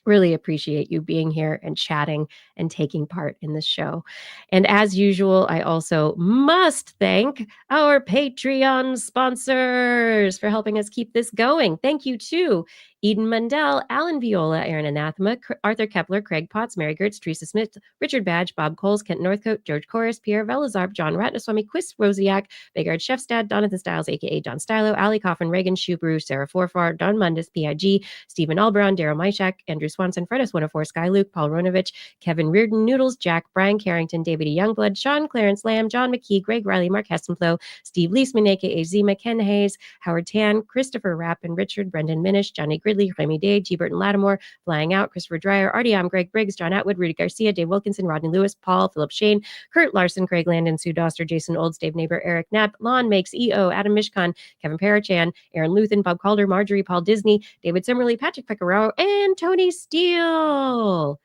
Really appreciate you being here and chatting and taking part in the show. And as usual, I also must thank our Patreon sponsors for helping us keep this going. Thank you to Eden Mundell, Alan Viola, Aaron Anathema, Arthur Kepler, Craig Potts, Mary Gertz, Teresa Smith, Richard Badge, Bob Coles, Kent Northcote, George Corris, Pierre Velazarb, John Ratnaswamy, Quist Rosiak, Begard Chefstad, Donathan Styles, aka Don Stylo, Ali Coffin, Reagan Shubrew, Sarah Forfar, Don Mundis, PIG, Stephen Albrown, Daryl Myshak, Andrew Swanson, Fredis 104, Sky Luke, Paul Ronovich, Kevin Reardon, Noodles, Jack, Brian Carrington, David E. Youngblood, Sean Clarence Lamb, John McKee, Greg Riley, Mark Hessenflow, Steve Leesman, aka Zima, Ken Hayes, Howard Tan, Christopher Rapp and Richard, Brendan Minish, Johnny Gridley, Remy Day, G. Burton Lattimore, Flying Out, Christopher Dreyer, Artyom, Greg Briggs, John Atwood, Rudy Garcia, Dave Wilkinson, Rodney Lewis, Paul, Philip Shane, Kurt Larson, Craig Landon, Sue Doster, Jason Olds, Dave Neighbor, Eric Knapp, Lon Makes, EO, Adam Mishkan, Kevin Parachan, Aaron Luthen, Bob Calder, Marjorie, Paul Disney, David Simmerly, Patrick Pecoraro, and Tony Steele.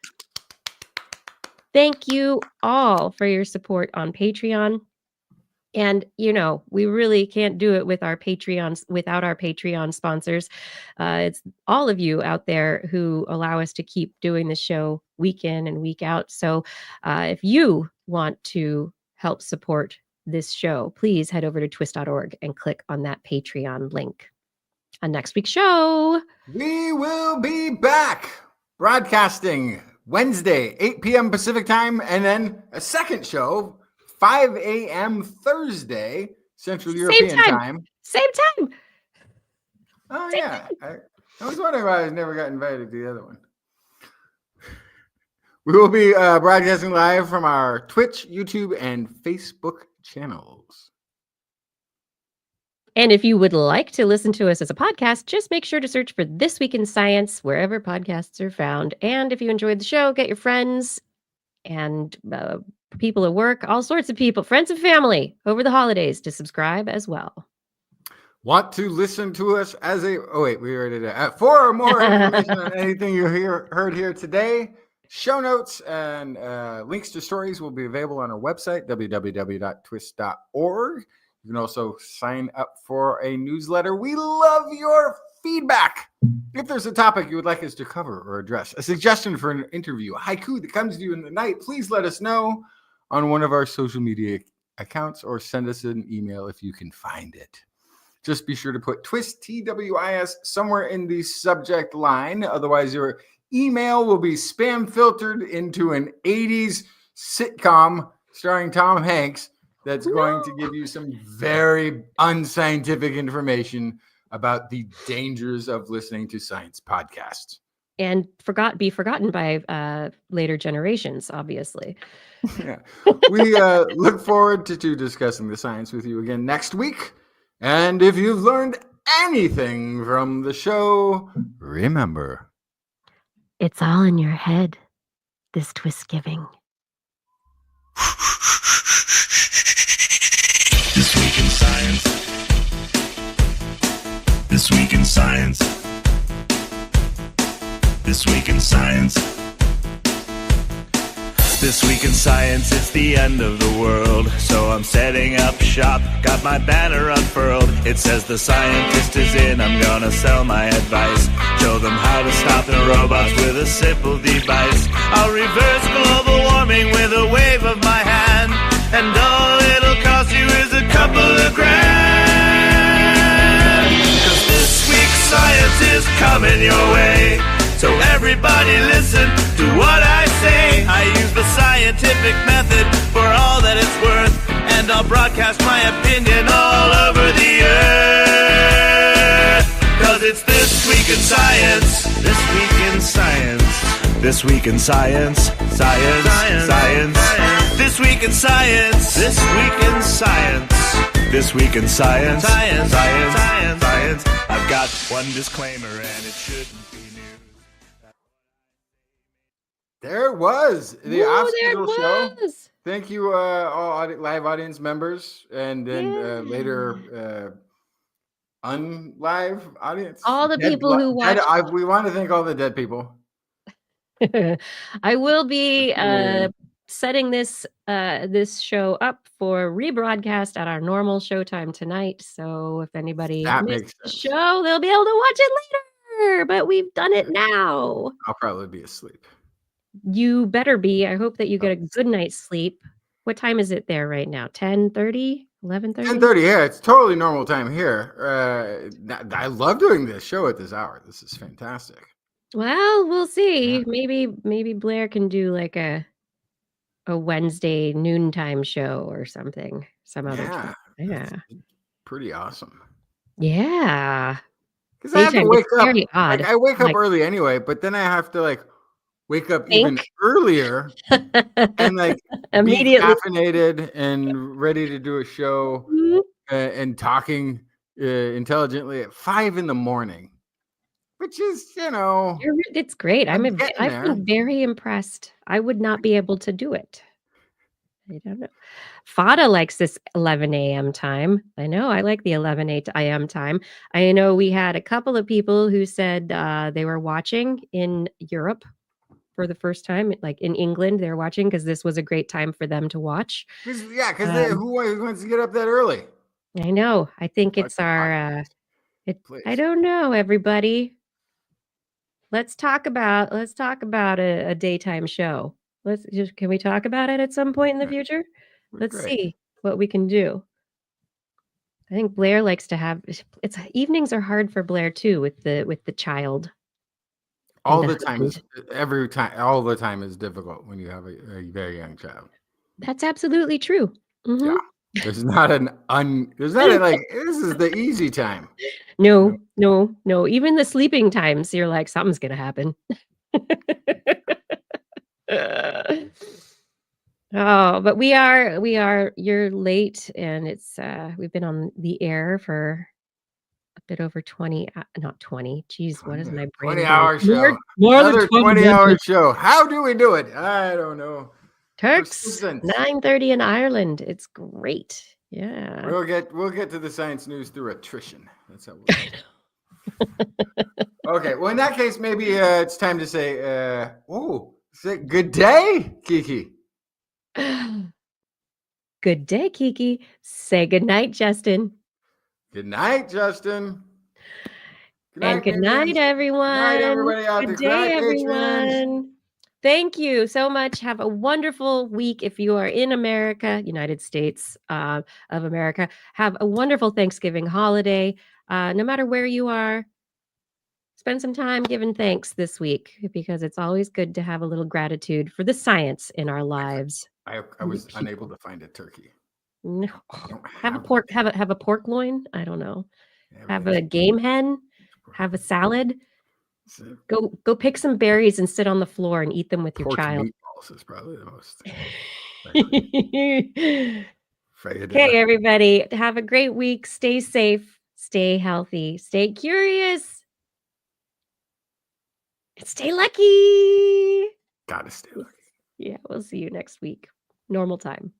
Thank you all for your support on Patreon. And, we really can't do it with our Patreons without our Patreon sponsors. It's all of you out there who allow us to keep doing the show week in and week out. So if you want to help support this show, please head over to twist.org and click on that Patreon link. On next week's show, we will be back broadcasting Wednesday, 8 p.m. Pacific time, and then a second show 5 a.m. Thursday, Central European time. Same time. Oh, yeah. I was wondering why I never got invited to the other one. We will be broadcasting live from our Twitch, YouTube, and Facebook channels. And if you would like to listen to us as a podcast, just make sure to search for This Week in Science wherever podcasts are found. And if you enjoyed the show, get your friends and people at work, all sorts of people, friends and family over the holidays to subscribe as well. Want to listen to us as a... Oh, wait, we already did. For more information on anything you heard here today, show notes and links to stories will be available on our website, www.twist.org. You You can also sign up for a newsletter. We love your feedback. If there's a topic you would like us to cover or address, a suggestion for an interview, a haiku that comes to you in the night, please let us know on one of our social media accounts or send us an email if you can find it. Just be sure to put TWIS, TWIS, somewhere in the subject line. Otherwise, your email will be spam filtered into an 80s sitcom starring Tom Hanks that's going to give you some very unscientific information about the dangers of listening to science podcasts. And be forgotten by later generations, obviously. Yeah. We look forward to discussing the science with you again next week. And if you've learned anything from the show, remember, it's all in your head, this twist giving. This week in science. This week in science. This week in science. This week in science, it's the end of the world. So I'm setting up shop, got my banner unfurled. It says the scientist is in, I'm gonna sell my advice. Show them how to stop the robots with a simple device. I'll reverse global warming with a wave of my hand. And all it'll cost you is a couple of grand. 'Cause this week's science is coming your way. So everybody listen to what I say. I use the scientific method for all that it's worth. And I'll broadcast my opinion all over the earth. 'Cause it's This Week in Science. This Week in Science. This Week in Science. Science. Science. This Week in Science. This Week in Science. This Week in Science. Science. Science. Science. Science. I've got one disclaimer and it shouldn't be news. there it was. The Whoa, obstacle show. was. Thank you, all live audience members, and then later unlive audience. All the people who watched. We want to thank all the dead people. I will be Yeah. setting this show up for rebroadcast at our normal showtime tonight. So if anybody That missed makes the sense. show, they'll be able to watch it later. But we've done it now. I'll probably be asleep. You better be. I hope that you get a good night's sleep. What time is it there right now? 10:30? 11:30? 10:30. Yeah, it's totally normal time here. I love doing this show at this hour. This is fantastic. Well, we'll see. Yeah. Maybe Blair can do like a Wednesday noontime show or something. Some other time. Yeah. That's pretty awesome. Yeah. Because I have to Daytime, wake it's up. very odd. I wake up Like- early anyway, but then I have to wake up even Think. earlier and be Immediately. caffeinated and ready to do a show Mhm. and talking intelligently at 5 a.m, which is, It's great. I'm I've getting there. been very impressed. I would not be able to do it. I don't know. Fada likes this 11 a.m. time. I know. I like the 11 a.m. time. I know we had a couple of people who said they were watching in Europe for the first time, like in England, they're watching because this was a great time for them to watch. Because who wants to get up that early? I know. I think Watch it's the our. podcast, I please. don't know, everybody. Let's talk about a daytime show. Can we talk about it at some point in the future? Let's Great. see what we can do. I think Blair likes to have evenings are hard for Blair too with the child. All and the the time is all the time is difficult when you have a very young child. That's absolutely true. Mhm. Yeah. There's not this is the easy time. No. Even the sleeping times, you're like, something's gonna happen. Oh, but you're late, and it's we've been on the air for a bit over 20, not 20. Geez, what is my brain? 20-hour doing? show. More than Another 20 20-hour minutes. show. How do we do it? I don't know. Turks, Persistence. 9:30 in Ireland. It's great. Yeah. We'll get to the science news through attrition. That's how we'll do it. Okay. Well, in that case, maybe it's time to say, good day, Kiki. Good day, Kiki. Say good night, Justin. Good night, Justin. Good And night, good night, patrons. everyone. Good night, everybody out there. Good Good night, day, patrons. everyone. Thank you so much. Have a wonderful week if you are in America, United States of America. Have a wonderful Thanksgiving holiday. No matter where you are, spend some time giving thanks this week because it's always good to have a little gratitude for the science in our lives. I and the was unable people. to find a turkey. No. I don't Have a have pork. Have a pork loin. I don't know. Have everything's a game hen. Have a salad. it's a Go pick some berries and sit on the floor and eat them with your pork child. meatballs is probably the most likely. Okay, everybody, have a great week. Stay safe, stay healthy, stay curious, and stay lucky. Gotta stay lucky. Yeah, we'll see you next week. Normal time.